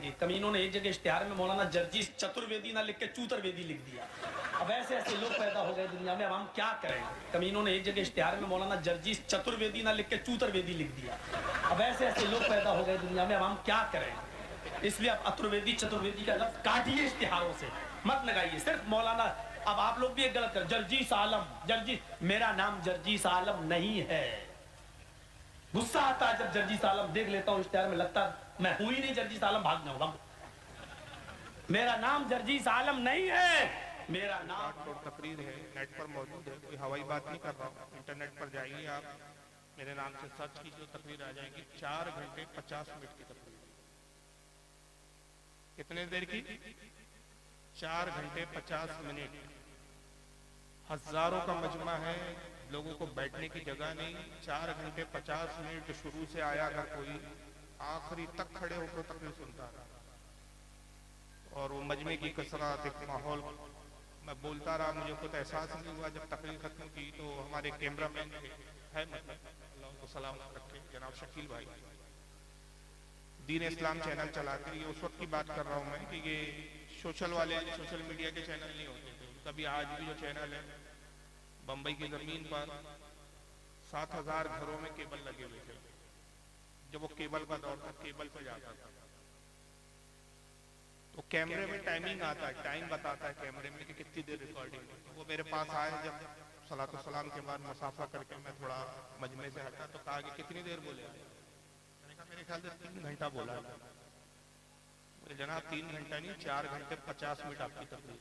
जगह कमीनों ने एक जगह इश्तिहार में मौलाना जर्जी चतुर्वेदी ना लिख के चूतरवेदी लिख दिया। अब ऐसे ऐसे लोग पैदा हो गए दुनिया में, अब हम क्या करें। कमीनों ने एक जगह इश्तिहार में मौलाना जर्जी चतुर्वेदी ना लिख के चूतरवेदी लिख दिया। अब ऐसे ऐसे लोग पैदा हो गए दुनिया में, अब हम क्या करें। इसलिए अब अतुर्वेदी चतुर्वेदी का लफ्ज काटिए इश्तिहारों से, मत लगाइए। सिर्फ मौलाना, अब आप लोग भी एक गलत कर, जर्जीस आलम, जर्जी, मेरा नाम जर्जीस आलम नहीं है। गुस्सा आता है जब जर्जीस आलम देख लेता हूं इश्तिहार में, लगता मैं हूं ही नहीं जर्जीस आलम, भाग जाऊंगा। मेरा नाम जर्जीस आलम नहीं है, मेरा नाम तकरीर है, नेट पर मौजूद है, कोई हवाई बात नहीं कर रहा हूँ। इंटरनेट पर जाइए आप, मेरे नाम से सर्च कीजिए, तकरीर आ जाएगी। 4 घंटे 50 मिनट की तकरीर। कितने देर की? 4 घंटे 50 मिनट। हजारों का मजमा है, लोगों को बैठने की जगह नहीं। 4 घंटे 50 मिनट शुरू से आया अगर कोई, आखिरी तक खड़े होकर तकरीर सुनता रहा। और वो मजमे की कसरत, एक माहौल, मैं बोलता रहा, मुझे खुद एहसास नहीं हुआ। जब तकरीर खत्म की तो हमारे कैमरामैन है, मतलब अल्लाह उनको सलामत रखे, जनाब शकील भाई, दीन इस्लाम चैनल चलाते हैं। ये उस वक्त की बात कर रहा हूँ मैं कि ये सोशल वाले, सोशल मीडिया के चैनल नहीं होते थे। कभी आज भी जो चैनल है, बम्बई की जमीन पर 7,000 घरों में केबल लगे हुए थे। जब वो केबल का दौर था, केबल पे जाता था तो कैमरे में टाइमिंग आता है, टाइम बताता है कैमरे में कि कितनी देर रिकॉर्डिंग है। वो मेरे पास आए जब सलातो सलाम के बाद मुसाफा करके मैं थोड़ा मजमे से हटा, तो कहा कि कितनी देर बोले। मैंने कहा मेरे ख्याल से 3 घंटा बोला। बोले जनाब 3 घंटा नहीं, 4 घंटे 50 मिनट आपकी तकरीर।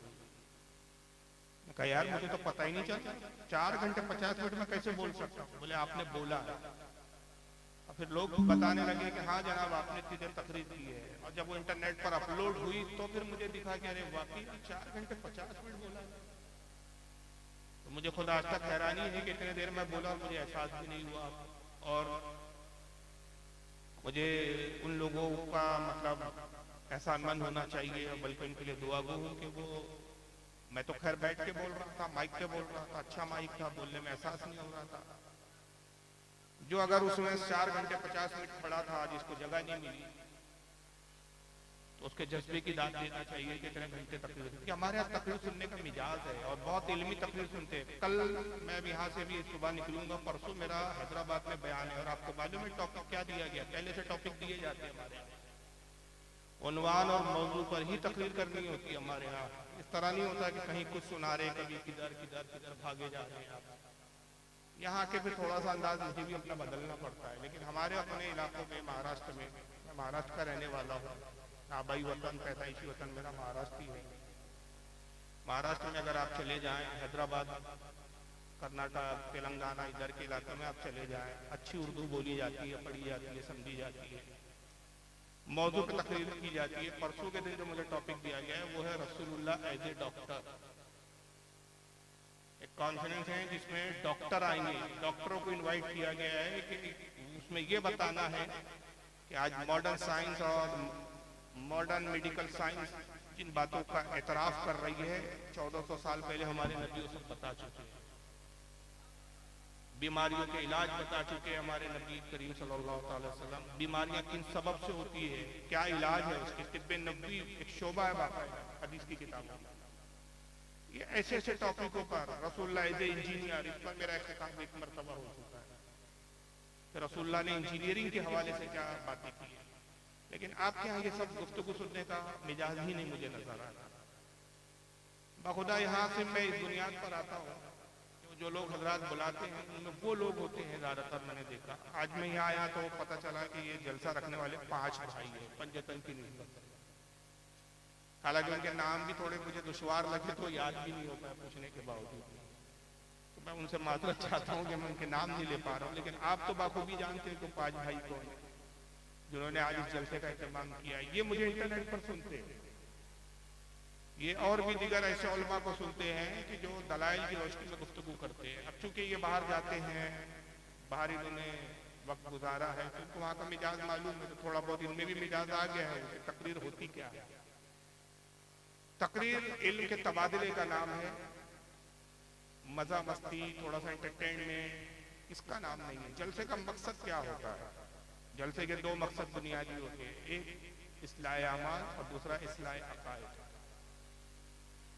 मैं कहा यार मुझे तो पता ही नहीं चला, 4 घंटे 50 मिनट में कैसे बोल सकता हूँ। बोले आपने बोला। और फिर लोग बताने लगे कि हाँ जनाब आपने इतनी देर तकरीर की है। और जब वो इंटरनेट पर अपलोड हुई तो फिर मुझे दिखा कि अरे वाकई 4 घंटे 50 मिनट बोला। तो मुझे खुद आज तक हैरानी है कि इतने देर में बोला और मुझे एहसास भी नहीं हुआ। और मुझे उन लोगों का मतलब एहसानमंद होना चाहिए, बल्कि उनके लिए दुआ गो हूँ कि वो, मैं तो खैर बैठ के बोल रहा था, माइक पे बोल रहा था, अच्छा माइक था, बोलने में एहसास नहीं हो रहा था। जो अगर उसमें 4 घंटे 50 मिनट पड़ा था, जिसको जगह नहीं मिली, तो उसके जज्बे की दाद देना चाहिए कि इतने घंटे तकरीर। क्योंकि हमारे यहाँ तकरीर सुनने का मिजाज है और बहुत इल्मी तकरीर सुनते हैं। कल मैं यहाँ से भी सुबह निकलूंगा, परसों मेरा हैदराबाद में बयान है। और आपको मालूम है टॉपिक क्या दिया गया? पहले से टॉपिक दिए जाते हैं हमारे यहाँ, उन्वान और मौजू पर ही तकरीर करनी होती है हमारे यहाँ। इस तरह नहीं होता कि कहीं कुछ सुना रहे, कभी किधर किधर किधर भागे जा रहे हैं आप। यहाँ के फिर थोड़ा सा अंदाज मुझे भी अपना बदलना पड़ता है। लेकिन हमारे अपने इलाकों में, महाराष्ट्र में, मैं महाराष्ट्र का रहने वाला हूँ, आबाई वतन, पैदाइशी वतन मेरा महाराष्ट्र ही है। महाराष्ट्र में अगर आप चले जाएं, हैदराबाद, कर्नाटक, तेलंगाना, इधर के इलाके में आप चले जाएं, अच्छी उर्दू बोली जाती है, पढ़ी जाती है, समझी जाती है, मौजू पर तकरीर की जाती है। परसों के दिन जो मुझे टॉपिक दिया गया है वो है रसूलुल्लाह एज ए डॉक्टर। एक कॉन्फ्रेंस है जिसमें डॉक्टर आएंगे, डॉक्टरों को इनवाइट किया गया है कि उसमें ये बताना है कि आज मॉडर्न साइंस और मॉडर्न मेडिकल साइंस जिन बातों का एतराफ कर रही है, 1400 साल पहले हमारे नबियों सब बता चुके हैं। बीमारियों के इलाज बता चुके हैं हमारे नबी करीम सल्लल्लाहु अलैहि वसल्लम। बीमारियां किन सबब से होती है, क्या इलाज है उसके, तिब्बे नबवी एक शोबा है बाकायदा हदीस की किताबों में। ये ऐसे ऐसे टॉपिकों पर रसूलुल्लाह एज ए इंजीनियर, इस पर मेरा एक मरतबा हो चुका है। फिर रसूलुल्लाह ने इंजीनियरिंग के हवाले से क्या बातें की है। लेकिन आपके यहाँ ये सब गुफ्तगू सुनने का मिजाज ही नहीं मुझे नजर आता। बखुदा यहाँ से मैं इस बुनियाद पर आता हूँ, जो लोग हजरात बुलाते हैं उनमें वो लोग होते हैं ज्यादातर, मैंने देखा। आज मैं यहाँ आया तो पता चला कि ये जलसा रखने वाले 5 भाई हैं, पंजतन की निस्बत। हालांकि उनके नाम भी थोड़े मुझे दुश्वार लगे तो याद भी नहीं होता है पूछने के बावजूद। तो मैं उनसे माजरत चाहता हूँ कि मैं उनके नाम नहीं ले पा रहा हूँ। लेकिन आप तो बाखूबी जानते हैं कि 5 भाई कौन है जिन्होंने आज इस जलसे का एहतमाम किया। ये मुझे इंटरनेट पर सुनते हैं, ये और भी दीगर ऐसे उलमा को सुनते हैं कि जो दलाइल की रोशनी में गुफ्तगू करते हैं। अब चूंकि ये बाहर जाते हैं, बाहर इन्होंने वक्त गुजारा है, क्योंकि वहाँ का मिजाज मालूम है, तो थोड़ा बहुत इनमें भी मिजाज आ गया है। तकरीर होती क्या है? तकरीर इल्म के तबादले का नाम है, मजा मस्ती, थोड़ा सा एंटरटेनमेंट, इसका नाम नहीं है। जलसे का मकसद क्या होता है? जलसे के 2 मकसद बुनियादी होते हैं। एक इस्लाह अमाल और दूसरा इस्लाह अकायद।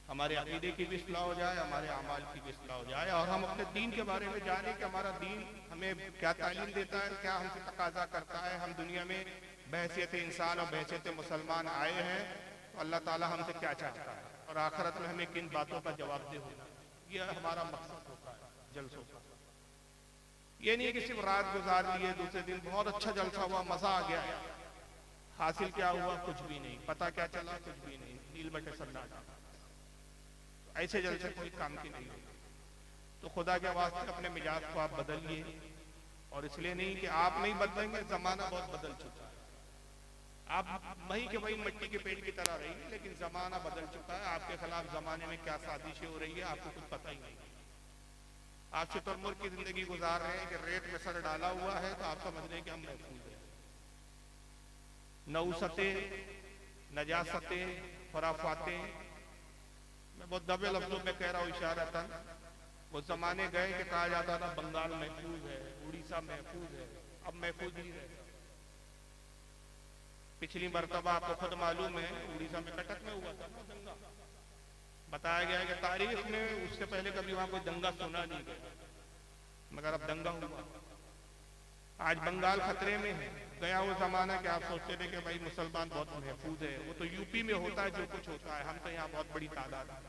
हमारे अकीदे की भी इस्लाह हो जाए, हमारे अमाल की भी इस्लाह हो जाए, और हम अपने दीन के बारे में जाने कि हमारा दीन हमें क्या तालीम देता है, क्या हमसे तकाजा करता है। हम दुनिया में बहैसियत इंसान और बहैसियत मुसलमान आए हैं, तो अल्लाह ताला हमसे क्या चाहता है और आखिरत में हमें किन बातों का जवाब दे होना, यह हमारा मकसद होता है जलसों का। ये नहीं कि सिर्फ रात गुजार लिए, दूसरे दिन बहुत अच्छा जलसा हुआ, मजा आ गया, हासिल क्या हुआ, कुछ भी नहीं, पता क्या चला, कुछ भी नहीं, नील बटे सन्नाटा। ऐसे जलसे कोई काम की नहीं होती। तो खुदा के वास्ते अपने मिजाज को आप बदलिए, और इसलिए नहीं कि आप नहीं बदलेंगे, जमाना बहुत बदल चुका है। आप वही के वही मिट्टी के पेड़ की तरह रहिए, लेकिन जमाना बदल चुका है। आपके खिलाफ जमाने में क्या साजिशें हो रही है आपको कुछ पता ही नहीं। आप शुतुरमुर्ग की जिंदगी गुजार रहे हैं कि रेत में सर डाला हुआ है, तो आप समझ रहे हैं कि हम महफूज हैं। नौसते, नजासते, खुराफाते, मैं बहुत दबे लफ्जों में कह रहा हूँ इशारतन, वो जमाने गए कि कहा जाता था बंगाल महफूज है, उड़ीसा महफूज है, अब महफूज नहीं रहे। पिछली मरतबा आपको खुद मालूम है उड़ीसा में कटक में हुआ था दंगा, बताया गया है कि तारीख में उससे पहले कभी वहां कोई दंगा सुना नहीं गया, मगर अब दंगा हुआ। आज बंगाल खतरे में है। गया वो जमाना कि आप सोचते थे कि भाई मुसलमान बहुत महफूज है, वो तो यूपी में होता है जो कुछ होता है, हम तो यहाँ बहुत बड़ी तादाद है।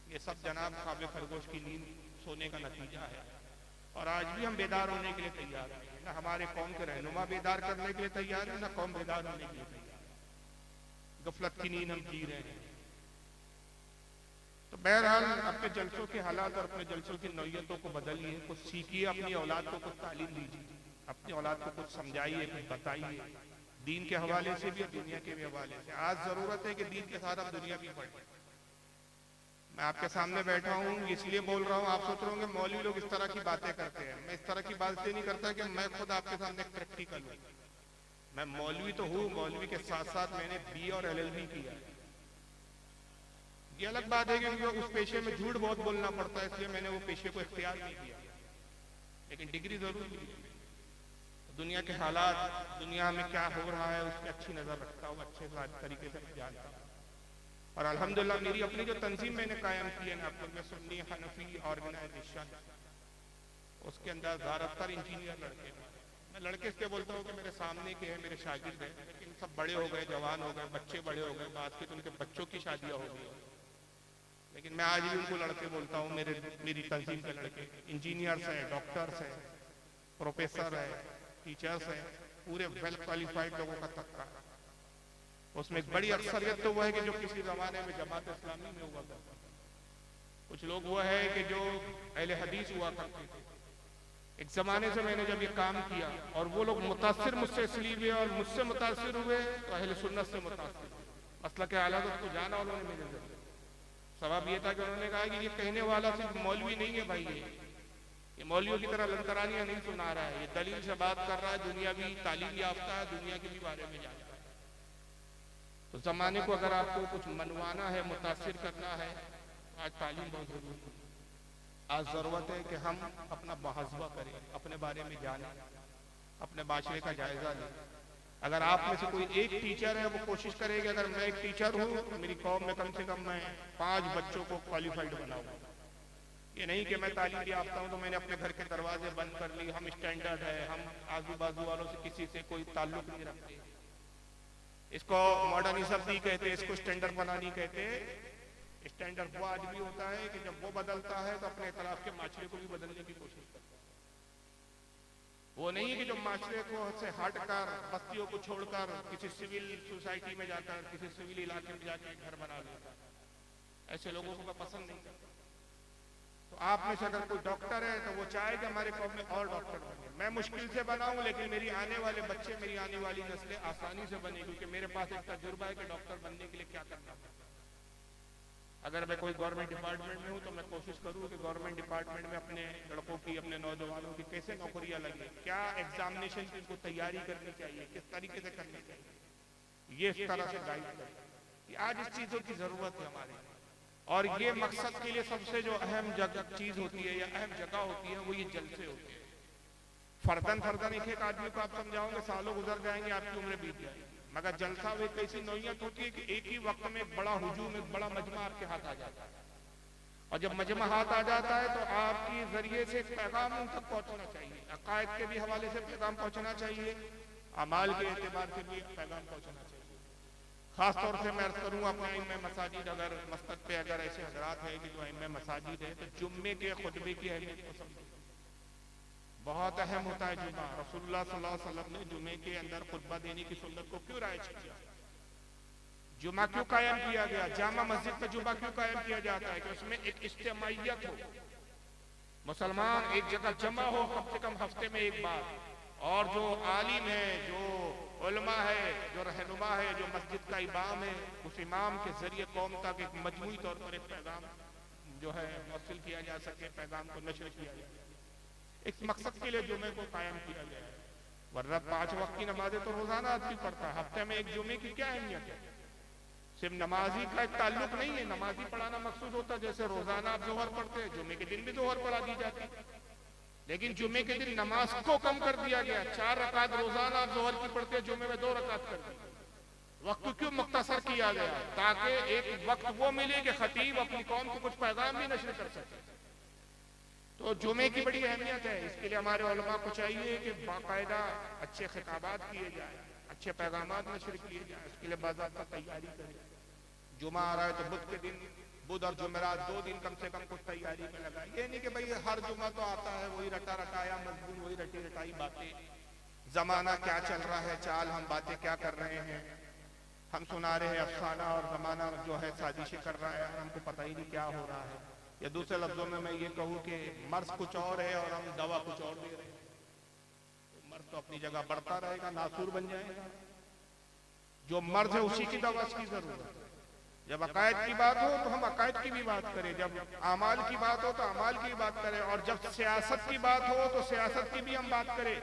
ये सब जनाब ख्वाब खरगोश की नींद सोने का नतीजा है। और आज भी हम बेदार होने के लिए तैयार हैं, ना हमारे कौम के रहनुमा बेदार करने के लिए तैयार है, ना कौम बेदार होने के लिए तैयार है। गफलत की नींद हम जी रहे हैं। तो बहरहाल अपने जलसों के हालात और अपने जलसों की नौयतों को बदलिए, कुछ सीखिए, अपनी औलाद को कुछ तालीम दीजिए, अपनी औलाद को कुछ समझाइए, कुछ बताइए, दीन के हवाले से भी और दुनिया के भी हवाले से। आज जरूरत है कि दीन के साथ आप दुनिया भी पढ़े। मैं आपके सामने बैठा हूँ इसलिए बोल रहा हूँ, आप सोच रहे होंगे मौलवी लोग इस तरह की बातें करते हैं। मैं इस तरह की बात इसलिए नहीं करता कि मैं खुद आपके सामने प्रैक्टिकल हूँ। मैं मौलवी तो हूँ, मौलवी के साथ साथ मैंने BA और LLB किया। ये अलग बात है कि उस पेशे में झूठ बहुत बोलना पड़ता है, इसलिए मैंने वो पेशे को इख्तियार नहीं किया, लेकिन डिग्री जरूर ली। दुनिया के हालात, दुनिया में क्या हो रहा है उस पर अच्छी नजर रखता हूँ, अच्छे तरीके से जानता हूँ। और अल्हम्दुलिल्लाह मेरी अपनी जो तंजीम मैंने कायम की है ना, मैं सुन्नी हनफी ऑर्गेनाइजेशन, उसके अंदर ज़्यादातर इंजीनियर लड़के हैं। मैं लड़के इसलिए बोलता हूँ कि मेरे सामने के हैं, मेरे शागिर्द हैं, लेकिन सब बड़े हो गए, जवान हो गए, बच्चे बड़े हो गए, बात की तो उनके बच्चों की शादियाँ हो गई, लेकिन मैं आज भी उनको लड़के बोलता हूँ। मेरी तंजीम के लड़के इंजीनियर्स हैं, डॉक्टर्स हैं, प्रोफेसर है, टीचर्स हैं, पूरे वेल क्वालिफाइड लोगों का तबका। उसमें एक बड़ी अक्सरियत तो वह है कि जो किसी जमाने में जमात इस्लामी में हुआ करता था। कुछ लोग वो है कि जो अहले हदीस हुआ करते थे। एक जमाने से मैंने जब ये काम किया और वो लोग मुतासिर मुझसे इसलिए हुए और मुझसे मुतासिर हुए तो अहले सुन्नत से मुतासिर हुए। मसला के हालात को जाना उन्होंने मेरे जरिए। सबब ये था कि उन्होंने कहा कि ये कहने वाला सिर्फ मौलवी नहीं है भाई, ये मौलवियों की तरह लंतरानियां नहीं सुना रहा है, ये दलील से बात कर रहा है, दुनिया भी तालीम याफ्ता है, दुनिया के भी बारे में जानता है। तो जमाने को अगर आपको कुछ मनवाना है, मुतासिर करना है, आज तालीम बहुत जरूरी है। आज जरूरत है कि हम अपना मुहासबा करें, अपने बारे में जानें, अपने माशरे का जायजा लें। अगर आप में से कोई एक टीचर है, वो कोशिश करेगी अगर मैं एक टीचर हूँ तो मेरी कौम में कम से कम मैं 5 बच्चों को क्वालिफाइड बनाऊँ। ये नहीं कि मैं तालीम याफ्ता हूँ तो मैंने अपने घर के दरवाजे बंद कर ली, हम स्टैंडर्ड है, हम आजू बाजू वालों से किसी से कोई ताल्लुक नहीं रखते। इसको मॉडर्निज्म नहीं कहते, इसको स्टैंडर्ड बना नहीं कहते। स्टैंडर्ड वो आदमी होता है कि जब वो बदलता है तो अपने इतराफ के माशरे को भी बदलने की कोशिश करता है। वो नहीं है कि जो माशरे को से हटकर, बस्तियों को छोड़कर किसी सिविल सोसाइटी में जाकर, किसी सिविल इलाके में जाकर घर बना लेता है। ऐसे लोगों को मैं पसंद नहीं करता। तो आप में से अगर कोई डॉक्टर है तो वो चाहे कि हमारे कौम में और डॉक्टर बने। मैं मुश्किल से बनाऊं लेकिन मेरी आने वाले बच्चे, मेरी आने वाली नस्लें आसानी से बने, क्योंकि मेरे पास एक तजुर्बा है कि डॉक्टर बनने के लिए क्या करना पड़ता है। अगर मैं कोई गवर्नमेंट डिपार्टमेंट में हूँ तो मैं कोशिश करूँ कि गवर्नमेंट डिपार्टमेंट में अपने लड़कों की, अपने नौजवानों की कैसे नौकरियां लगे, क्या एग्जामिनेशन की उनको तैयारी करनी चाहिए, किस तरीके से करनी चाहिए, ये इस तरह से गाइड करें। आज इस चीजों की जरूरत है हमारे, और ये मकसद के लिए सबसे जो अहम चीज होती है या अहम जगह होती है वो ये जलसे होते हैं। फर्दन एक एक आदमी को आप समझाओगे, सालों गुजर जाएंगे, आपकी उम्र बीत जाएगी, मगर जलसा वो एक ऐसी नौयत होती है कि एक ही वक्त में एक बड़ा हुजूम, एक बड़ा मजमा आपके हाथ आ जाता है, और जब मजमा हाथ आ जाता है तो आपके जरिए से पैगाम उन तक पहुंचना चाहिए। अकायद के भी हवाले से पैगाम पहुंचना चाहिए, अमाल के एतबार से भी पैगाम पहुंचना चाहिए। खास तौर से मैं अर्ज करूँ अपने इमाम मसाजिद, अगर मस्जिद पे अगर ऐसे हजरात हैं कि जो इमाम मसाजिद है, तो जुम्मे के खुतबे की अहमियत को समझो। बहुत अहम होता है जुम्मा। रसूलुल्लाह सल्लल्लाहु अलैहि वसल्लम ने जुम्मे के अंदर खुतबा देने की सुन्नत को क्यों राइज किया, जुम्मा क्यों कायम किया गया, जामा मस्जिद में जुम्मा क्यों कायम किया जाता है कि उसमें एक इज्तिमाइयत हो, मुसलमान एक जगह जमा हो कम से कम हफ्ते में एक बार, और जो आलिम है, जो उलमा है, जो रहनुमा है, जो मस्जिद का इमाम है, उस इमाम के जरिए कौम तक एक मजमूई तौर पर एक पैगाम जो है मौसूल किया जा सके, पैगाम को नशर किया जाए। इस मकसद के लिए जुमे को कायम किया गया है। वरना 5 वक्त की नमाजें तो रोजाना आदमी पढ़ता है, हफ्ते में एक जुमे की क्या अहमियत है। सिर्फ नमाजी का एक ताल्लुक नहीं है, नमाजी पढ़ाना मकसूद होता है, जैसे रोजाना आप जोहर पढ़ते हैं, जुमे के दिन भी जोहर पढ़ा दी जाती है, लेकिन जुमे के दिन नमाज को कम कर दिया गया। 4 रकात रोजाना आप जोहर की पढ़ते हैं, जुमे में 2 रकात कर दी। वक्त क्यों मुख्तसर किया गया, ताकि एक वक्त वो मिले कि खतीब अपनी कौम को कुछ पैगाम भी नशर कर सके। तो जुमे की बड़ी अहमियत है। इसके लिए हमारे उलमा को चाहिए कि बाकायदा अच्छे खिताबात किए जाए, अच्छे पैगामात नशर किए जाए, उसके लिए बाज़ाब्ता तैयारी करें। जुमा आ रहा है तो बुध के दिन, बुध और जुमेरात 2 दिन कम से कम कुछ तैयारी में लगाए। ये नहीं कि भाई हर जुमा तो आता है वही रटा रटाया मजबूर, वही रटी रटाई बातें। जमाना क्या चल रहा है, चाल हम बातें क्या कर रहे हैं, हम सुना रहे हैं अफसाना, और जमाना जो है साजिशें कर रहा है, हमको पता ही नहीं क्या हो रहा है। या दूसरे लफ्जों में मैं ये कहूँ कि मर्ज कुछ और है और हम दवा कुछ और दे रहे हैं। तो मर्ज तो अपनी जगह बढ़ता रहेगा, नासूर बन जाएगा। जो मर्ज है उसी की दवा की जरूरत है। जब अकायद की बात हो तो हम अकायद की भी बात करें, जब अमाल की बात हो तो अमाल की बात करें, और जब सियासत की बात हो तो सियासत की भी हम बात करें।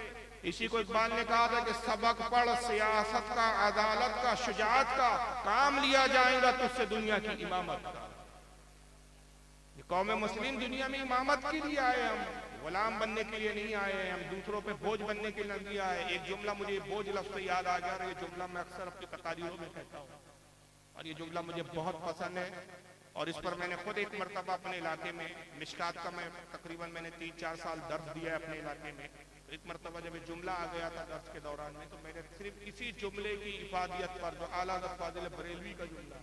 इसी को इकबाल ने कहा था कि सबक पढ़ सियासत का, अदालत का, शुजाअत का, काम लिया जाएगा तुझसे दुनिया की इमामत का। कौम मुस्लिम दुनिया में इमामत के लिए आए, हम गुलाम बनने के लिए नहीं आए, हम दूसरों पे बोझ बनने के लिए नहीं आए। एक जुमला मुझे बोझ लफ्ज़ से याद आ गया, और ये जुमला मैं अक्सर अपनी तकारीरों में कहता हूँ, और ये जुमला मुझे बहुत पसंद है, और इस पर मैंने खुद एक मरतबा अपने इलाके में मिशकात का मैं तकरीबन मैंने 3-4 साल दर्ज दिया है अपने इलाके में। तो एक मरतबा जब ये जुमला आ गया था दर्ज के दौरान में, तो मैंने सिर्फ इसी जुमले की इफादियत पर, जो आला हज़रत फाजिल बरेलवी का जुमला,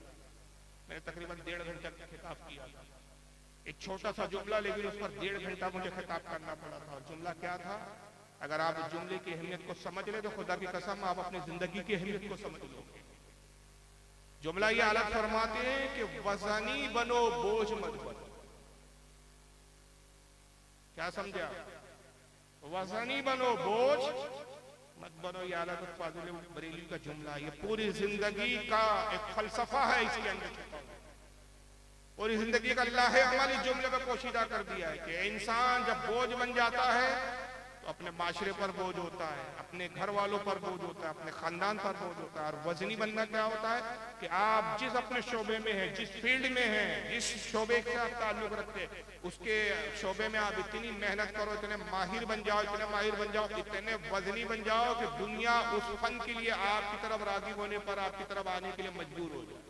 मैंने तकरीबन 1.5 घंटे का खिताब किया था। एक छोटा सा जुमला, लेकिन उस पर 1.5 घंटा मुझे खिताब करना पड़ा था। और जुमला क्या था, अगर आप जुमले की अहमियत को समझ ले तो खुदा की कसम आप अपनी जिंदगी की अहमियत को समझ लोगे। जुमला ये अलग फरमाते हैं कि वजनी बनो बोझ मत बनो। क्या समझा, वजनी बनो बोझ मत बनो, ये आला हज़रत फाजिल बरेलवी का जुमला। ये पूरी जिंदगी का एक फलसफा है इसके अंदर। पूरी जिंदगी का अल्लाह है हमारे जुमले में पोशीदा कर दिया है कि इंसान जब बोझ बन जाता है तो अपने माशरे पर बोझ होता है, अपने घर वालों पर बोझ होता है, अपने खानदान पर बोझ होता है। और वजनी बनना क्या होता है कि आप जिस अपने शोबे में हैं, जिस फील्ड में हैं, जिस शोबे से आप ताल्लुक रखते हैं, उसके शोबे में आप इतनी मेहनत करो, इतने माहिर बन जाओ, इतने माहिर बन जाओ, इतने वजनी बन जाओ कि दुनिया उस फन के लिए आपकी तरफ राग़िब होने पर आपकी तरफ आने के लिए मजबूर हो जाए।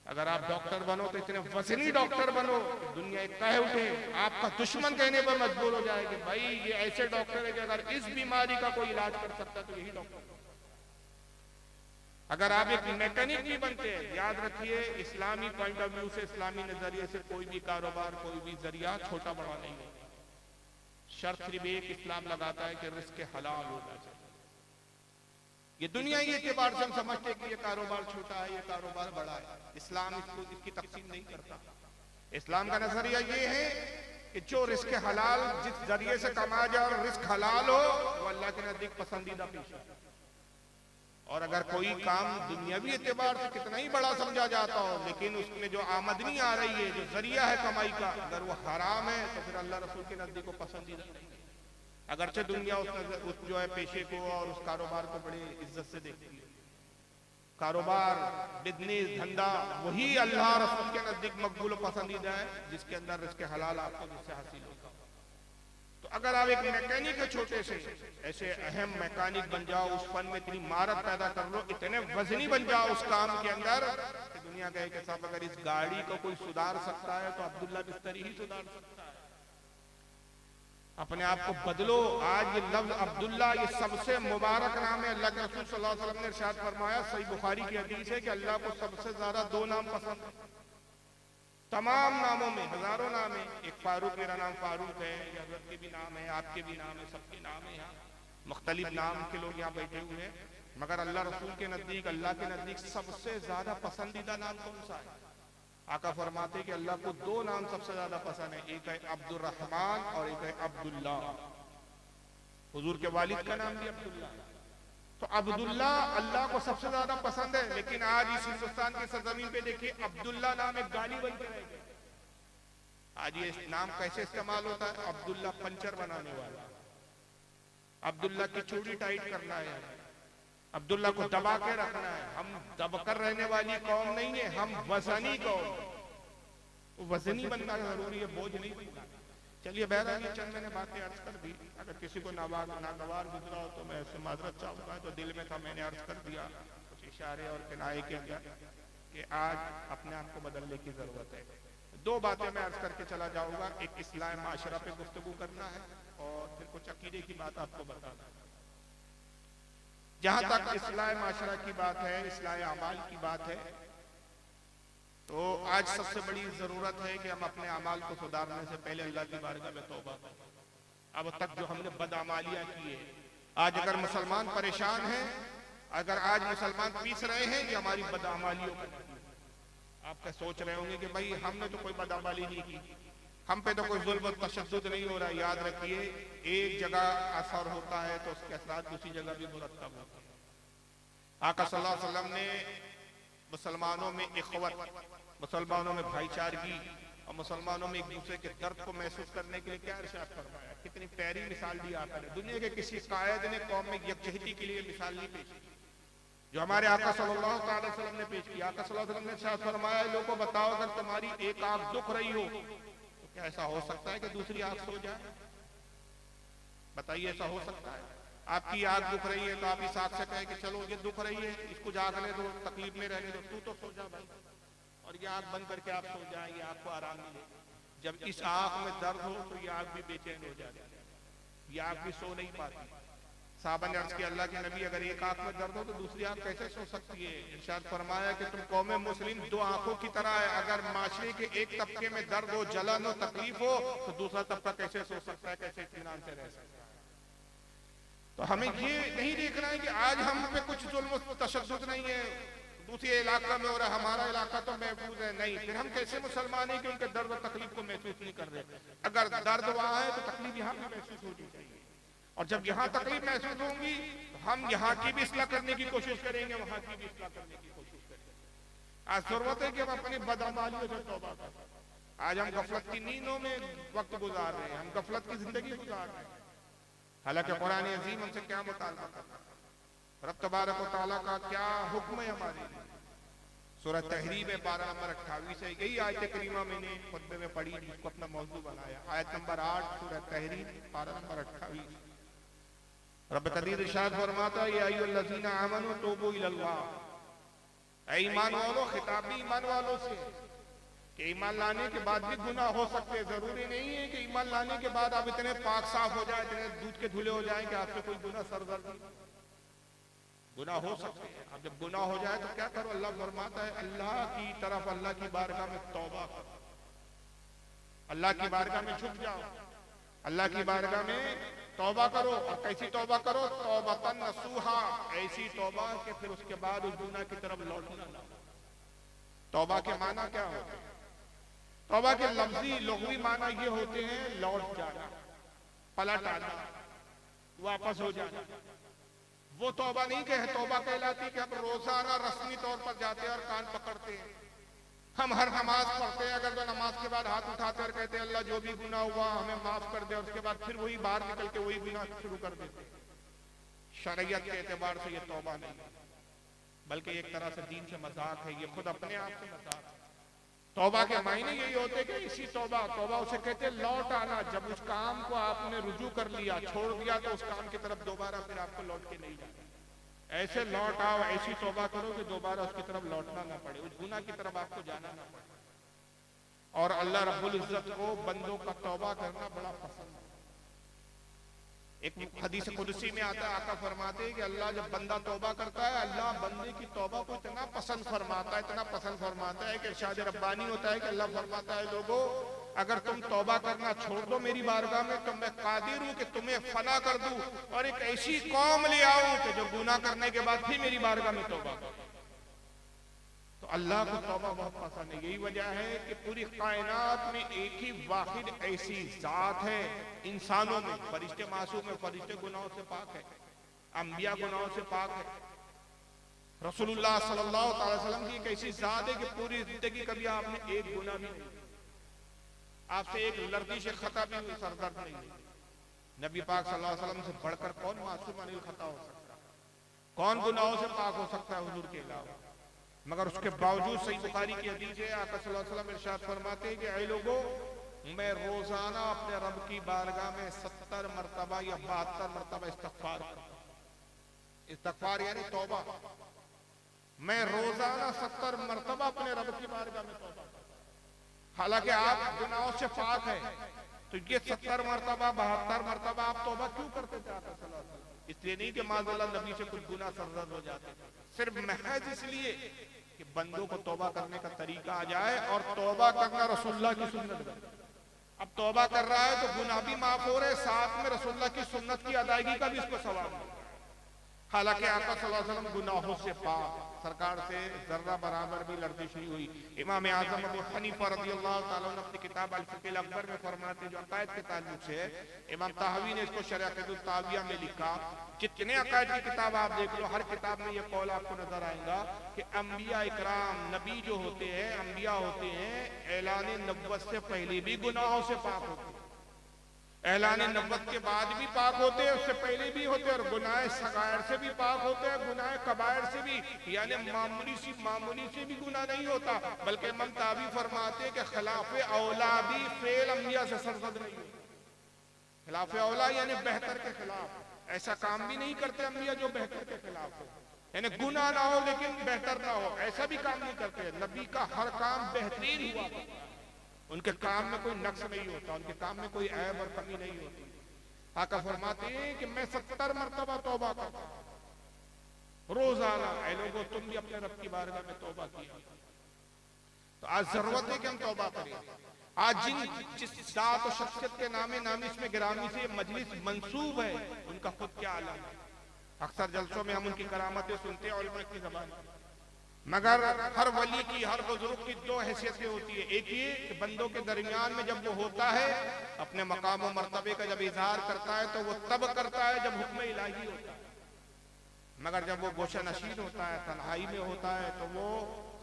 अगर आप डॉक्टर बनो तो इतने वजनी डॉक्टर बनो, दुनिया एक कह उठे, आपका दुश्मन कहने पर मजबूर हो जाए कि भाई ये ऐसे डॉक्टर है कि अगर इस बीमारी का कोई इलाज कर सकता तो यही डॉक्टर। अगर आप एक मैकेनिक भी बनते हैं, याद रखिए इस्लामी पॉइंट ऑफ व्यू से, इस्लामी नजरिए से कोई भी कारोबार, कोई भी जरिया छोटा बड़ा नहीं है। शर्त सिर्फ एक इस्लाम लगाता है कि रिस्क हलाल होना चाहिए। ये दुनिया ये एतबार से हम समझते हैं कि ये कारोबार छोटा है, ये कारोबार बड़ा है। इस्लाम इसकी तकसीम नहीं करता। इस्लाम का नजरिया ये है कि जो रिस्क हलाल जिस जरिए से कमाया जाए और रिस्क हलाल हो, वो अल्लाह के नजदीक पसंदीदा पेशा है। और अगर कोई काम दुनियावी एतबार से कितना ही बड़ा समझा जाता हो, लेकिन उसमें जो आमदनी आ रही है, जो जरिया है कमाई का, अगर वो हराम है तो फिर अल्लाह रसूल के नजदीक को पसंदीदा नहीं है। अगरचे दुनिया उस जो है पेशे को और उस कारोबार को बड़ी इज्जत से देखती है। कारोबार, बिजनेस, धंधा वही अल्लाह रसूल के नजदीक मकबूल और पसंदीदा है जिसके अंदर रिस्क हलाल आपको जिससे हासिल होगा। तो अगर आप एक मैकेनिक है छोटे से, ऐसे अहम मैकेनिक बन जाओ, उस फन में इतनी महारत पैदा कर लो, इतने वजनी बन जाओ उस काम के अंदर कि दुनिया कहे कि साहब अगर इस गाड़ी को कोई सुधार सकता है तो अब्दुल्ला बिस्तरी ही सुधार सकता है। अपने आप को बदलो। आज ये लफ्ज अब्दुल्ला, ये सबसे मुबारक नाम है। अल्लाह के रसूल सल्लल्लाहु अलैहि वसल्लम ने इरशाद फरमाया, सही बुखारी की हदीस है, कि अल्लाह को सबसे ज्यादा दो नाम पसंद है। तमाम नामों में हजारों नाम है। एक फारूक, मेरा नाम फारूक है, हजरत के भी नाम है, आपके भी नाम है, सबके नाम है। यहाँ मुख्तलिफ नाम के लोग यहाँ बैठे हुए हैं, मगर अल्लाह रसूल के नजदीक, अल्लाह के नजदीक सबसे ज्यादा पसंदीदा नाम कौन सा है? आका फरमाते कि अल्लाह को दो नाम सबसे ज्यादा पसंद है, एक है अब्दुर्रहमान और एक है अब्दुल्ला। हुजूर के वालिद का नाम भी अब्दुल्ला। तो अब्दुल्ला अल्लाह को सबसे ज्यादा पसंद है। लेकिन आज इस हिंदुस्तान की सरजमीन पे देखिए, अब्दुल्ला नाम एक गाली बन के रह गया। आज ये नाम कैसे इस्तेमाल होता है? अब्दुल्ला पंचर बनाने वाला, अब्दुल्ला की चूड़ी टाइट करना है, अब्दुल्ला को दबा के रखना है। हम दबकर रहने वाली कौम नहीं है, हम वजनी कौम। वजनी बनना जरूरी है, बोझ नहीं बनना। चलिए बहरहाल चंद मैंने बातें अर्ज कर दी। अगर किसी को नागवार गुजरा हो तो मैं उससे माजरत चाहूंगा। तो दिल में था, मैंने अर्ज कर दिया कुछ इशारे और किनारे के अंदर कि आज अपने आप को बदलने की जरूरत है। दो बातें मैं अर्ज करके चला जाऊंगा। एक इस्लाह माशरा पे गुफ्तगू करना है और फिर कुछ अकीदे की बात आपको बताना है। जहां तक इस्लाह माशरा की बात है, इस्लाह अमाल की बात है, तो आज सबसे बड़ी जरूरत है कि हम अपने अमाल को सुधारने से पहले अल्लाह की बारगाह में तौबा करें। अब तक जो हमने बदअमालियां की है, आज अगर मुसलमान परेशान हैं, अगर आज मुसलमान पीस रहे हैं, ये हमारी बदअमालियों का। आप क्या सोच रहे होंगे कि भाई हमने तो कोई बदअमाली नहीं की, हम पे तो कोई जुल्म और तशद्दुद नहीं हो रहा। याद रखिए, एक जगह असर होता है तो उसके असरात दूसरी जगह भी मुरत्तब होते हैं। आका सल्लल्लाहु अलैहि वसल्लम ने मुसलमानों में इख्वत, मुसलमानों में भाईचारगी और मुसलमानों में एक दूसरे के दर्द को महसूस करने के लिए क्या इरशाद फरमाया। कितनी प्यारी मिसाल दी आका ने। दुनिया के किसी कायद ने कौम में यकजहती के लिए मिसाल नहीं पेश की जो हमारे आका सल्लल्लाहु अलैहि वसल्लम ने पेश किया। आका सल्लल्लाहु अलैहि वसल्लम ने इरशाद फरमाया, लोगों बताओ, अगर तुम्हारी एक आंख दुख रही हो तो क्या ऐसा हो सकता है कि दूसरी आंख सो जाए? बताइए, ऐसा हो सकता है? आपकी आंख दुख रही है तो आप इस आंख से कहें कि चलो ये दुख रही है, इसको जागने दो, तकलीफ में रहने दो, तू तो सो जा भाई, और ये आंख बंद करके आप सो जाए, ये आपको आराम मिले। जब इस आंख में दर्द हो तो ये आंख भी बेचैन हो जाती है, ये आंख भी सो नहीं पाती। साहबा ने अर्ज किया, अल्लाह के नबी, अगर एक आंख में दर्द हो तो दूसरी आंख कैसे सो सकती है? इरशाद फरमाया कि तुम कौम मुस्लिम दो आंखों की तरह है। अगर माशरे के एक तबके में दर्द हो, जलन हो, तकलीफ हो, तो दूसरा तबका कैसे सो सकता है, कैसे इत्मीनान से रह सकता है? तो हमें ये नहीं देखना है कि आज हम पे कुछ जुल्म तशद्दुद नहीं है, दूसरे इलाका में हो रहा, हमारा इलाका तो महफूज है। नहीं, फिर हम कैसे मुसलमान हैं कि उनके दर्द और तकलीफ को महसूस नहीं कर रहे? अगर दर्द वहां है तो तकलीफ यहाँ भी महसूस होनी चाहिए, और जब यहाँ तकलीफ महसूस होंगी तो हम यहाँ की भी इस्लाह करने की कोशिश करेंगे, वहां की भी इस्लाह करने की कोशिश करेंगे। आज जरूरत है कि हम अपनी बदअमालियों से तौबा करें। आज हम गफलत की नींदों में वक्त गुजार रहे हैं, हम गफलत की जिंदगी गुजार रहे हैं। हालांकि कुरान अजीम हमसे क्या मुतालबा करता है, रब तबारक व तआला का क्या हुक्म है हमारे लिए। सूरह तहरीम में 12 नंबर 28 है। यही आयत करीमा मैंने खुतबे में पढ़ी, इसको अपना मौजू बनाया। आयत नंबर 8 सूरह तहरीम 12 नंबर 28। रब कदीर इरशाद फरमाता है, या अय्युहल्लज़ीना आमनू तूबू इलल्लाह, ऐ ईमान वालों, खिताब भी ईमान वालों से कि ईमान लाने के बाद भी गुनाह हो सकते हैं। जरूरी नहीं है कि ईमान लाने के बाद आप इतने पाक साफ हो जाए, इतने दूध के धुले हो जाए कि आपसे कोई गुनाह सरजर। गुनाह हो सकते हैं। अब जब गुनाह हो जाए तो क्या करो? अल्लाह फरमाता है, अल्लाह की तरफ, अल्लाह की बारगाह में तौबा करो, अल्लाह की बारगाह में झुक जाओ, अल्लाह की बारगाह में तौबा करो। और कैसी तौबा करो? तौबतन नसूहा, ऐसी तौबा कि फिर उसके बाद उस गुनाह की तरफ लौटना ना। तौबा के माना क्या होते हैं? तौबा के लफ्जी लुग़वी माना ये होते हैं, लौट जाना, पलट आना, वापस हो जाना। वो तौबा नहीं कहे तौबा कहलाती कि हम रोजाना रस्मी तौर पर जाते हैं और कान पकड़ते हैं। हम हर नमाज पढ़ते हैं, अगर तो नमाज के बाद हाथ उठाते और कहते हैं अल्लाह जो भी गुनाह हुआ हमें माफ कर दे, और उसके बाद फिर वही बाहर निकल के वही गुनाह शुरू कर देते। शरीयत के एतबार से ये तौबा नहीं, बल्कि एक तरह से दीन से मजाक है, ये खुद अपने आप से मजाक है। तौबा के मायने यही होते कि इसी तौबा तौबा उसे कहते लौट आना। जब उस काम को आपने रुजू कर लिया, छोड़ दिया, तो उस काम की तरफ दोबारा फिर आपको लौट के नहीं जाना। ऐसे लौट आओ, ऐसी तौबा करो कि दोबारा उसकी तरफ लौटना ना पड़े, उस गुनाह की तरफ आपको जाना ना पड़े। और अल्लाह रब्बुल इज्जत को बंदों का तौबा करना बड़ा पसंद है। एक हदीस कुदसी में आता है, आका फरमाते हैं कि अल्लाह जब बंदा तौबा करता है, अल्लाह बंदे की तौबा को इतना पसंद फरमाता है, इतना पसंद फरमाता है कि इरशाद रब्बानी होता है कि अल्लाह फरमाता है, लोगों अगर तुम तौबा करना छोड़ दो मेरी बारगाह में तो मैं कादिर हूं कि तुम्हें फना कर दूं और एक ऐसी कौम ले आऊं कि जो गुनाह करने के बाद भी मेरी बारगाह में तौबा करे। तो अल्लाह को तौबा बहुत पसंद है। यही वजह है कि पूरी कायनात में एक ही वाहिद ऐसी जात है, इंसानों में फरिश्ते मासूम है, फरिश्ते गुनाहों से पाक है, अंबिया गुनाहों से पाक है। रसूलुल्लाह सल्लल्लाहु अलैहि वसल्लम की एक ऐसी जात है कि पूरी जिंदगी कभी आपने एक गुनाह भी नहीं, आपसे एक लर्जिश खता भी सरदर्द नहीं। नबी पाक सल्लल्लाहु अलैहि वसल्लम से बढ़कर कौन मासूम अनिल खता हो सकता है, कौन गुनाहों से पाक हो सकता है हुजूर के अलावा। मगर उसके बावजूद सही बुखारी की हदीस है, आका सल्लल्लाहु अलैहि वसल्लम इरशाद फरमाते हैं कि ऐ लोगों, मैं रोजाना अपने रब की बारगाह में 70 मरतबा या 72 मरतबा इस्तगफार करता हूं। इस्तगफार यानी तौबा। मैं रोजाना 70 मरतबा अपने रब की बारगाह में तौबा करता हूं। हालांकि आप गुनाहों से पाक है, तो ये 70 मरतबा 72 मरतबा आप तौबा क्यों करते थे आका सल्लल्लाहु अलैहि वसल्लम? इसलिए नहीं कि माज़अल्लाह नबी से कुछ गुनाह सरजद हो जाते, सिर्फ महज इसलिए कि बंदों को तौबा करने का तरीका आ जाए और तौबा करना रसूलुल्लाह की सुन्नत है। अब तौबा कर रहा है तो गुनाह भी माफ हो रहे, साथ में रसूलुल्लाह की सुन्नत की अदायगी का भी इसको सवाब है। हालांकि आका सल्लल्लाहु अलैहि वसल्लम गुनाहों से पाक, सरकार से जर्रा बराबर भी लर्जिश नहीं हुई। इमाम आजम अबू हनीफा रज़ियल्लाहु ताला अन्हु अपनी किताब अल-फ़िक़्ह अल-अकबर में फरमाते, जो अक़ायद के ताल्लुक से है, इमाम ताहवी ने इसको शरह क़िदुत ताविया में लिखा। जितने अक़ायद की किताब आप देख लो, हर किताब में ये कौल आपको नजर आएगा कि अंबिया इकराम, नबी जो होते हैं, अंबिया होते हैं, ऐलान नबुव्वत से पहले भी गुनाहों से पाक होते हैं, ऐलान नबुव्वत के बाद भी पाक होते हैं, उससे पहले भी होते हैं, और गुनाह सगायर से भी पाक होते हैं, गुनाह कबायर से भी, यानी मामूली से भी गुनाह नहीं होता। बल्कि इमाम तावी फरमाते कि खिलाफ औला भी फेल अंबिया से सरजद नहीं होता। खिलाफ औला यानी बेहतर के खिलाफ ऐसा काम भी नहीं करते अंबिया जो बेहतर के खिलाफ हो, यानी गुनाह ना हो लेकिन बेहतर ना हो, ऐसा भी काम नहीं करते। नबी का हर काम बेहतरीन हुआ, उनके काम में कोई नक्स नहीं होता, उनके काम में कोई ऐब और कमी नहीं होती। आका फरमाते हैं कि मैं 70 मरतबा तौबा करता हूं रोजाना। ऐ लोगों, तुम भी अपने रब की बारगाह में तौबा किया। तो आज जरूरत है कि हम तौबा करें। आज जिस जात और शख्सियत के नामे नामी इसमें गिरामी से मजलिस मंसूब है, उनका खुद क्या आलम है। अक्सर जलसों में हम उनकी करामतें सुनते हैं उलमा की ज़बान, मगर हर वली की, हर बुजुर्ग की दो हैसियतें होती है। एक ये कि बंदों के दरमियान में जब वो होता है, अपने मकाम और मर्तबे का जब इजहार करता है, तो वो तब करता है जब हुक्म इलाही होता है। मगर जब वो गोशा नशीन होता है, तन्हाई में होता है, तो वो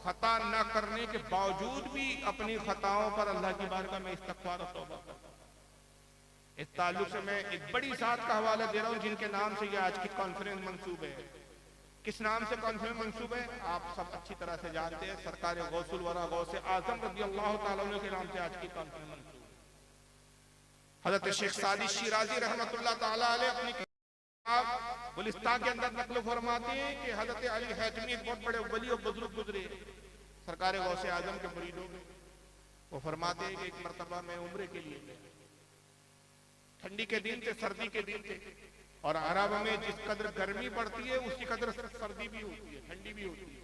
खता न करने के बावजूद भी अपनी खताओं पर अल्लाह की बारगाह में इस्तग़फ़ार और तौबा करता है। इस ताल्लुक से मैं एक बड़ी जात का हवाला दे रहा हूँ, जिनके नाम से ये आज की कॉन्फ्रेंस मंसूब है। किस नाम से कॉन्फ्रेंस मंसूब है आप सब अच्छी तरह से जानते हैं। सरकार गौसुल वरा गौसे आजम रज़ियल्लाहु ताला अन्हु के नाम से आज की कॉन्फ्रेंस मंसूब है। हज़रत शेख सादी शिराजी रहमतुल्लाह ताला अलैह अपनी किताब गुलिस्तान के अंदर नक़ल फरमाते हैं कि हज़रत अली हैतमी एक बहुत बड़े वली और बुजुर्ग गुजरे सरकार गौसे आजम के मुरीदों में। वो फरमाते हैं कि एक मरतबा मैं उम्रे के लिए गया, ठंडी के दिन थे, सर्दी के दिन थे, और अरब में जिस कदर गर्मी पड़ती है उसी कदर सर्दी भी होती है, ठंडी भी होती है,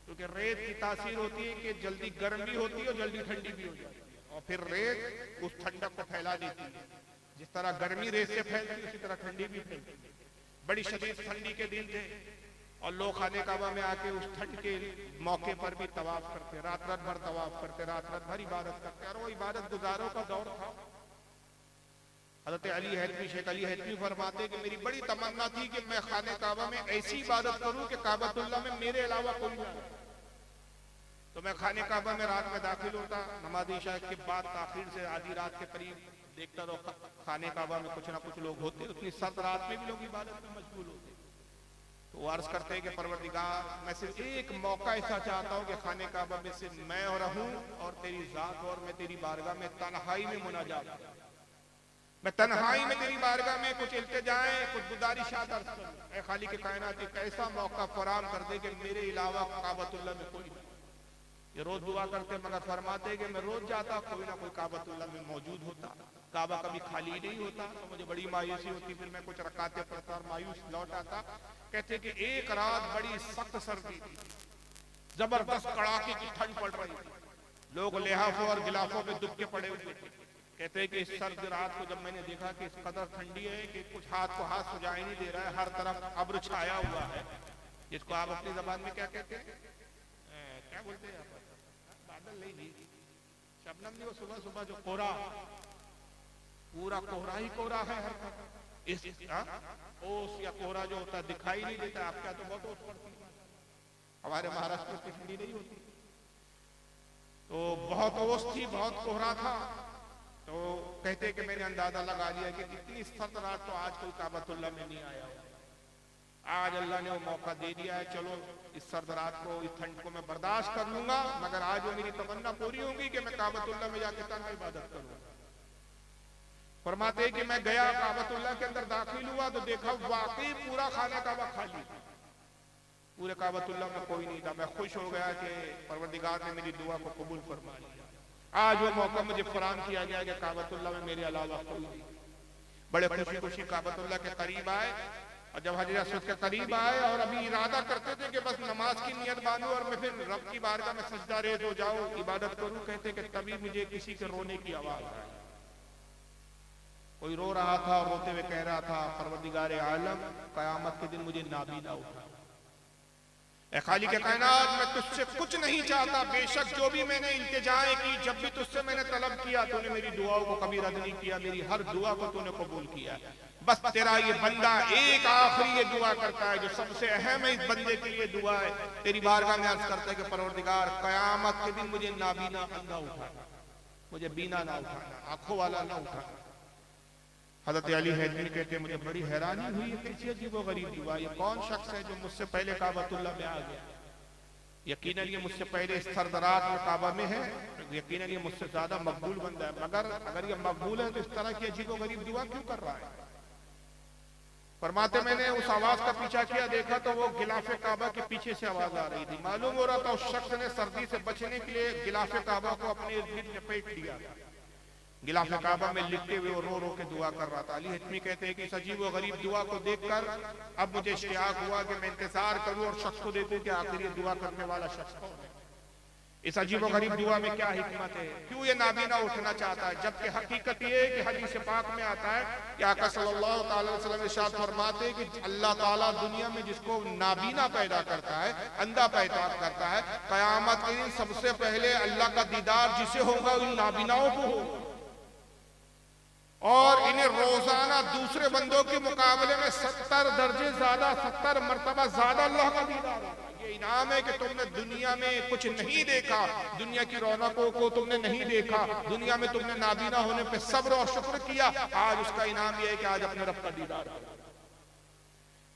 क्योंकि रेत की तासीर होती है कि जल्दी गर्म भी होती है और जल्दी ठंडी भी हो जाती है, और फिर रेत उस ठंडक को फैला देती है। जिस तरह गर्मी रेत से फैलती है उसी तरह ठंडी भी फैलती है। बड़ी शदीद ठंडी के दिन थे और लोग खाने काबा में आके उस ठंड के मौके पर भी तवाफ करते, रात रात भर तवाफ करते, रात रात भर इबादत करते, और वो इबादत गुजारों का दौर था। हज़रत अली हैतमी, शेख अली हैतमी फरमाते कि मेरी बड़ी तमन्ना थी कि मैं खाने काबा में ऐसी इबादत करूं कि काबतुल्लाह में मेरे अलावा कोई ना हो। तो मैं खाने काबा में रात में दाखिल होता, नमाज इशा के बाद ताखीर से आधी रात के करीब देखता तो खाने काबा में कुछ ना कुछ लोग होते, उतनी सर्द रात में भी लोग इबादत में मशगूल होते। तो वो अर्ज करते हैं कि परवरदिगार, मैं सिर्फ एक मौका ऐसा चाहता हूँ कि खाने काबा में से मैं रहूं और तेरी जात और मैं तेरी बारगाह में तन्हाई में मुनाजात करूं। मैं तन्हाई में तेरी बारगाह में कुछ इल्तिजाएं, कुछ गुजारिशात अर्ज करूं। ऐ खालिक के कायनात, एक ऐसा मौका फराम कर दे कि मेरे अलावा काबतुल्लाह में कोई नहीं। ये रोज दुआ करते मगर फरमाते कि मैं रोज जाता, कोई ना कोई काबतुल्लाह में मौजूद होता, काबा कभी खाली नहीं होता। तो मुझे बड़ी मायूसी होती, फिर मैं कुछ रकाते पढ़ता और मायूस लौट आता। कहते कि एक रात बड़ी सख्त सर्दी थी, जबरदस्त कड़ाके की ठंड पड़ रही थी, लोग लिहाफों और गिलाफों में दुबके पड़े हुए थे। कहते कि इस सर्द रात को जब मैंने देखा कि इस कदर ठंडी है कि कुछ हाथ को हाथ सुझाई नहीं दे रहा है, हर तरफ अब्र छाया हुआ है, जिसको आप अपनी जबान में क्या कहते हैं, क्या बोलते हैं, बादल नहीं, शबनम नहीं, वो सुबह सुबह जो कोहरा, पूरा कोहरा ही कोहरा है हर तरफ। इस ओस या कोहरा जो होता है दिखाई नहीं देता। आपके यहाँ तो बहुत ओस पड़ती है, हमारे महाराष्ट्र में ठंडी नहीं होती। तो बहुत ओस थी, बहुत कोहरा था। तो कहते कि मैंने अंदाजा लगा लिया कि इतनी सर्द रात तो आज कोई काबतुल्लाह में नहीं आया। आज अल्लाह ने वो मौका दे दिया है, चलो इस सर्द रात को, इस ठंड को मैं बर्दाश्त कर लूंगा, मगर आज वो मेरी तमन्ना पूरी होगी कि मैं काबतुल्लाह में जाके तन्हा इबादत करूंगा। फरमाते कि मैं गया, काबतुल्लाह के अंदर दाखिल हुआ तो देखा वाकई पूरा खाना काबा खाली, पूरे काबतुल्लाह में कोई नहीं था। मैं खुश हो गया कि परवरदिगार ने मेरी दुआ को कबूल फरमा लिया। आज वो मौका मुझे फराम किया गया कि काबतुल्लाह में मेरे अलावा कोई नहीं। बड़े खुशी खुशी काबतुल्लाह के करीब आए, और जब हजरत अस्वद के करीब आए और अभी इरादा करते थे कि बस नमाज की नियत बांधूं और मैं फिर रब की बारगाह में सजदा रेज़ हो जाऊं, इबादत करूं, कहते कि तभी मुझे किसी के रोने की आवाज आई। कोई रो रहा था और रोते हुए कह रहा था, परवरदिगार आलम, कयामत के दिन मुझे नाबीना उठा। ऐ खालिक के कायनात, मैं तुझसे कुछ नहीं चाहता, बेशक जो भी मैंने इल्तिजाएं की, जब भी तुझसे मैंने तलब किया, तूने मेरी दुआओं को कभी रद्द नहीं किया, मेरी हर दुआ को तूने कबूल किया। बस तेरा ये बंदा एक आखिरी ये दुआ करता है जो सबसे अहम है, इस बंदे के लिए दुआ है, तेरी बारगाह में अर्ज करता है कि परवरदिगार, कयामत के दिन मुझे नाबीना अंधा उठाना, मुझे बीना ना उठाना, आंखों वाला ना उठाना। हजरत अली हैदरी कहते हैं मुझे बड़ी हैरानी हुई, कैसी अजीबो गरीब दुआ, ये कौन शख्स है जो मुझसे पहले काबतुल्लाह में आ गया। यकीनन ये मुझसे पहले इस सर्द रात में काबा में है, यकीनन ये मुझसे ज्यादा मकबूल बंदा है, मगर अगर ये मकबूल है तो इस तरह की अजीबो गरीब दुआ क्यों कर रहा है। फरमाते मैंने उस आवाज का पीछा किया, देखा तो वो गिलाफे काबा के पीछे से आवाज आ रही थी। मालूम हो रहा था उस शख्स ने सर्दी से बचने के लिए गिलाफे काबा को अपने इर्द गिर्द लपेट लिया। गिलाफे काबा में लिखते हुए रो रो के दुआ कर रहा था। अली हतमी कहते हैं कि इस अजीब व गरीब दुआ को देखकर अब मुझे इश्तियाक हुआ कि मैं इंतजार करूं और शख्स को देखूं कि आखिर ये दुआ करने वाला शख्स कौन है। इस अजीब व गरीब दुआ में क्या हिकमत है, क्यों ये नाबीना उठना चाहता है, जबकि हकीकत ये है कि हदीस पाक में आता है कि आका सल्लल्लाहु अलैहि वसल्लम इरशाद फरमाते हैं कि अल्लाह ताला दुनिया में जिसको नाबीना पैदा करता है, अंधा पैदा करता है, कयामत के दिन सबसे पहले अल्लाह का दीदार जिसे होगा उन नाबीनाओं को होगा, और इन्हें रोजाना दूसरे बंदों के मुकाबले में 70 दर्जे ज्यादा, 70 मर्तबा ज्यादा अल्लाह का दीदार होगा। ये इनाम है कि तुमने दुनिया में कुछ नहीं देखा, दुनिया की रौनकों को तुमने नहीं देखा, दुनिया में तुमने नाबीना होने पे सब्र और शुक्र किया, आज उसका इनाम यह है कि आज अपने रब का दीदार होगा।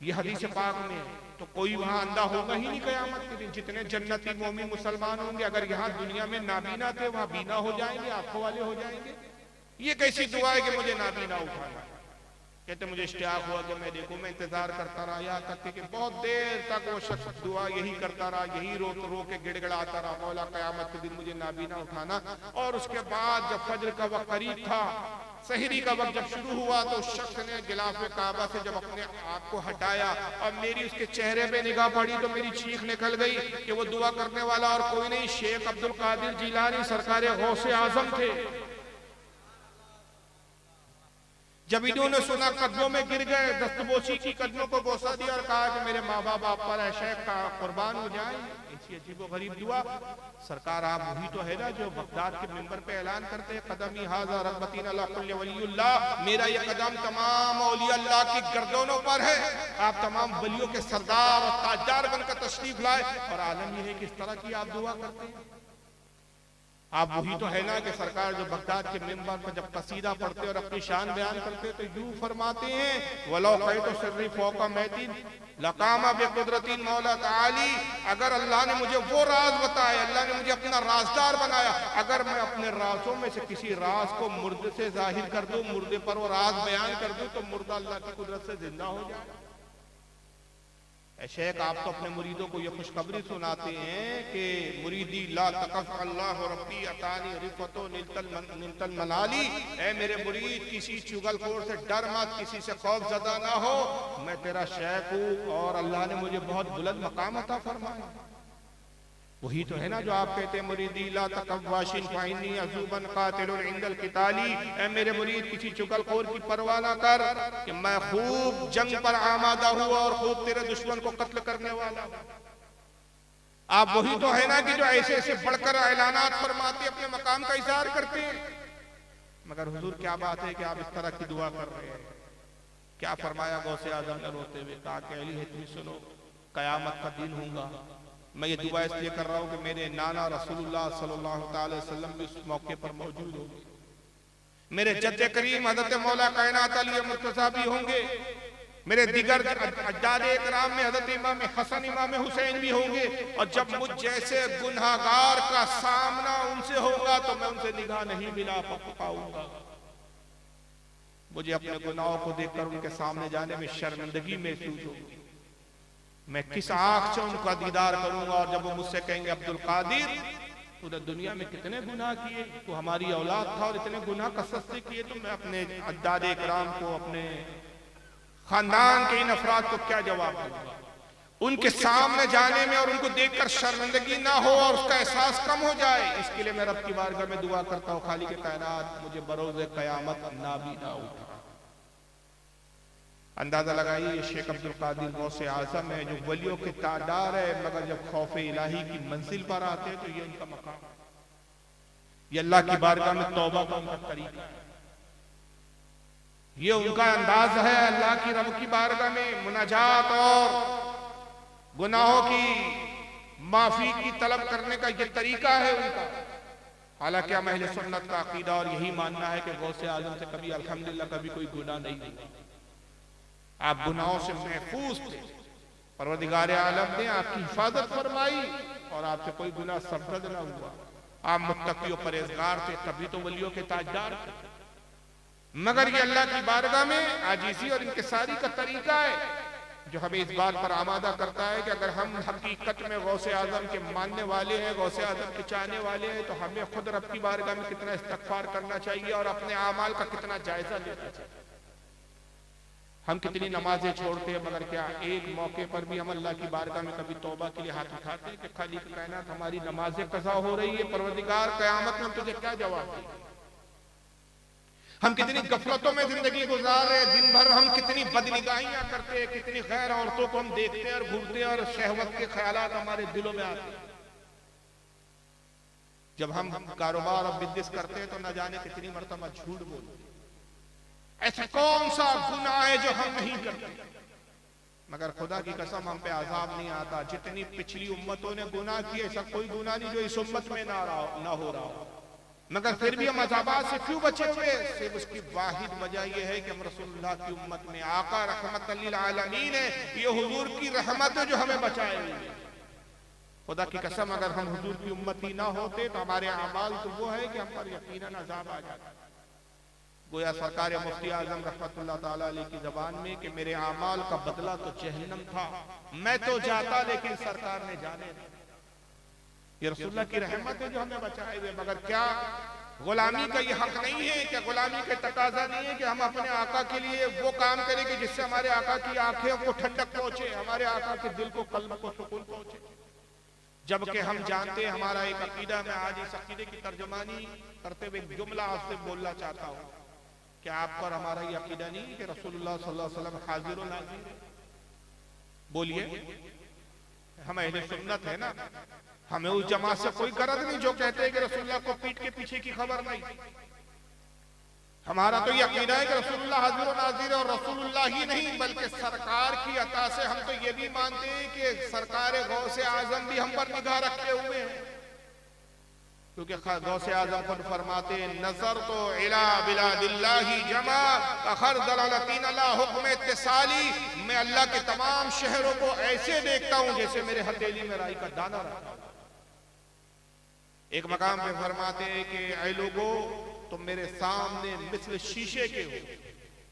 ये हदीस पाक में, तो कोई वहां अंधा होगा ही नहीं कयामत के दिन। जितने जन्नती मोमिन मुसलमान होंगे, अगर यहाँ दुनिया में नाबीना थे वहां बीना हो जाएंगे, आंखों वाले हो जाएंगे। ये कैसी दुआ है कि मुझे नाबीना उठाना। कहते मुझे इश्तियाक हुआ कि मैं देखूं, मैं इंतजार करता रहा, यहाँ तक कि बहुत देर तक वो शख्स दुआ यही करता रहा, यही रो के गिड़गिड़ाता रहा, मौला कयामत के दिन मुझे नाबीना उठाना। और उसके बाद जब फजर का वक्त करीब था, सहरी का वक्त जब शुरू हुआ, तो उस शख्स ने गिलाफे काबा से जब अपने आप को हटाया और मेरी उसके चेहरे पे निगाह पड़ी तो मेरी चीख निकल गई कि वो दुआ करने वाला और कोई नहीं, शेख अब्दुल कादिर जिलानी सरकार गौसे आजम थे। जब इन्होंने सुना कदमों में गिर गए, दस्तबोसी की कदमों को बोसा दिया और कहा कि मेरे माँ बाप आप पर शेख का कुर्बान हो जाए। ऐसी अजीब गरीब दुआ। सरकार आप वही तो है ना जो बगदाद के मिंबर पे ऐलान करते हैं, कदमी हाजा रगबतीन अला कुल्li वलीउल्लाह, मेरा ये कदम तमाम औलिया अल्लाह की गर्दनों पर है। आप तमाम वलियों के सरदार और ताजदार बनकर तशरीफ लाए, और आलम यह है कि इस तरह की आप दुआ करते हैं। आप वही तो है ना कि सरकार जो बगदाद के मिंबर पर जब कसीदा पढ़ते और अपनी शान बयान करते तो यूं फरमाते हैं, वलो तो सर्री फौका मैतीन लकामा बेकुदरतीन मौला ताली, अगर अल्लाह ने मुझे वो राज बताया, अल्लाह ने मुझे अपना राजदार बनाया, अगर मैं अपने राजों में से किसी राज को मुर्दे से जाहिर कर दूं, मुर्दे पर वो राज बयान कर दूं, तो मुर्दा अल्लाह की कुदरत से जिंदा हो जाए। शेख, आप तो अपने मुरीदों को ये खुशखबरी सुनाते हैं कि मुरीदी ला तकफ अल्लाह रब्बी अतानी रिफतो निलतल मनाली, ए मेरे मुरीद किसी चुगलखोर से डर मत, किसी से खौफ ज़दा ना हो, मैं तेरा शेख हूँ और अल्लाह ने मुझे बहुत बुलंद मकाम अता फरमाया। वही तो है ना जो आप कहते हैं, मुरीदी ला तकवाशिन फाइनी अजूबन कातिलुन इंदल किताली, ए मेरे मुरीद किसी चुगलखोर की परवाह ना कर कि मैं खूब जंग पर आमादा हुआ और खूब तेरे दुश्मन को कत्ल करने वाला। आप वही तो है ना कि जो ऐसे ऐसे बढ़कर ऐलानात फरमाते अपने मकाम का इज़हार करते हैं। मगर हुजूर क्या बात है कि आप इस तरह की दुआ कर रहे हैं। क्या फरमाया गौसे आजम ने रोते हुए, कहा कि अली है तुम सुनो, कयामत का दिन होगा। मैं ये दुआ इसलिए कर रहा हूँ कि मेरे नाना रसूलुल्लाह सल्लल्लाहु अलैहि वसल्लम भी उस मौके पर मौजूद होंगे, मेरे जद्दे करीम हज़रत मौला कायनात अली मुर्तज़ा भी होंगे, मेरे दिगर अज्दाद इकराम में हज़रत इमाम हसन इमाम हुसैन भी होंगे, और जब मुझ जैसे गुनहगार का सामना उनसे होगा तो मैं उनसे निगाह नहीं मिला पाऊंगा। मुझे अपने गुनाहों को देखकर उनके सामने जाने में शर्मिंदगी महसूस होगी। मैं किस आंख से उनका दीदार करूंगा, और जब वो मुझसे कहेंगे अब्दुल कादिर तूने दुनिया में कितने गुनाह किए, तो हमारी औलाद था और इतने गुनाह कसरत से किए, तो मैं अपने अज्दाद इकराम को, अपने खानदान के इन अफराद को क्या जवाब दूंगा। उनके सामने जाने में और उनको देखकर शर्मिंदगी ना हो और उसका एहसास कम हो जाए, इसके लिए मैं रब की बारगाह में दुआ करता हूँ, खालिक कायनात मुझे बरोज़े क़यामत नाबीना उठा। अंदाजा लगाइए, शेख अब्दुल कादिर गौसे आजम है जो वलियों के तादार है, मगर जब खौफ इलाही की मंजिल पर आते हैं तो ये उनका मकाम, ये अल्लाह की बारगाह में तौबा का उनका तरीका है, ये उनका अंदाज है अल्लाह की रब की बारगाह में मुनाजात और गुनाहों की माफी की तलब करने का ये तरीका है उनका। हालांकि हम अहले सुन्नत का अकीदा और यही मानना है कि गौसे आजम से कभी अल्हम्दुलिल्लाह कभी कोई गुनाह नहीं हुआ, आप गुनाहों से महफूज थे, परवरदिगार आलम ने आपकी हिफाजत फरमाई और आपसे कोई गुनाह सरजद न हुआ। आप मुत्तकी और परहेजगार थे, तभी तो वलियों के ताजदार थे। मगर ये अल्लाह की बारगाह में आजीज़ी और इंकिसारी का तरीका है जो हमें इस बात पर आमादा करता है कि अगर हम हकीकत में गौसे आजम के मानने वाले हैं, गौसे आजम के चाहने वाले हैं, तो हमें खुद रब की बारगाह में कितना इस्तग़फ़ार करना चाहिए और अपने आमाल का कितना जायजा लेना चाहिए। हम कितनी नमाजें छोड़ते हैं, मगर क्या एक मौके पर भी हम अल्लाह की बारगाह में कभी तौबा के लिए हाथ उठाते हैं कि खालिक कायनात हमारी नमाजें कज़ा हो रही है, परवरदिगार क़यामत में तुझे क्या जवाब दें। हम कितनी गफलतों में जिंदगी गुजार रहे हैं, दिन भर हम कितनी बदनिगाहियां करते हैं, कितनी गैर औरतों को हम देखते हैं और घूरते हैं और शहवत के ख्यालात हमारे दिलों में आते हैं। जब हम कारोबार और बिजनेस करते हैं तो न जाने कितनी मरतबा झूठ बोलते हैं। ऐसा कौन सा गुनाह है जो हम नहीं करते, मगर खुदा की कसम हम पे आज़ाब नहीं आता। जितनी पिछली उम्मतों ने गुनाह किए, ऐसा कोई गुनाह नहीं जो इस उम्मत में ना हो रहा हो, मगर फिर भी हम अज़ाबात से क्यों बचे हुए? सिर्फ उसकी वाहिद वजह यह है कि हम रसूलुल्लाह की उम्मत में आका रहमत लिल आलमीन है, ये हुजूर की रहमत है जो हमें बचाए हुए है। खुदा की कसम अगर हम हुजूर की उम्मती ना होते तो हमारे अमाल तो वो है कि हम पर यकीनन अज़ाब आ जाता। गोया सरकार मुफ्ती आजम रहमतुल्लाह ताला अलैह की जबान में कि मेरे अमाल का बदला तो जहन्नम था, मैं तो जाता लेकिन सरकार ने जाने नहीं। ये रसूलुल्लाह की रहमत है जो हमें बचाए हुए। मगर क्या गुलामी का ये हक नहीं है, क्या गुलामी का तकाजा नहीं है कि हम अपने आका के लिए वो काम करें कि जिससे हमारे आका की आंखें को ठंडक पहुंचे, हमारे आका के दिल को कल्ब को सुकून पहुंचे। जबकि हम जानते हैं, हमारा एक अकीदा, मैं आज इस अकीदे की तर्जुमानी करते हुए एक जुमला आपसे बोलना चाहता हूँ। क्या आप पर हमारा ये अकीदा नहीं कि रसूलुल्लाह सल्लल्लाहु अलैहि वसल्लम हाजिर और नाज़िर? बोलिए, हम अहले सुन्नत है ना, हमें उस जमात से कोई गरज नहीं जो कहते हैं कि रसूलुल्लाह को पीठ के पीछे की खबर नहीं। हमारा तो ये अकीदा है कि रसूलुल्लाह हाजिर और नाज़िर है, और रसूलुल्लाह ही नहीं बल्कि सरकार की अता से हम तो ये भी मानते हैं कि सरकार गौसे आजम भी हम पर निगाह रखे हुए हैं। क्योंकि गौसे आजम खुद फरमाते नजर तो इला बिलादिल्लाही जमा अखर दलालतीन अला हुक्म इत्तिसाली, मैं अल्लाह के तमाम शहरों को ऐसे देखता हूं जैसे मेरे हथेली में राई का दाना रखा। एक मकाम पे फरमाते हैं कि ऐ लोगों, तुम मेरे सामने मिस्ल शीशे के हो,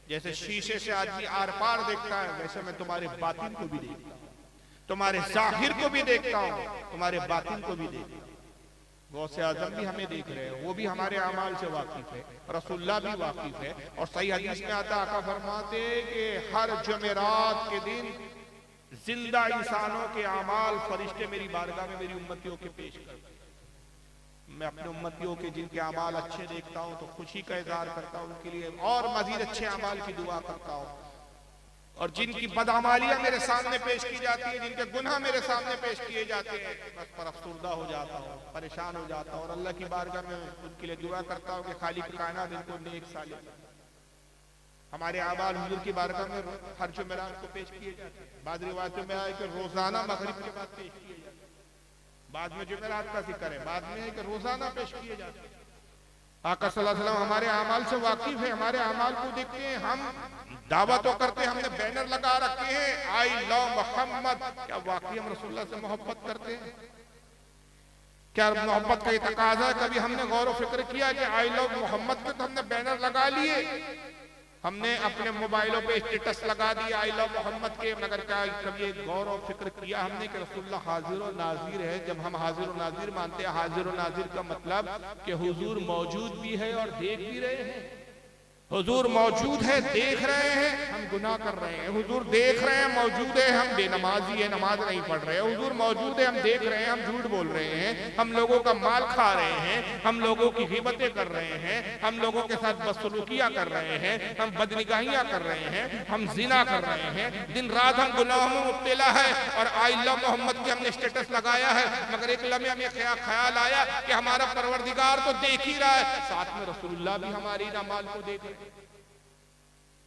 जैसे शीशे से आदमी आर पार देखता है वैसे मैं तुम्हारे बातिन को भी देखता हूं, तुम्हारे जाहिर को भी देखता हूं, तुम्हारे बातिन को भी देखता हूं। गौसे आजम भी हमें देख रहे हैं, वो भी हमारे अमाल से वाकिफ है, रसूलुल्लाह भी वाकिफ है। और सही हदीस में आता आका फरमाते कि हर जुमेरात के दिन जिंदा इंसानों के अमाल फरिश्ते मेरी बारगाह में मेरी उम्मतियों के पेश करते हैं। मैं अपने उम्मतियों के जिनके अमाल अच्छे देखता हूं तो खुशी का इजहार करता हूं, उनके लिए और मजीद अच्छे अमाल की दुआ करता हूं। और जिनकी बदअमालियां मेरे सामने पेश की जाती है, जिनके गुनाह मेरे सामने पेश किए जाते हैं, बस पर अफसुर्दा हो जाता हूँ, परेशान हो जाता हूँ और अल्लाह की बारगाह में उनके लिए दुआ करता हूँ कि खालिक कायनात इनको नेक सालिह। हमारे अमाल हुजूर की बारगाह में हर जुमेरात को पेश किए जाते हैं। बाद रिवायतों में आए कि रोजाना मगरिब के बाद पेश किए जाते हैं, बाद में जुमेरात का जिक्र है, बाद में है कि रोजाना पेश किए जाते हैं। आका सल्लल्लाहु अलैहि वसल्लम हमारे अमाल से वाकिफ है, हमारे अमाल को देखते हैं। हम दावा तो करते हैं, हमने बैनर लगा रखे हैं आई लव मोहम्मद, क्या वाकई हम रसूलुल्लाह से मोहब्बत करते हैं? क्या मोहब्बत का ये तकाजा है? कभी हमने गौर व फिक्र किया कि आई लव मोहम्मद पे तो हमने बैनर लगा लिए, हमने अपने मोबाइलों पे स्टेटस लगा दिया आई लव मोहम्मद के, मगर क्या कभी गौर और फिक्र किया हमने कि रसूलुल्लाह हाजिर और नाजिर है? जब हम हाजिर और नाजिर मानते हैं, हाजिर और नाजिर का मतलब कि हुजूर मौजूद भी है और देख भी रहे हैं। हुजूर मौजूद है, देख रहे हैं, हम गुनाह कर रहे हैं। हुजूर देख रहे हैं, मौजूद है, हम बेनमाजी है, नमाज नहीं पढ़ रहे हैं। हुजूर मौजूद है, हम देख रहे हैं, हम झूठ बोल रहे हैं, हम लोगों का माल खा रहे हैं, हम लोगों की गिबतें कर रहे हैं, हम लोगों के साथ बदसलूकियां कर रहे हैं, हम बदनिगाहियां कर रहे हैं, हम जिना कर रहे हैं, दिन रात हम गुनाहों में मुब्तला है। और आई लव मोहम्मद की हमने स्टेटस लगाया है, मगर एक लम्हे हमें ख्याल आया कि हमारा परवरदिगार तो देख ही रहा है, साथ में रसूलुल्लाह भी हमारी अमाल को देख रहे हैं।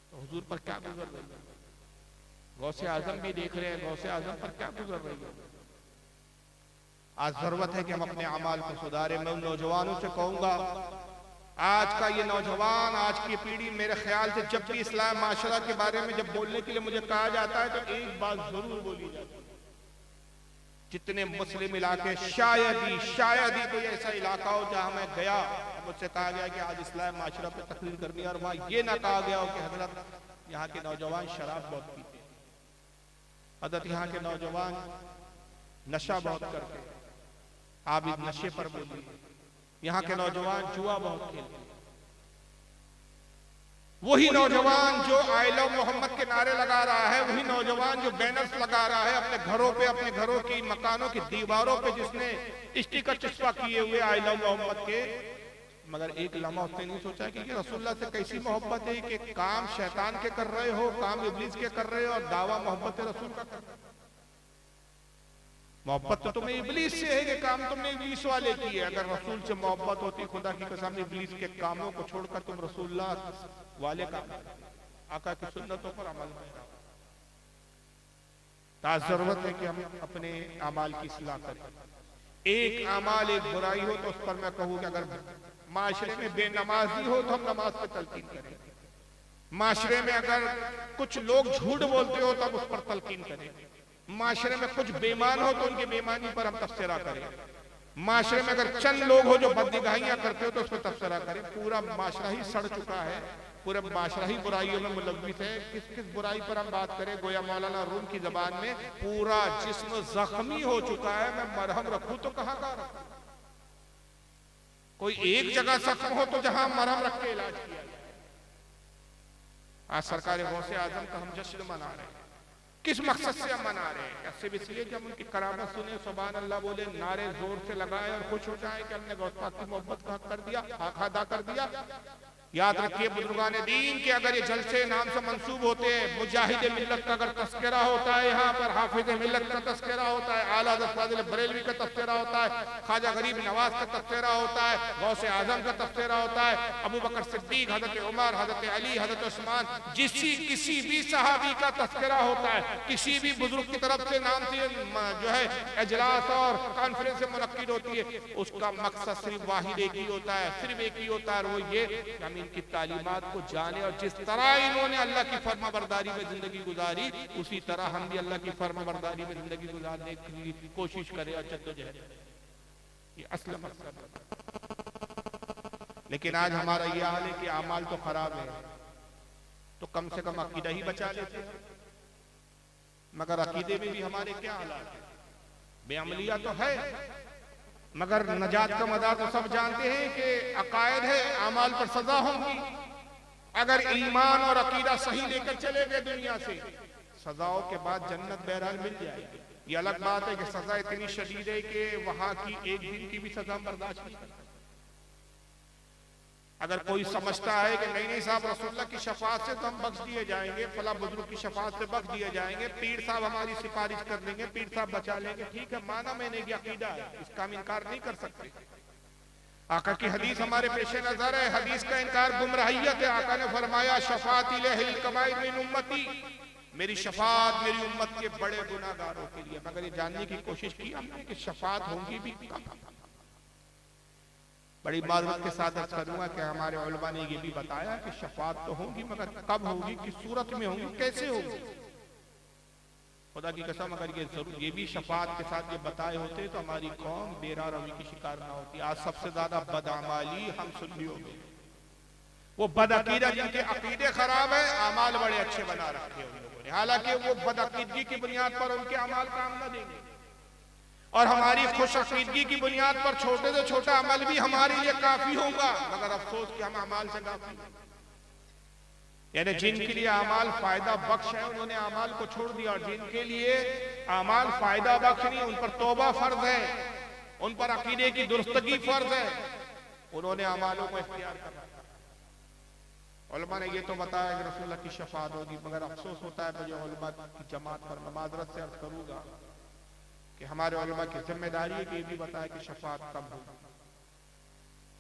तो हुजूर पर क्या गुजर रही है? गौसे आजम भी देख रहे हैं, गौसे आजम पर क्या गुजर रही है? आज जरूरत है कि हम अपने अमाल को सुधारें। मैं उन नौजवानों से कहूंगा, आज का ये नौजवान, आज की पीढ़ी, मेरे ख्याल से जब भी इस्लाम माशरा के बारे में जब बोलने के लिए मुझे कहा जाता है तो एक बात जरूर बोली जाती है, जितने मुस्लिम इलाके, शायद ही कोई ऐसा इलाका हो जहां मैं गया, मुझसे कहा गया कि आज इस्लाम माशरा पे तकरीर करनी है और वहां ये ना कहा गया हो कि हजरत यहाँ के नौजवान शराब बहुत पीते, हजरत यहाँ के नौजवान नशा बहुत करते, आप इस नशे पर बोलिए, यहाँ के नौजवान जुआ बहुत खेलते। वही नौजवान जो आई लव मोहम्मद के नारे लगा रहा है, वही नौजवान जो बैनर्स लगा रहा है अपने घरों पे, अपने घरों की मकानों की दीवारों पे, जिसने स्टिकर चिपका किए हुए आई लव मोहम्मद के, मगर एक लम्हा उसने नहीं सोचा कि रसूलुल्लाह से कैसी मोहब्बत है कि काम शैतान के कर रहे हो, काम इब्लीस के कर रहे हो और दावा मोहब्बत रसूल का कर रहे हो। मोहब्बत तो तुम्हें इब्लीस से है कि काम तुमने इब्लीस वाले की है। अगर रसूल से मोहब्बत होती, खुदा की कसम, इब्लीस के कामों को छोड़कर तुम रसूलुल्लाह वाले काम, आका की सुन्नतों पर अमल में। जरूरत है कि हम अपने अमाल की इस्लाह करें। एक अमाल एक बुराई हो तो उस पर मैं कहूँ कि अगर माशरे में बेनमाजी हो तो हम नमाज पे तलकीन करें, माशरे में अगर कुछ लोग झूठ बोलते हो तब उस पर तलकीन करें, माशरे में कुछ बेईमान हो तो उनकी बेईमानी पर हम तबसरा करें, माशरे में अगर चंद लोग हो जो बदनिगाहियां करते हो तो उस पर तबसरा करें। पूरा माशरा ही सड़ चुका है, पूरा माशरा ही बुराइयों में मुलव्विस है। किस किस बुराई पर हम बात करें? गोया मौलाना रूम की जबान में पूरा जिस्म जख्मी हो चुका है, मैं मरहम रखूं तो कहाँ का रखूं? कोई एक जगह जख्म हो तो जहां मरहम रख के इलाज किया जाए। आज सरकार गौसे आजम का हम जश्न मना रहे हैं, किस मकसद से हम मना रहे हैं? सिर्फ इसलिए कि हम उनकी करामत सुने, सुभान अल्लाह बोले, नारे जोर से लगाए और खुश हो जाए कि हमने गौस पाक की मोहब्बत का हक कर दिया, हक अदा कर दिया। याद रखिए बुजुर्गान दीन के अगर ये जलसे नाम से मंसूब होते हैं, मुजाहिद मिल्लत का अगर तस्करा होता है, यहाँ पर हाफिज मिल्लत का तस्करा होता है, आला हज़रत फाज़िल बरेलवी का तस्करा होता है, ख्वाजा गरीब नवाज का तस्करा होता है, गौसे आजम का तस्करा होता है, अबू बकर सिद्दीक, हजरत उमर, हजरत अली, हजरत उस्मान, किसी भी सहाबी का तस्करा होता है, किसी भी बुजुर्ग की तरफ से नाम से जो है इजलास और कॉन्फ्रेंस मुनक्किद होती है, उसका मकसद सिर्फ वाहिद एक ही होता है, सिर्फ एक ही होता है, वो ये हम इनकी तालीमात को जाने और जिस तरह इन्होंने अल्लाह की फर्माबरदारी में जिंदगी गुजारी उसी तरह हम भी अल्लाह की फर्माबरदारी में जिंदगी गुजारने की कोशिश करें और जद्दोजहद, ये असल मकसद। लेकिन आज हमारा ये हाल है कि अमाल तो खराब है, तो कम से कम अकीदा ही बचा लेते हैं, मगर अकीदे में भी हमारे क्या हालात है, बेअमलिया तो है, मगर नजात का मदार तो सब जानते हैं कि अकायद है, अमाल पर सजा होगी। अगर ईमान और अकीदा सही लेकर चले गए दुनिया से, सजाओं के बाद जन्नत बहरहाल मिल जाएगी। ये अलग बात है कि सजा इतनी शदीद है कि वहां की एक दिन की भी सजा बर्दाश्त नहीं करता। अगर कोई समझता है कि नहीं साहब रसूलुल्लाह की शफाअत से तो हम बख्श दिए जाएंगे, फला बुजुर्ग की शफाअत से बख्श दिए जाएंगे, पीर साहब हमारी सिफारिश कर देंगे, पीर साहब बचा लेंगे, ठीक है, माना मैंने ये अकीदा है, इसका हम इनकार नहीं कर सकते। आका की हदीस हमारे पेशे नजर है, हदीस का इनकार गुमराहियत है। आका ने फरमाया शफाअती लिल कबाइर मिन उम्मती, मेरी शफाअत मेरी उम्मत के बड़े गुनाहगारों के लिए। मगर ये जानने की कोशिश की हमने कि शफाअत होंगी भी कब। बड़ी माजरत के साथ अर्ज करूंगा कि हमारे उलमा ने ये भी बताया कि शफाअत तो होगी, मगर कब होगी, किस सूरत में होगी, कैसे होगी। खुदा की कसम अगर ये भी शफाअत के साथ ये बताए होते तो हमारी कौम बेरा रवी की शिकार ना होती। आज सबसे ज्यादा बदअमाली हम सुन्नियों में, वो बदअकीदा जिनके अकीदे खराब है, अमाल बड़े अच्छे बना रखे हैं उन लोगों ने, हालांकि वो बदअकीदगी की बुनियाद पर उनके अमाल काम न देंगे, और हमारी खुश अकीदगी की बुनियाद पर छोटे से छोटा अमल भी हमारे लिए काफी होगा, मगर अफसोस कि हम अमाल से काफी, यानी जिनके लिए अमाल फायदा बख्श है उन्होंने अमाल को छोड़ दिया, और जिनके लिए अमाल फायदा बख्श नहीं, उन पर तौबा फर्ज है, उन पर अकीदे की दुरुस्तगी फर्ज है, उन्होंने अमालों को इख्तियार कर रखा। उलमा ने ये तो बताया कि रसूलुल्लाह की शफाअत होगी, मगर अफसोस होता है मुझे उलमा की जमात पर, मैं माजरत से अर्ज करूंगा कि हमारे उलमा की जिम्मेदारी है कि ये भी बताया कि शफाअत कब होगी।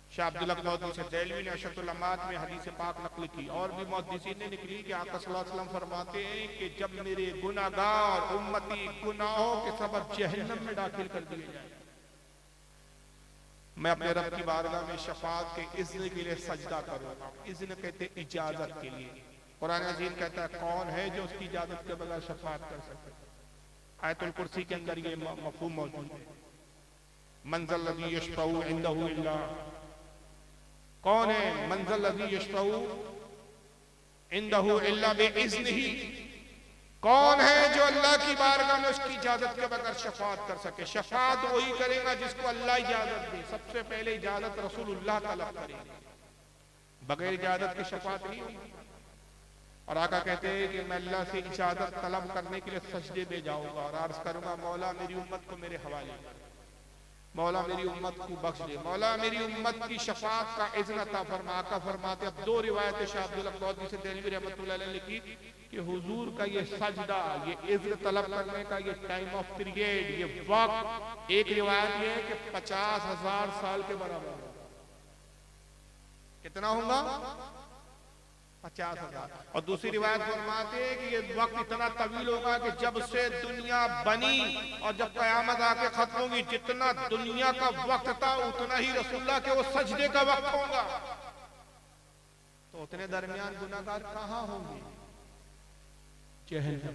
शाह अब्दुल हक से देलवी ने अशरतुल अमात में हदीस पाक नकल की, और भी मुहद्दिसीन ने निकली कि आका सल्लल्लाहु अलैहि वसल्लम फरमाते हैं कि जब मेरे गुनाहगार उम्मती गुनाहों के सबब जहन्नम में दाखिल कर दिए जाए, मैं अपने रब की बारगाह में शफाअत के इज़्न के लिए सजदा करूंगा। इज़्न कहते इजाजत के लिए। कुरान अजीम कहता है कौन है जो उसकी इजाजत के बगैर शफाअत कर सकता है। आयतुल कुर्सी के अंदर ये मफहूम मौजूद है, मंज़ल लज़ी यशफ़उ इंदहु इल्ला, कौन है मंज़ल लज़ी यशफ़उ इंदहु इल्ला बिइज़्निही, कौन है जो अल्लाह की बारगाह में उसकी इजाजत के बगैर शफाअत कर सके। शफाअत वही करेगा जिसको अल्लाह इजाजत दे। सबसे पहले इजाजत रसूलुल्लाह तलब करेंगे, बगैर इजाजत की शफाअत नहीं होगी। और आका कहते हैं कि मैं अल्लाह से इजाजत तलब करने के लिए सजदे में जाऊंगा और अर्ज करूंगा मौला मेरी उम्मत को मेरे हवाले, मौला मेरी उम्मत को बख्श दे, मौला मेरी उम्मत की शफाअत का इज़्न अता फरमा। आका फरमाते, अब दो रिवायतें शाह अब्दुल हक से देलवी रहमतुल्लाह अलैह ने लिखी कि हुजूर का ये सजदा, ये इज़्न तलब करने का ये टाइम ऑफ पीरियड, ये वक्त, एक रिवायत ये है कि 50,000 साल के बराबर होगा। कितना होगा? 50,000। और दूसरी रिवायत फरमाते हैं कि ये वक्त इतना तवील होगा कि जब से दुनिया बनी और जब कयामत आके खत्म होगी, जितना दुनिया का वक्त था उतना ही रसूलुल्लाह के वो सजदे का वक्त होगा। तो उतने दरमियान गुनाहगार कहां होंगे? जहन्नम।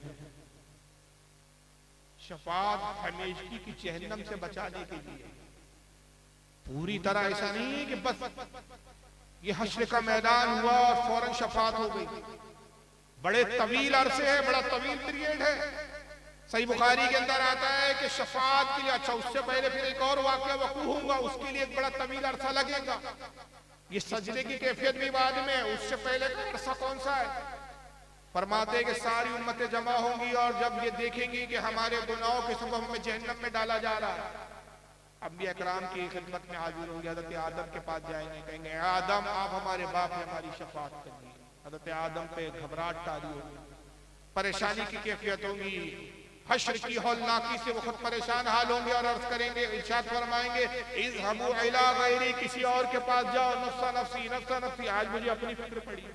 शफाअत हमेशगी की जहन्नम से बचाने के लिए, पूरी तरह ऐसा नहीं है कि बस ये हश्र का मैदान हुआ और फौरन शफाअत हो गई। बड़े तवील अरसे है, बड़ा तवील पीरियड है। सही बुखारी के अंदर आता है कि शफाअत के लिए, अच्छा उससे पहले फिर एक और वाक़या वक़ू होगा, उसके लिए एक बड़ा तवील अरसा लगेगा। ये सजदे की कैफियत भी बाद में, उससे पहले का अरसा कौन सा है? फरमाते हैं कि सारी उम्मतें जमा होंगी और जब ये देखेंगी कि हमारे गुनाहों के सबब हमें जहन्नम में डाला जा रहा है, अंबिया कराम की खिदमत में हाजिर होंगे, हजरत आदम के पास जाएंगे, कहेंगे आदम आप हमारे बाप हैं, हमारी शफाअत करिए। हजरत आदम पे घबराहट तारी होगी, परेशानी की कैफियत होगी, हश्र की हौलनाकी से वो खुद परेशान हाल होंगे और अर्ज करेंगे, इरशाद फरमाएंगे इज़हबू इला गैरी, किसी और के पास जाओ, नफ्सा नफ्सी नफ्सा नफ्सी, आज मुझे अपनी फिक्र पड़ी,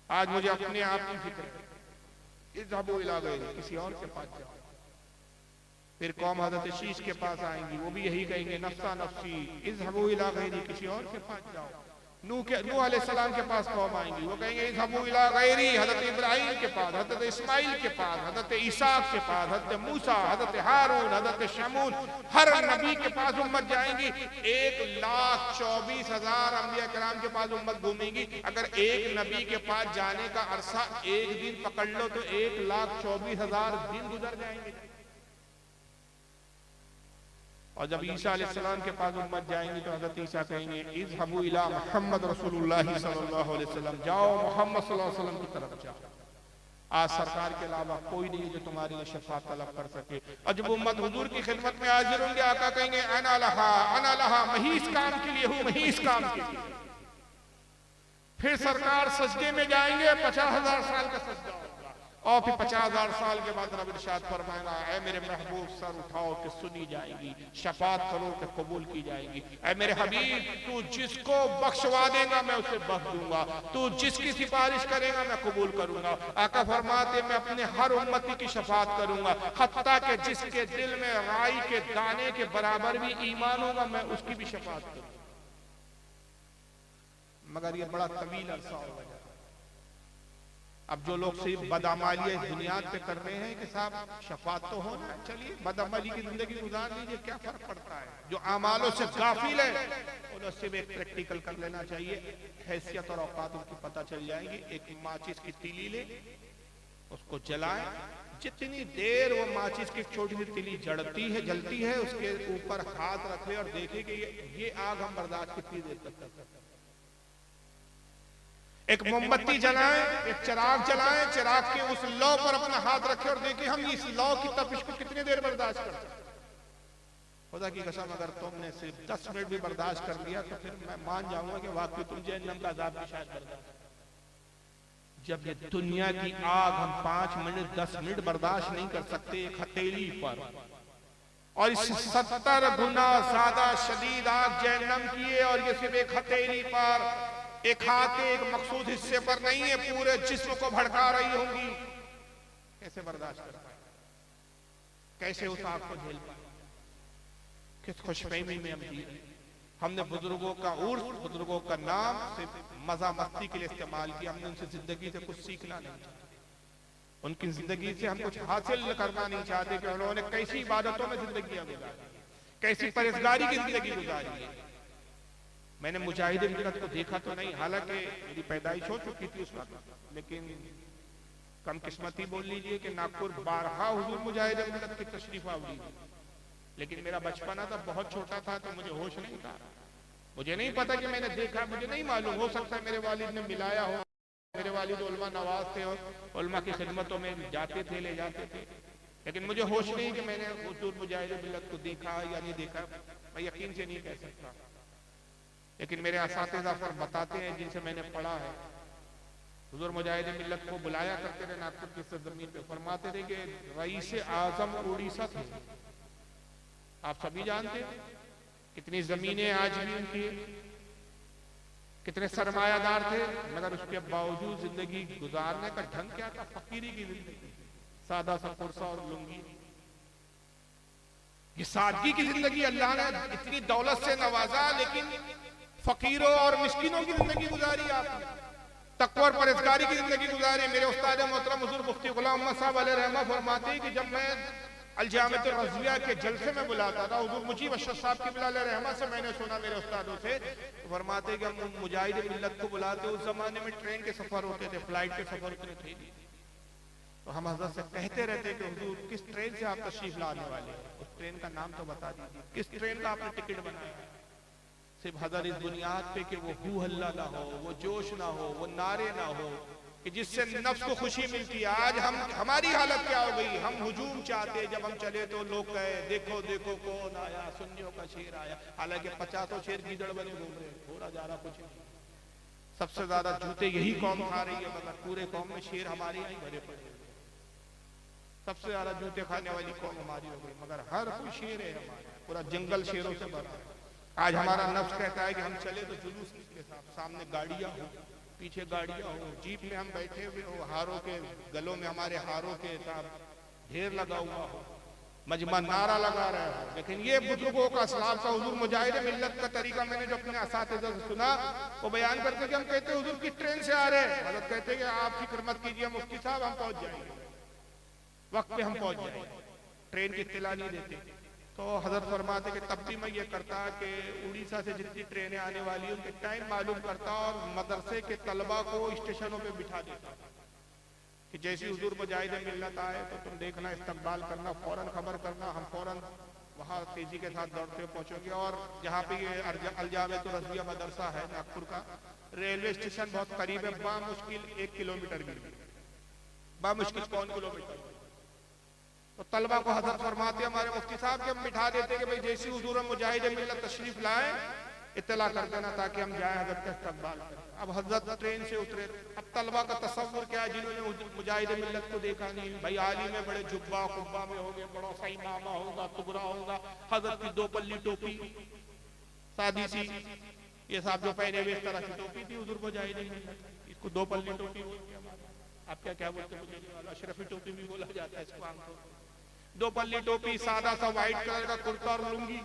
आज मुझे अपने आप की फिक्र, इज़हबू इला गैरी, किसी और के पास जाओ। फिर कौम हजरत शीश के पास आएंगी, वो भी यही कहेंगे नफ्सा नफ्सी इज़हबू इला गैरी, किसी और के पास जाओ। नूह अलैहिस्सलाम के पास कौम आएंगी, वो कहेंगे इज़हबू इला गैरी, हजरत इब्राहीम के पास, हजरत इस्माइल के पास, हजरत ईसाक के पास, हजरत मूसा, हजरत हारून, हजरत शमून, हर नबी के पास उम्मत जाएंगी। 1,24,000 अंबिया किराम के पास उम्मत घूमेंगी। अगर एक नबी के पास जाने का अरसा एक दिन पकड़ लो तो 1,24,000 दिन गुजर जाएंगे। और जब ईसा अलैहिस्सलाम के पास उम्मत जाएंगी तो हजरत ईसा कहेंगे इज़हबू इला मुहम्मद रसूलुल्लाह सल्लल्लाहु अलैहि वसल्लम, जाओ मोहम्मद सल्लल्लाहु अलैहि वसल्लम की तरफ जाओ। आज सरकार के अलावा कोई नहीं जो तुम्हारी लिए शफाअत तलब कर सके। और जब उम्मत हुजूर की खिदमत में हाजिर होंगे, आका कहेंगे अना लहा, मैं इस काम के लिए हूं, मैं इस काम के लिए। फिर सरकार सजदे में जाएंगे, 50,000 साल का सजदा होगा, और फिर 50,000 साल के बाद रब इरशाद फरमाएगा ऐ मेरे महबूब सर उठाओ कि सुनी जाएगी, शफाअत करो कि कबूल की जाएगी। ऐ मेरे हबीब तू जिसको बख्शवा देगा मैं उसे बख्श दूंगा, तू जिसकी सिफारिश करेगा मैं कबूल करूंगा। आका फरमाते मैं अपने हर उम्मती की शफाअत करूंगा, हत्ता के जिसके दिल में राई के दाने के बराबर भी ईमान होगा मैं उसकी भी शफाअत करूंगा। मगर ये बड़ा तवील अरसा होगा। अब जो लोग सिर्फ बदअमाली इस बुनियाद पे कर रहे हैं कि साहब शफाअत तो होना, चलिए बदअमाली की जिंदगी गुजार लीजिए, क्या फर्क पड़ता है। जो अमालों से गाफिल है उन्हें सिर्फ एक प्रैक्टिकल कर लेना चाहिए, हैसियत और औकात उनकी पता चल जाएगी। एक माचिस की तीली ले, उसको जलाएं, जितनी देर वो माचिस की छोटी सी तीली जलती है उसके ऊपर हाथ रखे और देखे कि ये आग हम बर्दाश्त कितनी देर तक कर सकते हैं। एक मोमबत्ती जलाएं, एक चिराग जलाएं, चिराग के उस लौ पर अपना हाथ रखें और देखें हम इस लौ की तपिश को कितनी देर बर्दाश्त कर सकते हैं। खुदा की कसम अगर तुमने सिर्फ 10 मिनट भी बर्दाश्त कर लिया तो फिर मैं मान जाऊंगा कि वाकई तुम जहन्नम का अज़ाब भी शायद बर्दाश्त। जब ये दुनिया की आग हम 5 मिनट 10 मिनट बर्दाश्त नहीं कर सकते एक हथेली पर, और इस 70 गुना ज्यादा शदीद आग जहन्नम की है, और ये सिर्फ एक हथेली पर, एक हाथ के एक मखसूद हिस्से पर नहीं है, पूरे जिस्म को भड़का रही होंगी। कैसे बर्दाश्त कर पाए, कैसे उस आग को झेल पाए, किस खुशफहमी में हम जी रहे। हमने बुजुर्गों का उर्स, बुजुर्गों का नाम सिर्फ मजा मस्ती के लिए इस्तेमाल किया, हमने उनसे जिंदगी से कुछ सीखना नहीं चाहते, उनकी जिंदगी से हम कुछ हासिल करना नहीं चाहते कि उन्होंने कैसी इबादतों में जिंदगी गुजारी, कैसी परहेजगारी की जिंदगी गुजारी है। मैंने मुजाहिद मिल्लत को देखा तो नहीं, हालांकि मेरी पैदाइश हो चुकी थी उस वक्त, लेकिन कम किस्मती बोल लीजिए कि नागपुर 12 हुजूर मुजाहिद मिल्लत की तशरीफ आवरी, लेकिन मेरा बचपना था, बहुत छोटा था तो मुझे होश नहीं था, मुझे नहीं पता कि मैंने देखा, मुझे नहीं मालूम, हो सकता है मेरे वालिद ने मिलाया हो, मेरे वालिद उलमा नवाज थे और उलमा की खिदमतों में जाते थे, ले जाते थे, लेकिन मुझे होश नहीं कि मैंने हुजूर मुजाहिद मिल्लत को देखा या नहीं देखा, मैं यकीन से नहीं कह सकता। लेकिन मेरे असातिज़ा पर बताते हैं जिनसे मैंने पढ़ा है, हुजूर मुजाहिद मिल्लत को बुलाया करते थे नागपुर की सरजमीन पे, फरमाते थे कि रईस आजम उड़ीसा थे, आप सभी जानते हैं कितनी जमीनें आज भी उनकी, कितने सरमायादार थे, मगर उसके बावजूद जिंदगी गुजारने का ढंग क्या था, फकीरी की जिंदगी, सादा सा कुर्सा और लुंगी, ये सादगी की जिंदगी। अल्लाह ने इतनी दौलत से नवाजा लेकिन फकीरों और मिस्किनों की जिंदगी गुजारी आपने, तक़वा और परहेज़गारी की जिंदगी गुजारी। मेरे उस्ताद मोहतरम हुजूर मुफ्ती गुलाम मोहम्मद साहब अलैहि रहमा फरमाते हैं कि जब मैं अल-जामिअत रज़विया के जलसे में बुलाता था, हुजूर मुजीब अशरफ साहब की अलैहि रहमा से मैंने सुना मेरे उस्तादों से, फरमाते कि हम मुजाहिद मिल्लत को बुलाते, उस जमाने में ट्रेन के सफर होते थे, फ्लाइट के सफर उतने थे नहीं, तो हम हज़रत से कहते रहते कि हुजूर किस ट्रेन से आप तशरीफ लाने वाले, उस ट्रेन का नाम तो बता दीजिए, किस ट्रेन का आपने टिकट बनाया। सिर्फ हज़रत इस बुनियाद पे कि वो हू हल्ला ना हो, वो जोश ना हो, वो नारे ना हो, कि जिससे नफ्स को खुशी मिलती है। आज हम हमारी हालत क्या हो गई, हम हुजूम चाहते, जब हम चले तो लोग कहे देखो देखो कौन आया, सुन्नियों का शेर आया, हालांकि 50 शेर गीदड़ बने घूम रहे, थोड़ा ज्यादा कुछ नहीं। सबसे ज्यादा जूते यही कौम खा रही है, मगर पूरे कौम में शेर हमारे यहाँ भरे पड़े। सबसे ज्यादा जूते खाने वाली कौम हमारी हो गई, मगर हर कोई शेर है हमारा, पूरा जंगल शेरों से भरा है। आज हमारा नफ्स कहता है कि हम चले तो जुलूस के साथ, सामने गाड़ियां हो, पीछे गाड़ियां हो, जीप में हम बैठे हुए हो, हारों के गलों में हमारे हारों के साथ ढेर लगा हुआ हो, मजमा नारा लगा रहे हो। लेकिन ये बुजुर्गों का असलाफ का हुजूर मुजाहिद मिल्लत का तरीका मैंने जो अपने असातिज़ा से सुना, वो बयान करते कि हम कहते हुजूर की ट्रेन से आ रहे हैं, हज़रत कहते कि आप फिक्र मत कीजिए मुफ्ती साहब, हम पहुंच जाएंगे, वक्त पे हम पहुंच जाएंगे, ट्रेन की इत्तिला नहीं देते। तो हजरत फरमाते कि तब भी मैं ये करता कि उड़ीसा से जितनी ट्रेनें आने वाली हैं उनके टाइम मालूम करता और मदरसे के तलबा को स्टेशनों पे बिठा देता कि जैसे हुजूर मुजाहिद मिल्लत आए तो तुम देखना, इस्तकबाल करना, फौरन खबर करना, हम फौरन वहाँ तेजी के साथ दौड़ते पहुंचोगे। और जहाँ पे ये अलजावेत रज़िया मदरसा है नागपुर का, रेलवे स्टेशन बहुत करीब है, बामुश्किल 1 किलोमीटर भी, बामुश्किल 1 किलोमीटर। तो तलबा को हजरत फरमाते हमारे मुफ्ती साहब के हम बिठा देते कि भाई जैसी हुजूर मुजाहिद मिल्लत तशरीफ लाए इत्तला कर देना ताकि हम जाए हजरत का इस्तकबाल करें। अब हजरत ट्रेन से उतरे, अब तलबा का तसव्वुर क्या है जिन्होंने मुजाहिद मिल्लत को देखा नहीं, भाई आली में बड़े जुब्बा कुब्बा में होंगे, बड़ा सही मामा होगा, तुगरा होगा, हजरत की 2 पल्ली टोपी सादी सी, ये साहब जो पहने हुए इस तरह की टोपी थी हुजूर मुजाहिद मिल्लत, इसको 2 पल्ली टोपी बोलते हैं। आप क्या बोलते हैं, अशरफी टोपी भी बोला जाता है इसको आमतौर पर। 2 पल्ली टोपी, सादा सा व्हाइट कलर का कुर्ता और लुंगी,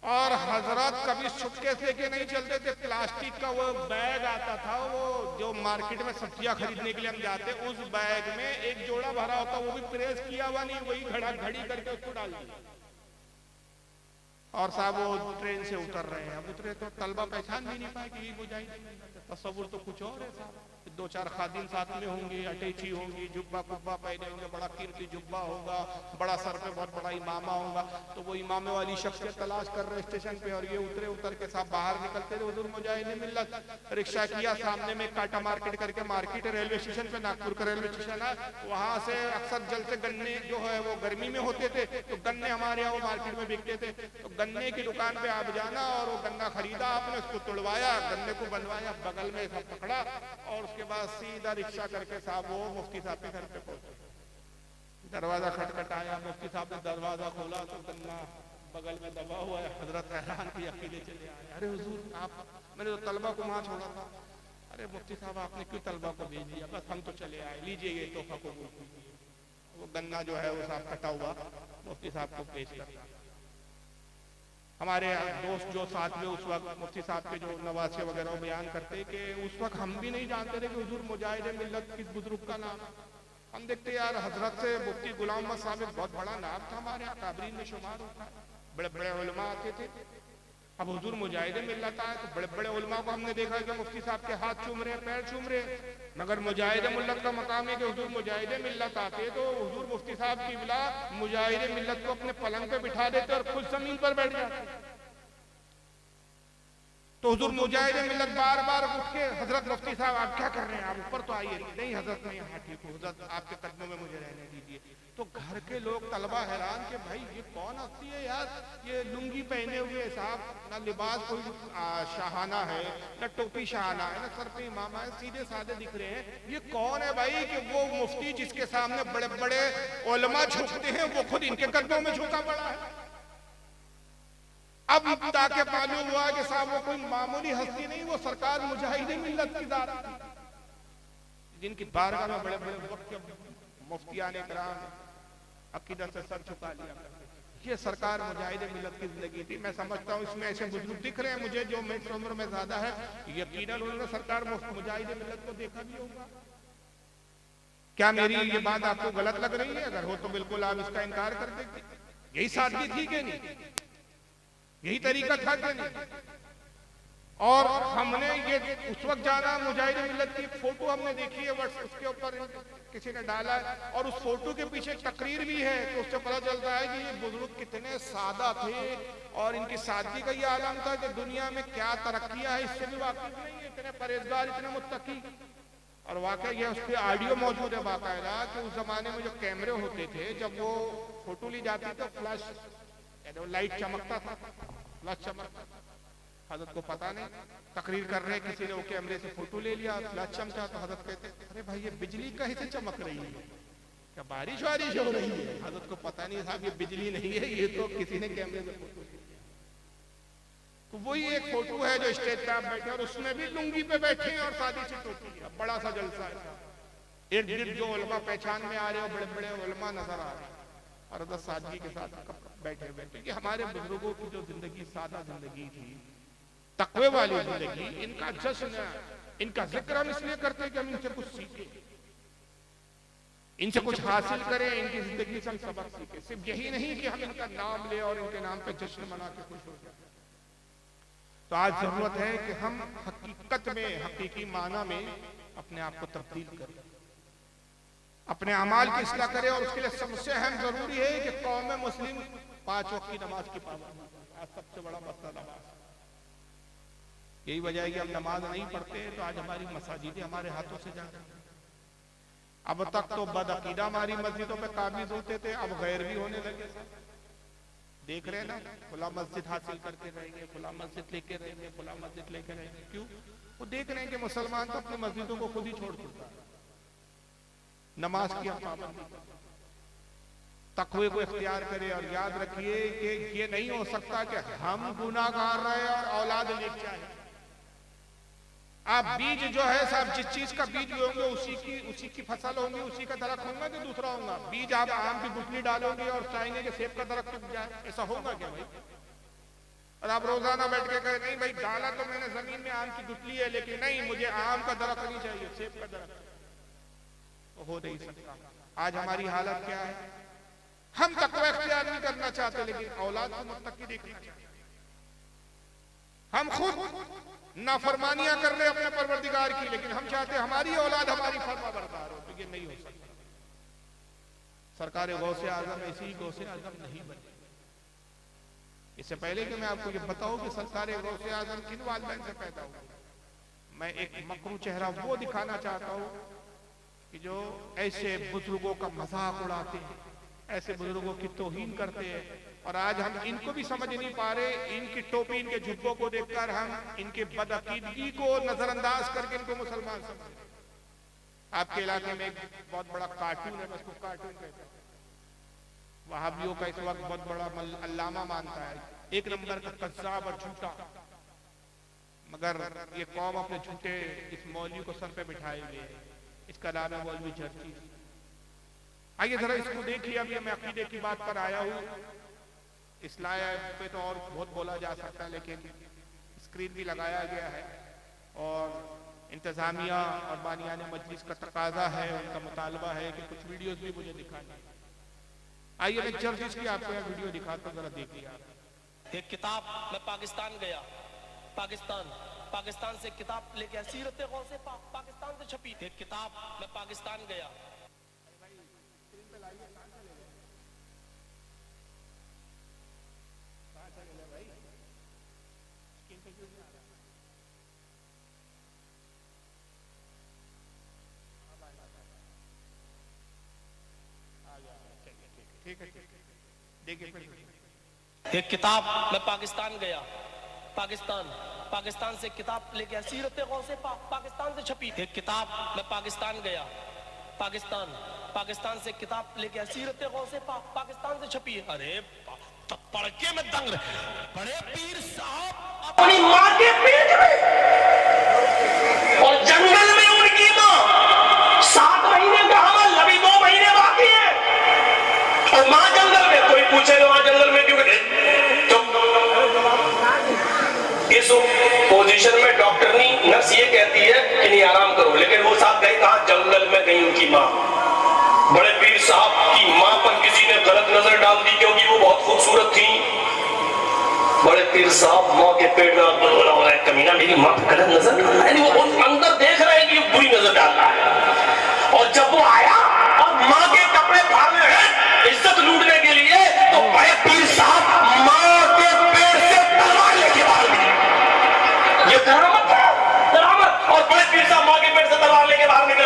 और हजरत कभी सूटकेस लेके नहीं चलते थे, प्लास्टिक का वो बैग आता था, वो जो मार्केट में सब्जियां खरीदने के लिए हम जाते, उस बैग में एक जोड़ा भरा होता, वो भी प्रेस किया हुआ नहीं, वही घड़ी करके उसको डाल दिया। और साहब वो ट्रेन से उतर रहे हैं, अब उतरे तो तलबा पहचान भी नहीं पाए कि ये मुजाहिद, तसव्वुर तो कुछ और है साहब। 2-4 खादिम साथ में होंगे, अटैची होंगी, जुब्बा कुब्बा पहने होंगे, बड़ा कीमती जुब्बा होगा, बड़ा सर पे बहुत बड़ा इमामा होगा, तो वो इमामे वाली शख्सियत तलाश कर रहे स्टेशन पे, और ये उतर के साहब बाहर निकलते थे हुजूर मुजाहिद मिल्लत। रिक्शा किया, सामने में काटा मार्केट करके मार्केट है रेलवे स्टेशन पे, नागपुर का रेलवे स्टेशन है, वहां से अक्सर जल से गन्ने जो है वो गर्मी में होते थे, तो गन्ने हमारे यहाँ वो मार्केट में बिकते थे, तो गन्ने की दुकान पे आप जाना और वो गन्ना खरीदा आपने, उसको तोड़वाया, गन्ने को बनवाया, बगल में सब पकड़ा, और उसके बाद सीधा रिक्शा करके साहब वो मुफ्ती साहब के घर पे पहुंचे। दरवाजा खटखटाया, मुफ्ती साहब ने दरवाजा खोला तो गन्ना बगल में दबा हुआ है। हजरत हैरान की अकेले चले आए, अरे हुजूर आप, मैंने तो तलबा को वहां छोड़ा था। अरे मुफ्ती साहब आपने क्यों तलबा को भेज दिया, बस हम तो चले आए, लीजिए ये तोहफा कबूल कीजिए। वो गन्ना जो है वो साहब कटा हुआ मुफ्ती साहब को पेश करता। हमारे दोस्त जो साथ में उस वक्त मुफ्ती साहब के जो नवासे वगैरह बयान करते कि उस वक्त हम भी नहीं जानते थे कि हुजूर मुजाहिद मिल्लत किस बुजुर्ग का नाम। हम देखते यार हजरत से मुफ्ती गुलाम अहमद साहब एक बहुत बड़ा नाम था हमारे यहाँ, काबरीन में शुमार होता है, बड़े बड़े उलमा आते थे। अब हुजूर मुजाहिद मिल्लत आए तो बड़े बड़े उलमा को हमने देखा कि मुफ्ती साहब के हाथ चूम रहे, पैर चूम रहे, मगर मुजाहिद मिल्लत का मकाम है कि हुजूर मुजाहिद मिल्लत आते तो हुजूर मुफ्ती साहब की बिला मुजाहिद मिल्लत को अपने पलंग पे बिठा देते और खुद जमीन पर बैठ जाते। तो हुजूर मुजाहिद मिल्लत बार बार उठ के, हजरत मुफ्ती साहब आप क्या कर रहे हैं, आप ऊपर तो आइए। नहीं हजरत मैं यहाँ ठीक हूँ, हजरत आपके कदमों में मुझे रहने दीजिए। तो घर के लोग तलबा हैरान के भाई ये कौन हस्ती है यार, ये लुंगी पहने हुए साहब, ना लिबास कोई शाहाना है, ना टोपी शाहाना है, ना सर पे इमामा है, सीधे साधे दिख रहे हैं। ये कौन है भाई कि वो मुफ्ती जिसके सामने बड़े बड़े उलमा झुकते हैं वो खुद इनके कदमों में झुका पड़ा है। अब ताकि मालूम हुआ कि साहब वो कोई मामूली हस्ती नहीं, वो सरकार मुजाहिद मिल्लत की जात थी, जिनकी बारगाह में बड़े बड़े वक्त के मुफ्तियान इकराम अकीदत से सर झुका लिया। ये सरकार मुजाहिद मिल्लत की जिंदगी थी। मैं समझता हूँ इसमें ऐसे बुजुर्ग दिख रहे हैं मुझे जो मेरी उम्र में ज्यादा है, यकीनन उन्होंने सरकार मुजाहिद मिल्लत को देखा भी होगा। क्या मेरी ये बात आपको गलत लग रही है? अगर हो तो बिल्कुल आप इसका इनकार कर देंगे। यही सादगी थी कि नहीं, यही तरीका था कि नहीं? और हमने ये उस वक्त जाना, मुजाहिद मिल्लत की फोटो हमने देखी है उसके ऊपर किसी ने डाला है, और उस फोटो के पीछे तकरीर भी है, तो उससे पता चलता है कि ये बुजुर्ग कितने सादा थे और इनकी सादगी का ये आलम था कि दुनिया में क्या तरक्कियां है इससे भी वाकिफ नहीं है। इतने परहेजगार, इतने मुत्तकी, और वाकई ये उस पर ऑडियो मौजूद है बाकायदा कि उस जमाने में जो कैमरे होते थे, जब वो फोटो ली जाती तो फ्लैश यानी लाइट चमकता था, फ्लैश चमकता था। हजरत को पता नहीं, तकरीर कर रहे किसी ने वो कैमरे से फोटो ले लिया, फ्लैश चमका तो हजरत कहते अरे भाई ये बिजली कहीं से चमक रही है, क्या बारिश वारिश हो रही है? हजरत को पता नहीं साहब ये बिजली नहीं है, ये तो किसी ने कैमरे से फोटो लिया। तो वही एक फोटो है जो स्टेज पे आप बैठे और उसमें भी लुंगी पे बैठे हैं और शादी से टोपी है, बड़ा सा जलसा है। इर्द गिर्द जो उलमा पहचान में आ रहे हो, बड़े बड़े उलमा नजर आ रहे हैं और बस सादगी के साथ बैठे बैठे। कि हमारे बुजुर्गों की जो जिंदगी सादा जिंदगी थी, तकवे वाली जिंदगी, इनका जश्न, इनका जिक्र हम इसलिए करते हैं कि हम इनसे कुछ सीखें, इनसे कुछ हासिल करें, इनकी जिंदगी से हम सबक सीखें। सिर्फ यही नहीं कि हम इनका नाम ले और इनके नाम पे जश्न मना के खुश हो जाए। तो आज जरूरत है कि हम हकीकत में, हकीकी माना में अपने आप को तब्दील करें, अपने अमाल की इस्लाह करें। और उसके लिए सबसे अहम जरूरी है कि कौम मुस्लिम 5 वक्त की नमाज की पाबंदी। आज सबसे बड़ा मसला नमाज, यही वजह है कि हम नमाज नहीं पढ़ते तो आज हमारी मसाजिदें हमारे हाथों से जा रही हैं। अब तक तो बदअकीदा हमारी मस्जिदों पे काबिज होते थे, अब गैर भी होने लगे। देख रहे हैं ना, खुला मस्जिद हासिल करके रहेंगे, खुला मस्जिद लेके रहेंगे, खुला मस्जिद लेके रहेंगे। क्यों? वो देख रहे हैं कि मुसलमान तो अपनी मस्जिदों को खुद ही छोड़ देता है। नमाज की हम पाबंदी, तकवे को इख्तियार करें। और याद रखिए कि ये नहीं हो सकता कि हम गुनाहगार रहे और औलाद लेके आए। आप बीज जो है साहब, जिस चीज का बीज बोएंगे उसी की फसल होंगी, उसी का दरख्त होगा कि दूसरा होगा। बीज आप आम की गुठली डालोगे और चाहेंगे कि सेब का दरख्त उग जाए, ऐसा होगा क्या भाई? और आप रोजाना बैठ के कहें नहीं भाई डाला तो मैंने जमीन में आम की गुठली है, लेकिन नहीं मुझे आम का दरख्त नहीं चाहिए, सेब का दरख्त, तो हो नहीं सकता। आज हमारी हालत क्या है? हम तकवा इख्तियार नहीं करना चाहते, लेकिन औलाद को मुत्तकी देखना चाहते। हम खुद नाफरमानियां कर रहे अपने परवरदिगार की, लेकिन हम चाहते हमारी औलाद हमारी फरमा बरदार हो, तो ये नहीं हो सकता। सरकार गौसे आजम ऐसी गौसे आजम नहीं बनी। इससे पहले कि मैं आपको ये बताऊं कि सरकार गौसे आजम किन वालिदैन से पैदा हुआ, मैं एक मकरू चेहरा वो दिखाना चाहता हूं कि जो ऐसे बुजुर्गों का मजाक उड़ाते हैं, ऐसे बुजुर्गों की तौहीन करते हैं। और आज हम इनको भी समझ नहीं पा रहे, इनकी टोपी, इनके जुब्बों को देखकर हम इनके बदअकीदगी को नजरअंदाज करके इनको मुसलमान समझ। आपके इलाके में एक बहुत बड़ा कार्टून है, उसको कार्टून कहते हैं, वहाबियों का इस वक्त बहुत बड़ा अल्लामा मानता है, एक नंबर का कज्जाब और झूठा। मगर ये कौम अपने झूठे इस मौलवी को सर पे बिठाए हुए है, इसका नाम है मौलवी जर्जी। आइए जरा इसको देखिए। अभी मैं अकीदे की बात पर आया हूँ, इस्लाम पे तो और बहुत बोला जा सकता है, लेकिन स्क्रीन भी लगाया गया है और इंतजामिया और बानियाने मजलिस का तकाजा है, उनका मुतालबा है कि कुछ वीडियोस भी मुझे दिखानी। आइए मैं जर्जिस की आपको यह वीडियो दिखाता हूं, जरा देखिए आप। एक किताब, मैं पाकिस्तान गया, पाकिस्तान से किताब लेके आया, सीरत गौसे पाकिस्तान से छपी। एक किताब, मैं पाकिस्तान गया। एक किताब, मैं पाकिस्तान गया, पाकिस्तान से किताब लेके आया, सीरत गौसे पाकिस्तान से छपी। एक किताब, मैं पाकिस्तान गया, पाकिस्तान से किताब लेके आया, सीरत गौसे पाकिस्तान से छपी। अरे तो पढ़ के मैं दंग रहे, बड़े पीर साहब अपनी माँ के पेट में और जंगल में उनकी माँ 7 महीने का हमल, अभी 2 महीने बाकी है, और माँ जंगल में। कोई पूछेगा माँ जंगल में क्यों? तो इस पोजीशन में डॉक्टरनी नर्स ये कहती है कि नहीं आराम करो, लेकिन वो साथ गए कहा, जंगल में गई उनकी माँ। बड़े पीर साहब की माँ पर किसी ने गलत नजर डाल दी क्योंकि वो बहुत खूबसूरत थी। बड़े पीर साहब माँ के पेट में बोला हो रहा है, कमीना मेरी माँ पर गलत नजर डाल रहा है, वो अंदर देख रहे हैं कि बुरी नजर डाल रहा है। और जब वो आया और माँ के कपड़े फाड़ने हैं इज्जत लूटने के लिए, तो बड़े पीर साहब माँ के पेट से तलवार लेके भाग गए। ये करामत है, करामत। और बड़े पीर साहब माँ के पेट से तलवार लेके भाग निकले।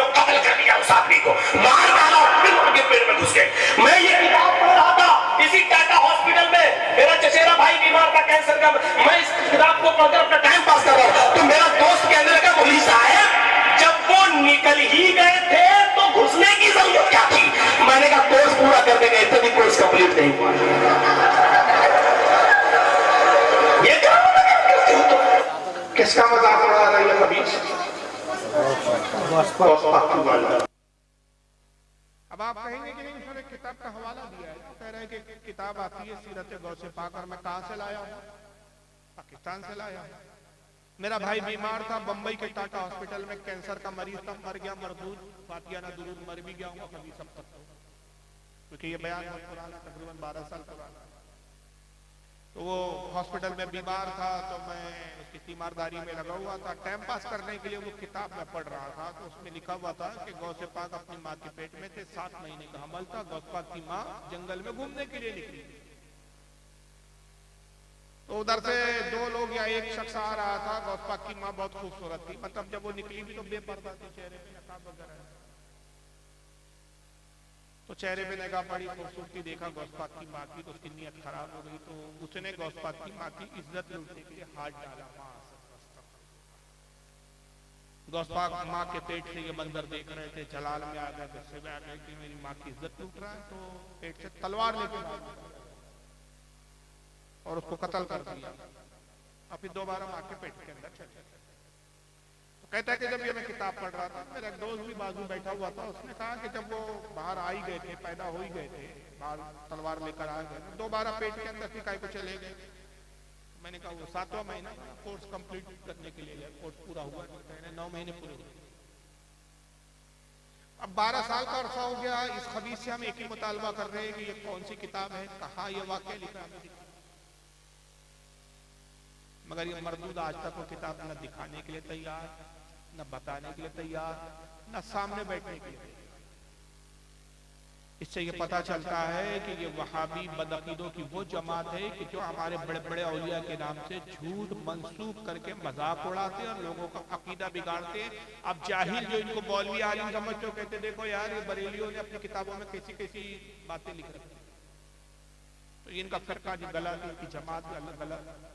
किसका मजाक उड़ा रहा है ये खबीस? अब आप कहेंगे कि नहीं उसने किताब का हवाला दिया है, कह रहे हैं कि किताब आती है सीरत गौसे पाक, और मैं कहां से लाया हूं? पाकिस्तान से लाया हूं। मेरा भाई बीमार था बंबई के टाटा हॉस्पिटल में, कैंसर का मरीज था, मर गया मरदूद, फातिया ना दुरूद, मर भी गया हूँ कभी सब तक, क्योंकि ये बयान बहुत पुराना, तकरीबन 12 साल पुराना। तो वो हॉस्पिटल में बीमार था, तो मैं उसकी तीमारदारी में लगा हुआ था, टाइम पास करने के लिए वो किताब में पढ़ रहा था। तो उसमें लिखा हुआ था कि गौसे पाक अपनी माँ के पेट में थे, 7 महीने का हमल था, गौसे पाक की माँ जंगल में घूमने के लिए निकली। तो उधर से 2 लोग या एक शख्स आ रहा था, गौसे पाक की माँ बहुत खूबसूरत थी, मतलब जब वो निकली भी तो बेपर्दा थी, चेहरे पे नकाब वगैरह। तो चेहरे पे निगाह पड़ी, खूबसूरती देखा गौसे पाक की माँ की, तो उसकी नीयत खराब हो गई। तो उसने गौसे पाक की माँ की इज्जत लूटने के लिए हाथ डाला। गौसे पाक माँ के पेट से ये मंजर देख रहे थे, जलाल में आ गए, गुस्से में आ गए कि मेरी माँ की इज्जत लूट रहा है। तो पेट से तलवार लेके और उसको कत्ल कर दिया, और फिर दोबारा माँ के पेट के अंदर चले। तो कहता है कि जब ये मैं किताब पढ़ रहा था, मेरा एक दोस्त भी बाजू बैठा हुआ था, उसने कहा कि जब वो बाहर आ ही गए थे, पैदा हो ही गए थे, बाहर तलवार लेकर आ गए, दोबारा पेट के अंदर फिर को चले गए। मैंने कहा वो 7वां महीना कोर्स कंप्लीट करने के लिए, कोर्स पूरा हुआ, 9 महीने पूरे हुए। अब 12 साल का अरसा हो गया, इस खबीस से हम एक ही मुतालबा कर रहे हैं कि ये कौन सी किताब है, कहाँ ये वाकया लिखा है। मगर ये मरदूद आज तक वो किताब न दिखाने के लिए तैयार, न बताने के लिए तैयार, न सामने बैठने के लिए। इससे ये पता चलता है कि ये वहाबी बदअकीदों की वो जमात है कि जो हमारे बड़े बड़े औलिया के नाम से झूठ मंसूब करके मजाक उड़ाते हैं और लोगों का अकीदा बिगाड़ते हैं। अब जाहिल जो इनको मौलवी आलिम समझते हो, कहते देखो यार ये बरेलियों ने अपनी किताबों में कैसी कैसी बातें लिख रखी, तो इनका फिरका जो गलत, इनकी जमात अलग गलत।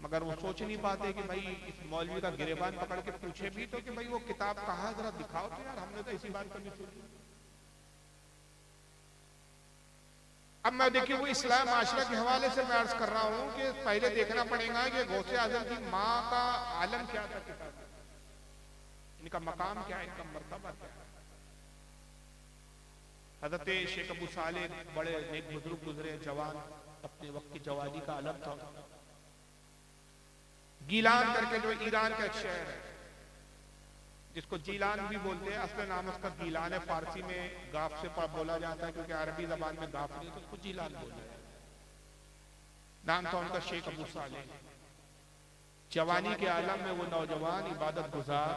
मगर वो सोच नहीं पाते कि भाई इस मौलवी का गिरेबान पकड़ के पूछे भी तो कि भाई वो किताब कहाँ है, जरा दिखाओ तो यार, हमने तो इसी बात पर नहीं सुनी। अब मैं देखिए वो इस्लाम माशरा के हवाले से मैं अर्ज कर रहा हूं कि पहले देखना पड़ेगा कि गौसे आजम की माँ का आलम क्या था किताब में, इनका मकाम क्या है, इनका मर्तबा क्या है। हजरत शेख अबू सालेह बड़े नेक बुजुर्ग गुजरे, जवान, अपने वक्त की जवानी का आलम था। गीलान करके जो ईरान का एक शहर है, जिसको जीलान भी बोलते हैं, असली नाम उसका गीलान है, फारसी में गाफ से बोला जाता है क्योंकि अरबी जबान में गाफ नहीं, तो उसको जीलान बोला है। नाम था उनका शेख अबू सालेह। जवानी के आलम में वो नौजवान इबादत गुजार,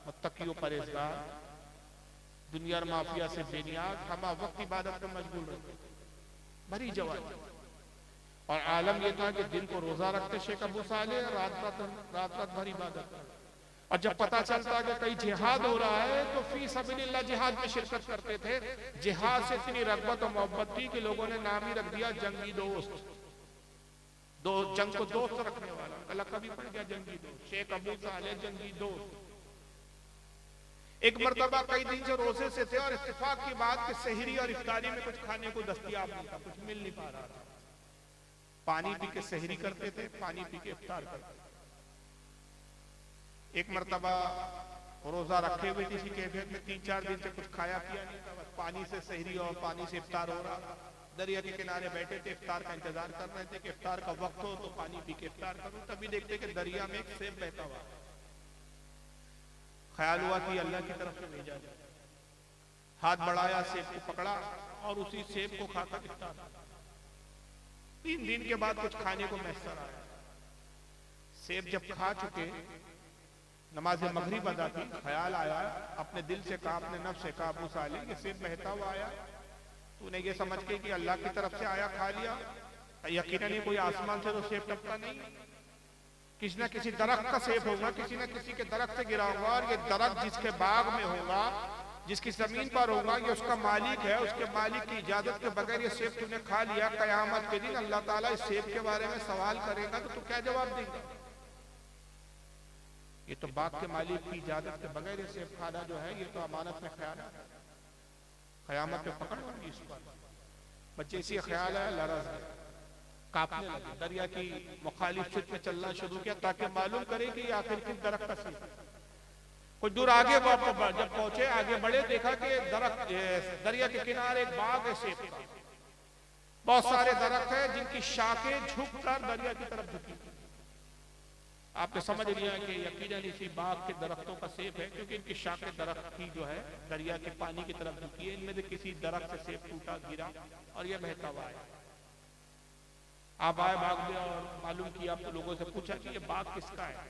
मुत्तकी व परहेजगार, दुनिया और माफिया से बेनियाज, हमा वक्त इबादत में मशगूल रहते, भरी जवानी। और आलम ये था कि दिन को रोजा रखते शेख अबू सालेह, रात रात भर इबादत। और जब पता चलता कि कहीं जिहाद हो रहा है तो फी सबिलिल्लाह जिहाद में शिरकत करते थे। जिहाद से इतनी रगबत और मोहब्बत थी कि लोगों ने नाम ही रख दिया जंगी दोस्त। दो जंग को दोस्त रखने वाला लक़ब भी पड़ गया जंगी दोस्त, शेख अबू सालेह जंगी दोस्त। एक मर्तबा कई दिन से रोजे से थे और इत्तेफाक की बात कि सहरी और इफ्तारी में कुछ खाने को दस्तयाब नहीं था, कुछ मिल नहीं पा रहा था। पानी पी के सहरी करते थे, पानी पी के इफ्तार करते थे। एक मर्तबा रोजा रखे हुए किसी कैफियत में 3-4 दिन से कुछ खाया पिया नहीं था, बस पानी से सहरी और पानी से इफ्तार हो रहा। दरिया के किनारे बैठे थे, इफ्तार का इंतजार कर रहे थे कि इफ्तार का वक्त हो तो पानी पी के इफ्तार करूं। तभी देखते कि दरिया में एक सेब बहता हुआ। ख्याल हुआ कि अल्लाह की तरफ से भेजा जाए। हाथ बढ़ाया, सेब को पकड़ा और उसी सेब को खाकर इफ्तार। 3 दिन के बाद कुछ खाने को मैसर आया। सेब जब खा चुके, नमाज मगरिब अदा की, ख्याल आया, अपने दिल से कहा, अपने नफ्स से कहा, अबू सालेह ये सेब बहता हुआ आया, तूने ये समझ के कि अल्लाह की तरफ से आया खा लिया? यकीनन ही कोई आसमान से तो सेब टपका नहीं, किसी न किसी दरख्त का सेब होगा, किसी न किसी के दरख्त से गिरा होगा। और ये दरख्त जिसके बाग में होगा, जिसकी जमीन पर होगा, ये उसका मालिक है। उसके मालिक की इजाजत के बगैर ये सेब तूने खा लिया, कयामत के दिन अल्लाह ताला इस सेब के बारे में सवाल करेगा तो तू क्या जवाब देगा? ये तो बाग के मालिक की इजाजत के बगैर ये सेब खाना जो है, ये तो अमानत में ख्याल है, कयामत पे पकड़ होगी इस पर। बच्चे इसी ख्याल है, लरज है। कांपने लगे, दरिया की मुखालिफ फिर में चलना शुरू किया ताकि मालूम करे कि आखिर किस दरख्त का सेब। कुछ दूर आगे जब पहुंचे, आगे बढ़े, देखा कि दरिया के किनारे एक बाग है सेब का। बहुत सारे दरख्त है जिनकी शाखें झुककर दरिया की तरफ झुकी। आपने समझ लिया कि यकीनन इसी बाग के दरख्तों का सेब है, क्योंकि इनकी शाखें दरख्त की जो है दरिया के पानी की तरफ झुकी है। इनमें से किसी दरख्त से सेब टूटा गिरा और यह बहता हुआ है। आप आए बाग में और मालूम किया, आप तो लोगों से पूछा कि ये बाग किसका है।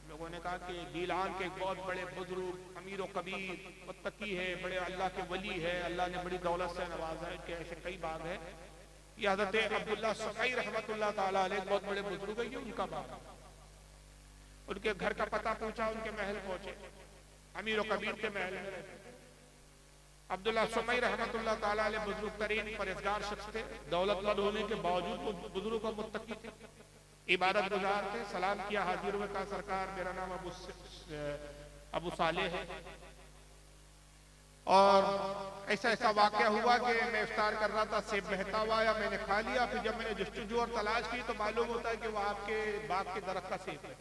लोगों ने कहा कि गीलान के एक बहुत बड़े बुजुर्ग अमीर व कबीर मुत्तकी है, बड़े अल्लाह के वली है, अल्लाह ने बड़ी दौलत से नवाजा है, कि ऐसे कई बाग है। ये हज़रत अब्दुल्ला सुमई रहमतुल्लाह ताला अलैह बहुत बड़े बुजुर्ग है, ये उनका बाग। उनके घर का पता पूछा, उनके महल पहुंचे, अमीर व कबीर के महल में रहते। अब्दुल्ला सुमई रहमतुल्लाह ताला अलैह बुजुर्ग तरीन परहेजगार शख्स थे, दौलतमंद होने के बावजूद वो बुजुर्ग और मुत्तकी थे, इबादत गुजार थे। सलाम किया, हाजिर हुए, कहा सरकार मेरा नाम अबू सालेह है और ऐसा ऐसा वाकया हुआ कि मैं इफ्तार कर रहा था, सेब बहता हुआ या मैंने खा लिया। फिर जब मैंने जस्तजू और तलाश की तो मालूम होता है कि वो आपके बाग के दरख्त का सेब है।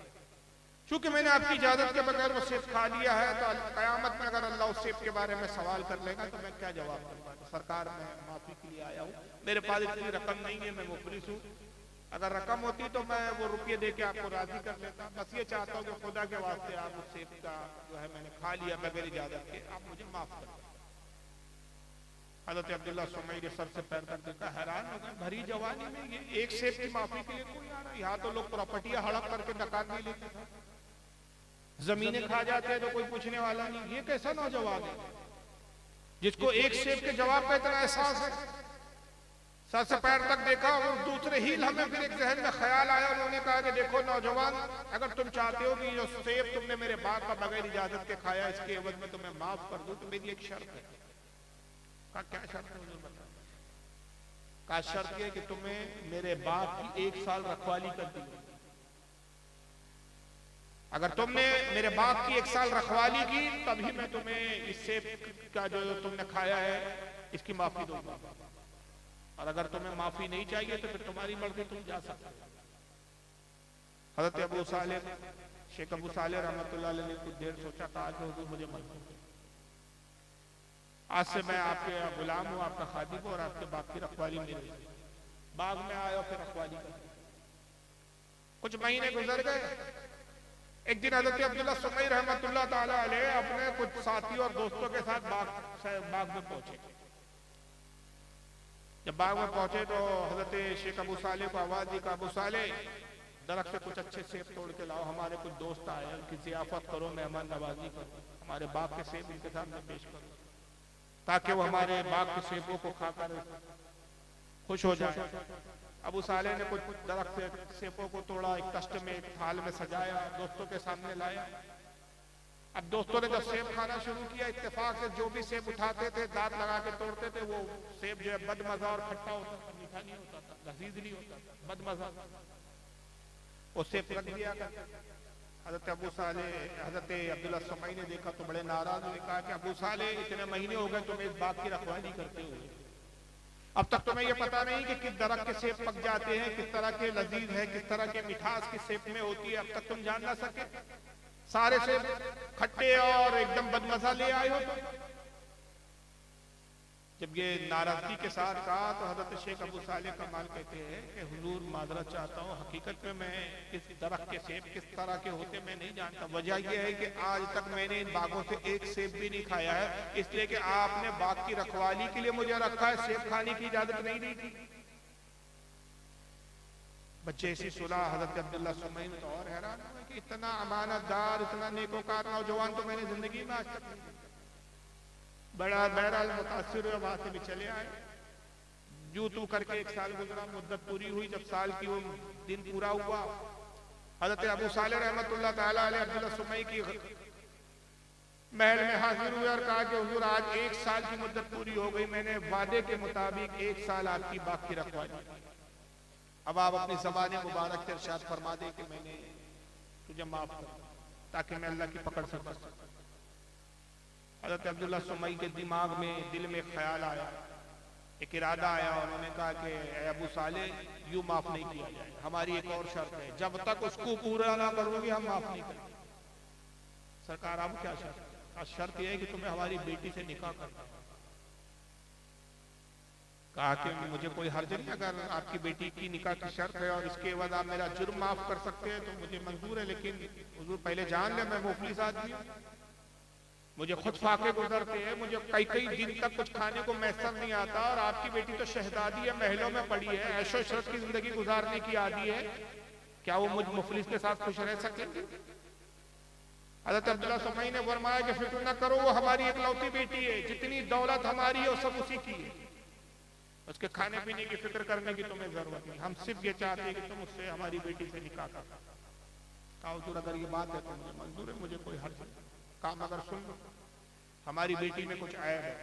चूंकि मैंने आपकी इजाजत के बगैर वो सेब खा लिया है, तो कयामत में अगर अल्लाह उस सेब के बारे में सवाल कर लेगा तो मैं क्या जवाब दूंगा। तो सरकार मैं माफी के लिए आया हूँ, मेरे पास इतनी रकम नहीं है, मैं मुफलिस हूँ। अगर रकम होती तो मैं वो रुपये दे के आपको राजी कर लेता। बस ये चाहता हूँ कि खुदा के वास्ते आप उस सेब का जो है मैंने खा लिया बगैर इजाजत के, आप मुझे माफ कर दें। हज़रत अब्दुल्ला सुमई ने सर से पैर तक देखा, हैरान हो गए, भरी जवानी में ये एक सेब की माफी के लिए कोई आ रहा है। यहाँ तो लोग प्रॉपर्टियां हड़प करके नकार नहीं लेते, जमीनें खा जाते हैं तो कोई पूछने वाला नहीं। ये कैसा नौजवान है जिसको एक सेब के जवाब का इतना एहसास है। सर से पैर तक देखा और दूसरे ही लम्हे फिर एक जहन में ख्याल आया। उन्होंने कहा कि देखो नौजवान, अगर तुम चाहते हो कि जो सेब तुमने मेरे बाग का बगैर इजाजत के खाया, इसके एवज में तुम्हें माफ कर दूं, तो मेरी एक शर्त है। कहा क्या शर्त है? मुझे बता। कहा शर्त है कि तुम्हें मेरे बाग की 1 साल रखवाली कर दी। अगर तुमने मेरे बाग की 1 साल रखवाली की तभी मैं तुम्हें इस सेब का जो तुमने खाया है इसकी माफी दूंगा, और अगर तुम्हें माफी नहीं चाहिए तो फिर तुम्हारी मर्जी, तुम जा सकते हो। हज़रत अबू सालेह, शेख अबू सालेह रहमतुल्लाह अलैह ने कुछ देर सोचा, कहा कि हुजूर मुझे मंजूर है, आज से मैं आपके गुलाम हूँ, आपका खादिम हूँ और आपके बाग की रखवाली मेरी। बाग में आया और फिर रखवाली कर। कुछ महीने गुजर गए। एक दिन हज़रत अब्दुल्ला सुमई रहमतुल्लाह ताला अलैह अपने कुछ साथियों और दोस्तों के साथ बाग में पहुंचे। जब बाग में पहुंचे तो हज़रत शेख अबू सालेह को आवाज दी, अबू सालेह दरख्त से कुछ अच्छे सेब तोड़ के लाओ, हमारे कुछ दोस्त आए, उनकी जियाफत करो, मेहमान नवाजी करो, हमारे बाग के सेब इनके सामने पेश करो ताकि वो हमारे बाग के सेबों को खाकर खुश हो जाए। अबू सालेह ने कुछ दरख्त से सेबों को तोड़ा, एक तश्ते में, एक थाल में सजाया, दोस्तों के सामने लाया। अब दोस्तों ने जब सेब खाना शुरू किया, इत्तेफाक से जो भी सेब उठाते थे, दांत लगा के तोड़ते थे, वो सेब जो है बदमजा और खट्टा होता था, मीठा नहीं होता था, लजीज नहीं होता था, बदमजा। वो सेब रख दिया। हज़रत अबू सालेह, हज़रत अब्दुल्ला सुमई ने देखा तो बड़े नाराज हुए, कहा कि अबू सालेह इतने महीने हो गए तुम इस बाग की रखवाली करते हुए, अब तक तुम्हें यह पता नहीं कि किस दरख्त के सेब पक जाते हैं, किस तरह के लजीज है, किस तरह के मिठास किस सेब में होती है, अब तक तुम जान ना सके। सारे सेब खट्टे और एकदम बदमजा ले आए हो। जब ये नाराजगी के साथ कहा तो हज़रत शेख अबू सालेह कमाल कहते हैं कि हुजूर माजरत चाहता हूँ, हकीकत में मैं इस दरख्त के सेब किस तरह के होते मैं नहीं जानता। वजह यह है कि आज तक मैंने इन बागों से एक सेब भी नहीं खाया है, इसलिए कि आपने बाग की रखवाली के लिए मुझे रखा है, सेब खाने की इजाजत नहीं दी थी। बच्चे ऐसी सुलह हज़रत अब्दुल्ला सुमई में तो और हैरान हुए कि इतना अमानतदार, इतना नेकोकार नौजवान तो मैंने जिंदगी में आज तक नहीं देखा। बड़ा बहरहाल मुतासिर हुए, वहां से भी चले आए। जू तू करके 1 साल गुजरा, मुद्दत पूरी हुई। जब साल की वो दिन पूरा हुआ, हज़रत अबू सालेह रहमतुल्लाह ताला अलैह अब्दुल्ला सुमई की महल में हाजिर हुए और कहा कि हुजूर आज 1 साल की मुद्दत पूरी हो गई, मैंने वादे के मुताबिक 1 साल आपकी बाग की रखवाली। अब आप अपनी ज़बान मुबारक से इरशाद फरमा दे कि मैंने तुझे माफ कर, ताकि मैं अल्लाह की पकड़ से बच सकूं। हज़रत अब्दुल्ला सुमई के दिमाग में, दिल में ख्याल आया एक इरादा आया, उन्होंने कहा कि अबू साले यूं माफ नहीं किया जाए, हमारी एक और शर्त है, जब तक उसको पूरा ना करोगे हम माफ नहीं करेंगे। सरकार अब क्या शर्त? शर्त यह है कि तुम्हें हमारी बेटी से निकाह करना। कहा कि मुझे कोई हर्ज नहीं, अगर आपकी बेटी की निकाह की शर्त है और इसके बाद आप मेरा जुर्म माफ कर सकते हैं तो मुझे मंजूर है, लेकिन हुजूर पहले जान ले मैं मुफलिस आदमी हूं, मुझे खुद फाके गुजरते हैं, मुझे कई कई दिन तक कुछ खाने को मैसर नहीं आता, और आपकी बेटी तो शहजादी है, महलों में पड़ी है, ऐशो इशरत की जिंदगी गुजारने की आदी है, क्या वो मुझ मुफलिस के साथ खुश रह सकेंगे? हज़रत अब्दुल्लाह सुमई ने फरमाया कि फिक्र न करो, वो हमारी इकलौती बेटी है, जितनी दौलत हमारी है वो सब उसी की है, उसके खाने पीने की फिक्र करने की तुम्हें जरूरत नहीं, हम सिर्फ ये चाहते हैं कि तुम उससे हमारी बेटी से निकाह करो। कहा हुजूर अगर ये बात है तो मुझे मंजूर है, मुझे कोई हर्ज नहीं, काम अगर सुन लो, हमारी बेटी में कुछ ऐब है,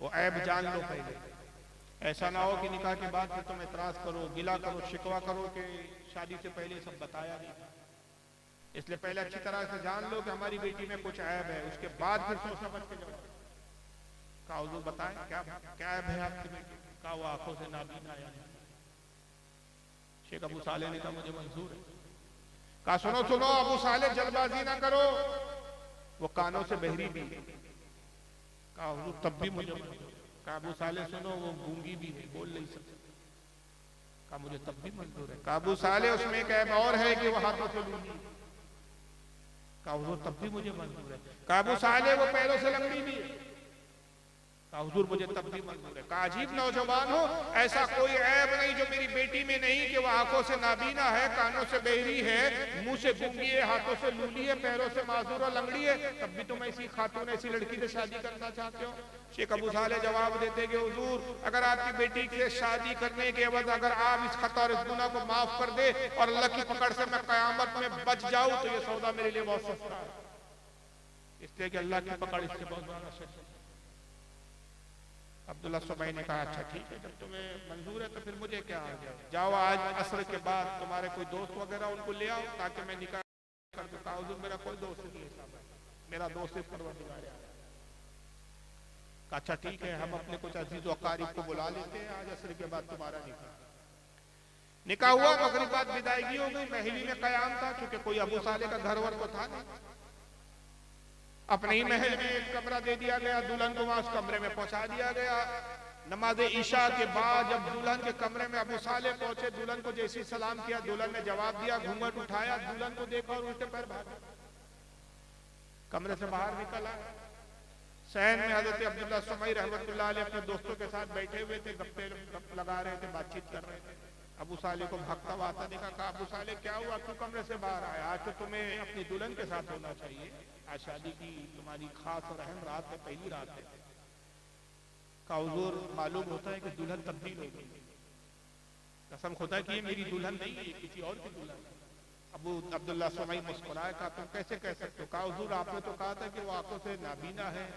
वो ऐब जान लो पहले, ऐसा ना हो कि निकाह के बाद फिर तुम एतराज करो, गिला करो, शिकवा करो कि शादी से पहले सब बताया नहीं, इसलिए पहले अच्छी तरह से जान लो कि हमारी बेटी में कुछ ऐब है, उसके बाद फिर सोच समझ के जाओ। कहा हुजूर बताएं क्या ऐब है आपकी बेटी? कहा वो आंखों से नाबीना है। शेख अबू साले ने कहा मुझे मंजूर है। कहा सुनो सुनो अबू साले, जल्दबाजी ना करो, वो कानों से बहरी भी है। कहा हुजूर तब भी मुझे मंजूर। कहा अबू साले सुनो, वो गूंगी भी है, बोल नहीं सकती। कहा मुझे तब भी मंजूर है। कहा अबू साले उसमें एक ऐब और है कि वो हाथों से लूंगी। कहा हुजूर तब भी मुझे मंजूर है। कहा अबू साले वो पैरों से लंगड़ी भी है। कहा हुजूर मुझे तब भी मंजूर है। कहा अजीब नौजवान हो, ऐसा कोई ऐब नहीं जो मेरी बेटी में नहीं कि वो आंखों से नाबीना है, कानों से बहरी है, मुंह से गूंगी है, हाथों से लूली है, पैरों से माजूर और लंगड़ी है, तब भी तुम ऐसी खातून ऐसी लड़की से शादी करना चाहते हो? शेख अबू साले जवाब देते कि हुजूर अगर आपकी बेटी से शादी करने के बाद अगर आप इस खता और इस गुनाह को माफ कर दे और अल्लाह की पकड़ से मैं कयामत में बच जाऊं तो ये सौदा मेरे लिए बहुत सस्ता है, इसलिए कि अल्लाह की पकड़ इससे बहुत ज्यादा सस्ता। अब्दुल्ला सुमई ने कहा अच्छा ठीक है, जब तुम्हें मंजूर है तो फिर मुझे क्या आ गया, जाओ आज असर के बाद तुम्हारे कोई दोस्त वगैरह उनको ले आओ ताकि मैं निकाह कर दूं। कहा हुजूर मेरा कोई दोस्त नहीं है, मेरा दोस्त सिर्फ परवरदिगार है। अच्छा ठीक है, हम अपने कुछ अजीज और अकारीब को बुला लेते हैं, आज असर के बाद तुम्हारा निकाह हुआ। मगरिब बाद विदायगी हो गई, महली में कयाम था, क्योंकि कोई अबू साले का घर वर तो था नहीं, अपने ही महल में एक कमरा दे दिया गया, दुल्हन को वहां उस कमरे में पहुंचा दिया गया। नमाज ईशा के बाद जब दुल्हन के कमरे में अबू साले पहुंचे, दुल्हन को जैसे सलाम किया, दुल्हन ने जवाब दिया, घूंघट उठाया, दुल्हन को देखा और उल्टे पैर भागा, कमरे से बाहर निकला। सहन में हजरत अब्दुल्लाह सुमई रहमतुल्लाह अलैह अपने दोस्तों के साथ बैठे हुए थे, गप लगा रहे थे, बातचीत कर रहे थे। अबू साले को भागता हुआ आता देखा। कहा अबू साले क्या हुआ, क्यों कमरे से बाहर आया? आज तो तुम्हें अपनी दुल्हन के साथ होना चाहिए, आज शादी की तुम्हारी खास और अहम रात है, पहली रात है। कहा हुजूर मालूम होता है कि दुल्हन तब्दील हो गई, कसम खुदा की ये मेरी दुल्हन नहीं है, किसी और की दुल्हन है। अबू अब्दुल्लाह सुमई मुस्कुराए। कहा तुम कैसे कह सकते हो? कहा हुजूर आपने तो कहा था कि वो आंखों से नाबीना है,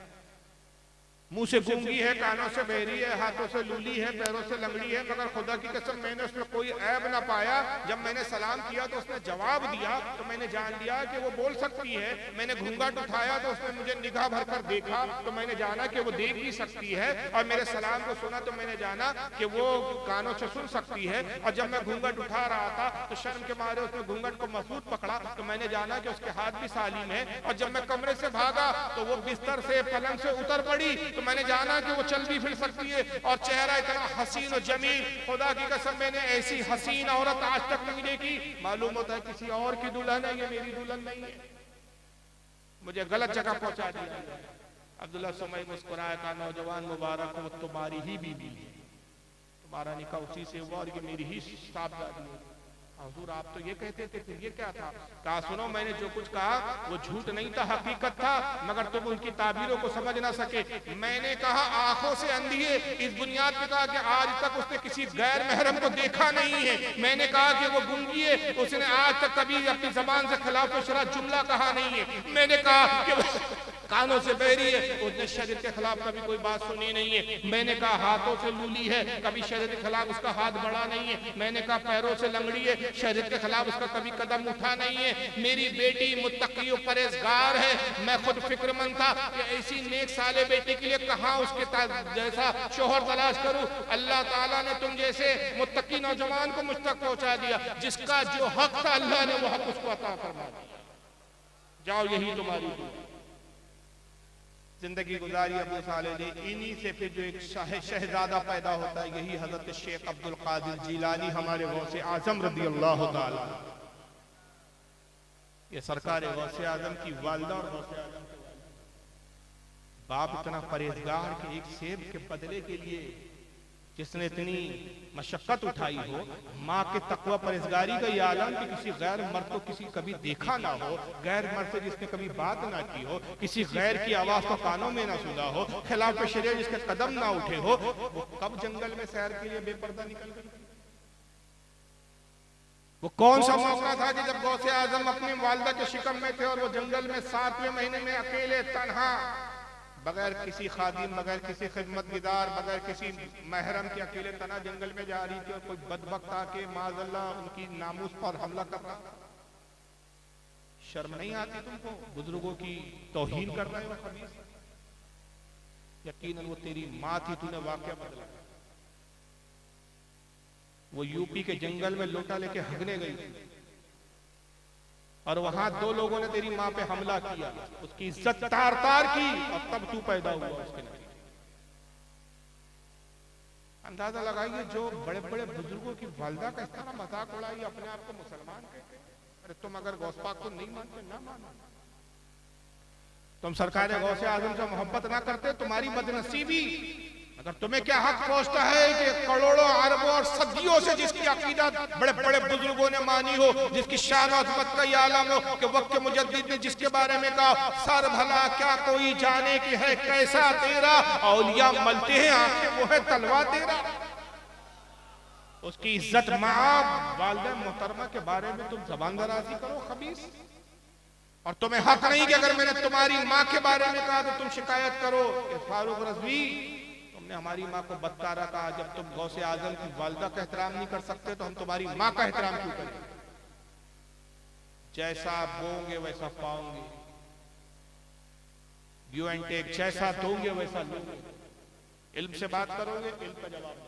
मुंह से गूंगी है, कानों से बहरी है, हाथों से लूली है, पैरों से लंगड़ी है, मगर खुदा की कसम मैंने उसमें कोई ऐब ना पाया। जब मैंने सलाम किया तो उसने जवाब दिया तो मैंने जान लिया कि वो बोल सकती है। मैंने घूंघट उठाया तो उसने मुझे निगाह भरकर देखा तो मैंने जाना कि वो देख भी सकती है, और मेरे सलाम को सुना तो मैंने जाना कि वो कानों से सुन सकती है। और जब मैं घूंघट उठा रहा था तो शर्म के मारे उसने घूंघट को मजबूत पकड़ा तो मैंने जाना कि उसके हाथ भी सालिम है। और जब मैं कमरे से भागा तो वो बिस्तर से पलंग से उतर पड़ी तो मैंने जाना कि वो चल भी फिर सकती है, और चेहरा इतना हसीन और जमील, खुदा की कसम मैंने ऐसी हसीन औरत आज तक नहीं देखी। मालूम होता है किसी और की दुल्हन है, ये मेरी दुल्हन नहीं है, मुझे गलत जगह पहुंचा दिया। अब्दुल्लाह सुमई मुस्कुराया। कहा नौजवान मुबारक हो, तुम्हारी ही बीवी है, तुम्हारा निकाह उसी से हुआ और ये मेरी ही साहबजादी है। हुजूर आप तो ये कहते थे, फिर ये क्या था? कहा सुनो मैंने जो कुछ कहा वो झूठ नहीं था, हकीकत था, मगर तुम उनकी ताबीरों को समझ ना सके। मैंने कहा आंखों से अंधी है, इस बुनियाद पे कहा कि आज तक उसने किसी गैर महरम को देखा नहीं है। मैंने कहा कि वो गूंगी है, उसने आज तक कभी अपनी जबान से खिलाफ शरा जुमला कहा नहीं है। मैंने कहा कि कानों से बहरी है, उसने शरीयत के खिलाफ कभी कोई बात सुनी नहीं है। मैंने कहा हाथों से लूली है, कभी शरीयत के खिलाफ उसका हाथ बढ़ा नहीं है। मैंने कहा पैरों से लंगड़ी है, शरीयत शरीयत के खिलाफ उसका कभी कदम उठा नहीं है। मेरी बेटी मुत्तकी और परहेजगार है। मैं खुद फिक्रमंद था कि ऐसी नेक साले बेटी के लिए कहाँ उसके जैसा शोहर तलाश करूं। अल्लाह ताला ने तुम जैसे मुत्तकी नौजवान को मुझ तक पहुंचा दिया। जिसका जो हक था अल्लाह ने वो हक उसको अता फरमा दिया। जाओ, यही तुम्हारी जिंदगी गुजारी अबू साले ने। इन्हीं से फिर जो एक शहजादा पैदा होता है, यही हजरत शेख अब्दुल कादिर जीलानी हमारे गौसे आजम रदी अल्लाह ताला। ये सरकार गौसे आजम की वालिदा और गौसे आजम के बाप इतना परहेजगार कि एक सेब के बदले के लिए जिसने इतनी मशक्कत उठाई हो, माँ के तकवा परहेजगारी का ये आलम कि किसी गैर मर्द को किसी कभी देखा ना हो, गैर मर्द से जिसने कभी बात ना की हो, किसी गैर की आवाज को कानों में ना सुना हो, खिलाफ शरीयत जिसके कदम ना उठे हो, वो कब जंगल में सैर के लिए बेपर्दा निकल गई? वो कौन सा मौका था कि जब गौसे आजम अपनी वालिदा के शिकम में थे और वो जंगल में 7वें महीने में अकेले तन्हा, बगैर किसी खादिम, बगैर किसी खिदमतगार, बगैर किसी महरम के अकेले तना जंगल में जा रही थी और कोई बदबख्त आके माज़अल्लाह उनकी नामूस पर हमला कर रहा था। शर्म नहीं आती तुमको? बुजुर्गों की तौहीन कर रहे हो खबीस। यकीनन वो तेरी माँ थी, तूने वाकया बदला। वो यूपी के जंगल में लोटा लेके हगने गई थी और वहां 2 लोगों ने तेरी माँ पे हमला किया, उसकी इज्जत तार तार की और तब तू पैदा हुआ उसके नतीजे। अंदाजा लगाइए, जो बड़े बड़े बुजुर्गों की वालिदा का इस तरह मजाक उड़ाई, अपने आप को मुसलमान कहते हैं। अरे तुम अगर गौस पाक को नहीं मानते ना मानो, तुम सरकार गौसे आजम से मोहब्बत ना करते, तुम्हारी बदनसीबी। अगर तुम्हें क्या हक पहुंचता है कि करोड़ों अरबों और सदियों से जिसकी अकीदत बड़े बड़े बुजुर्गों ने मानी हो, जिसकी शान और अज़मत का ये आलम हो कि वक्त के मुजद्दिद ने जिसके बारे में कहा, सर भला क्या कोई जाने कि है कैसा तेरा, औलिया मलते हैं आंखें वो है तलवा तेरा। उसकी इज्जत माँ वालिदा मोहतरमा के बारे में तुम जबान दराजी करो खबीस। और तुम्हें हक नहीं कि अगर मैंने तुम्हारी माँ के बारे में कहा तो तुम शिकायत करो। फारूक रज़वी, हमारी माँ को बदकारा कहा। जब तुम गौसे आजम की वालिदा का एहतराम नहीं कर सकते तो हम तुम्हारी माँ का एहतराम क्यों करें? जैसा बोंगे वैसा पाओगे, गिव एंड टेक, जैसा दोगे वैसा लोगे। इल्म से बात करोगे, इल्म का जवाब।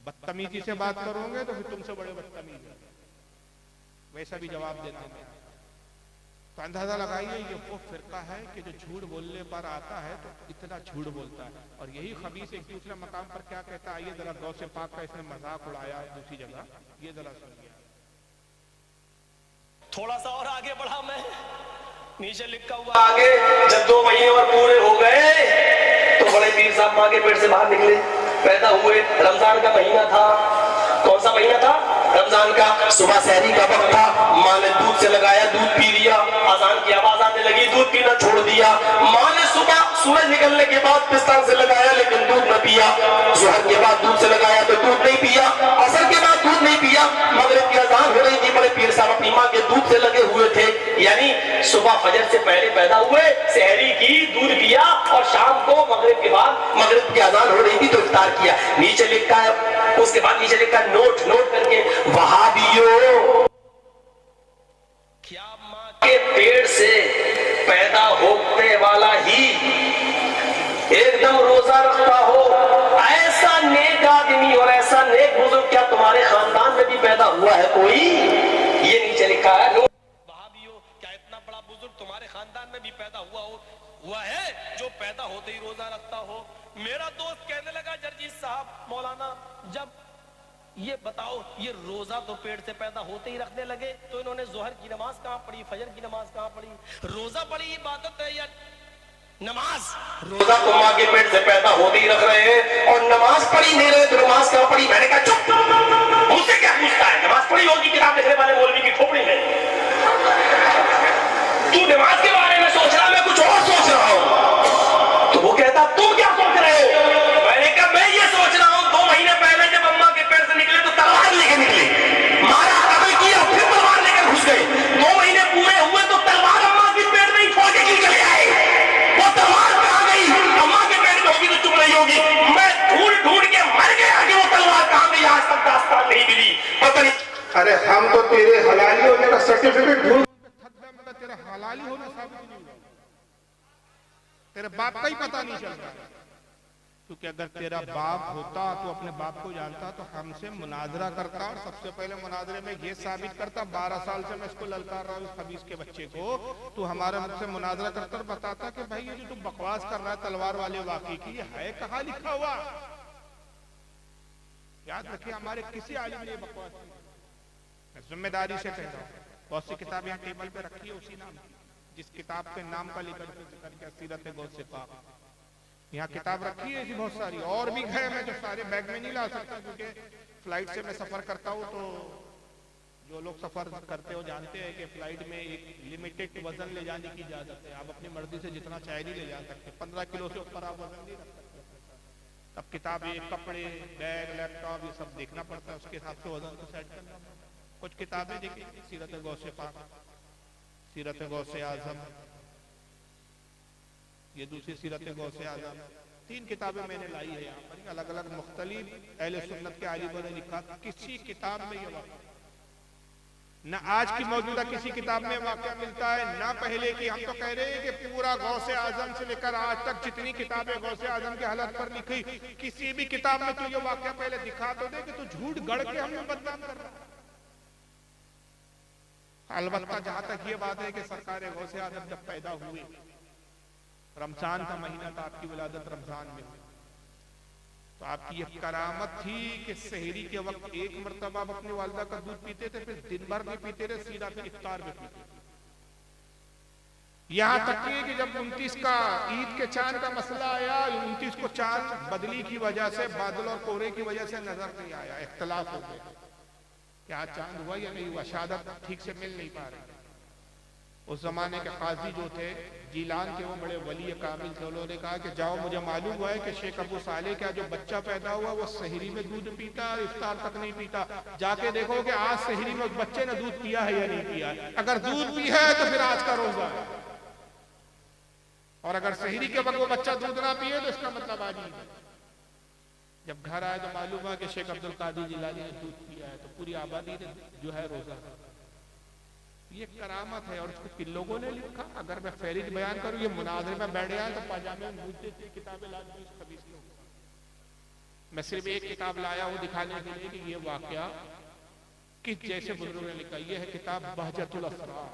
बदतमीजी से बात करोगे तो फिर तुमसे बड़े बदतमीज है, वैसा भी जवाब देते हैं। तो अंदाजा लगाइए, ये वो फिरका है कि जो झूठ बोलने पर आता है तो इतना झूठ बोलता है। और यही खबीस एक दूसरे मकाम पर क्या कहता है, आइए जरा गौसे पाक का इसने मजाक उड़ाया दूसरी जगह, ये जरा सुनिए। थोड़ा सा और आगे बढ़ा मैं, नीचे लिखा हुआ आगे, जब 2 महीने और पूरे हो गए तो बड़े पीर साहब माँ के पेट से बाहर निकले, पैदा हुए। रमजान का महीना था। कौन सा महीना था? रमजान का। सुबह सहरी का वक्त था। माँ ने दूध से लगाया, दूध पी लिया। अजान की आवाज आने लगी, दूध पीना छोड़ दिया। माँ ने सुबह सूरज निकलने के बाद पिस्तान से लगाया लेकिन दूध न पिया। जोहर के बाद दूध से लगाया तो दूध नहीं पिया। असर के बाद दूध नहीं पिया। मगरिब की अजान हो रही थी, बड़े पीर साहब अपनी माँ के दूध से लगे हुए थे। यानी सुबह फजर से पहले पैदा हुए, सहरी की, दूध पिया और शाम को मगरिब के बाद, मगरिब की अजान हो रही थी तो इफ्तार किया। नीचे लिखा है, उसके बाद नीचे लिखा है, नोट करके, वहाबियों, क्या माँ के पेट से पैदा होने वाला ही एकदम रोजा रखता हो, ऐसा नेक आदमी और ऐसा नेक बुजुर्ग क्या तुम्हारे खानदान में भी पैदा हुआ है कोई? ये नीचे लिखा है, वहाबियों, क्या इतना बड़ा बुजुर्ग तुम्हारे खानदान में भी पैदा हुआ है जो पैदा होते ही रोजा रखता हो? मेरा दोस्त कहने लगा, जर्जी साहब, मौलाना, जब ये बताओ, ये रोजा तो पेट से पैदा होते ही रखने लगे तो इन्होंने जोहर की नमाज कहां पढ़ी, फजर की नमाज कहां पढ़ी? रोजा बड़ी इबादत है या नमाज? रोजा तो माँ के पेट से पैदा होते ही रख रहे हैं और नमाज पढ़ी नहीं रहे तो नमाज कहां पढ़ी? मैंने कहा चुप, मुझसे क्या पूछता है? नमाज पढ़ी होगी किताब लिखने वाले मौलवी की खोपड़ी में। तू नमाज के बारे में सोच रहा, मैं कुछ और सोच रहा हूं। तो वो कहता, तुम क्या सोच रहे हो? मैंने कहा, मैं ये सोच रहा हूं 2 महीने पहले जब अम्मा के पेट से निकले तो तलवार लेके निकले, मारा, कत्ल किया, फिर तलवार लेकर घुस गए। 2 महीने पूरे हुए तो तलवार अम्मा के पेट में ही छोड़ के क्यों चले आए? वो तलवार कहां गई? अम्मा के पेट में होगी तो चुप नहीं होगी। मैं ढूंढ के मर गया कि वो तलवार कहां गई, आज तक दास्तान नहीं मिली। पता नहीं अरे हम तो तेरे हलाली होने का सर्टिफिकेट ढूंढ तेरा हलाली होना साबित नहीं हुआ, तेरे बाप का ही पता नहीं चल रहा। क्योंकि अगर तेरा बाप होता तो अपने बाप को जानता तो हमसे मुनाजरा करता, और सबसे पहले मुनाजरे में ये साबित करता, 12 साल से मैं इसको ललकार रहा हूँ इस खबीस के बच्चे को, तो हमारे मुझसे मुनाजरा करता और बताता कि भाई ये जो तुम बकवास कर रहा है तलवार वाले वाकई की, ये है कहाँ लिखा हुआ। याद रखिए हमारे किसी आलिम ने बकवास की, मैं जिम्मेदारी से कह रहा हूँ। बहुत सी किताब यहाँ टेबल पे रखी है उसी नाम की, जिस किताब के नाम का लिखा है सीरत गौसे पाक, यहाँ किताब रखी है ऐसी बहुत सारी और भी है। मैं जो सारे बैग में नहीं ला सकता क्योंकि फ्लाइट से मैं सफर करता हूँ, तो जो लोग सफर करते हो जानते हैं कि फ्लाइट में एक लिमिटेड वजन ले जाने की इजाजत है, आप अपनी मर्जी से जितना चाहे नहीं ले जा सकते, 15 किलो से ऊपर आप वजन नहीं रख सकते। तब किताबें, कपड़े, बैग, लैपटॉप ये सब देखना पड़ता है, उसके हिसाब से वजन को सेट करना पड़ता है। कुछ किताबें देखिए, सीरत गौसे पाक, सीरत गौसे आजम, ये दूसरी सीरत गौसे आजम, 3 किताबें मैंने लाई है यहाँ पर, अलग अलग मुख्तलिफ अहले सुन्नत के आलिमों ने लिखा। किसी किताब में ये वाक़या न आज की मौजूदा किसी किताब में वाक़या मिलता है, ना पहले की। हम तो कह रहे हैं कि पूरा गौसे आजम से लेकर आज तक जितनी किताबें गौसे आजम के हालत पर लिखी, किसी भी किताब में तो ये वाक़या पहले दिखा तो दे कि तू झूठ गढ़ के हमें बदनाम कर रहा है। अलबत्ता जहां तक ये बात है कि सरकार गौसे आजम जब पैदा हुए, रमजान का महीना था, आपकी विलादत रमजान में, तो आपकी ये करामत थी कि सहरी के वक्त एक मरतबा आप अपनी वालिदा का दूध पीते थे, फिर दिन भर नहीं पीते थे, सीधा फिर इफ्तार में पीते थे। यहाँ तक कि जब 29 का ईद के चांद का मसला आया, 29 को चांद बदली की वजह से, बादल और कोहरे की वजह से नजर नहीं आया, इख्तलाफ हो गया क्या चांद हुआ या नहीं हुआ, शहादत ठीक से मिल नहीं पा रही। उस जमाने के काजी जो थे जीलान के, वो बड़े वली कामिल थे, उन्होंने कहा कि जाओ मुझे मालूम हुआ है कि शेख अबू साले का जो बच्चा पैदा हुआ वो सहरी में दूध पीता और इफ्तार तक नहीं पीता, जाके देखो कि आज सहरी में उस बच्चे ने दूध पिया है या नहीं पिया है। अगर दूध पिया है तो फिर आज का रोजा है, और अगर सहरी के वक्त वो बच्चा दूध ना पिए तो इसका मतलब आज ही। जब घर आए तो मालूम हुआ कि शेख अब्दुल कादिर जिलानी ने दूध पिया है, तो पूरी आबादी ने जो है रोजा। ये करामत है, और इसको किन लोगों ने लिखा, अगर मैं फहरिस्त बयान करूं, ये मुनाजरे में बैठ गया तो पाजामे में मुझे किताबें ला दी इस खबीस लोग। मैं सिर्फ एक किताब लाया हूं दिखाने के लिए कि ये वाकया किस जैसे बुजुर्गों ने लिखा। ये है किताब बहजतुल असरार,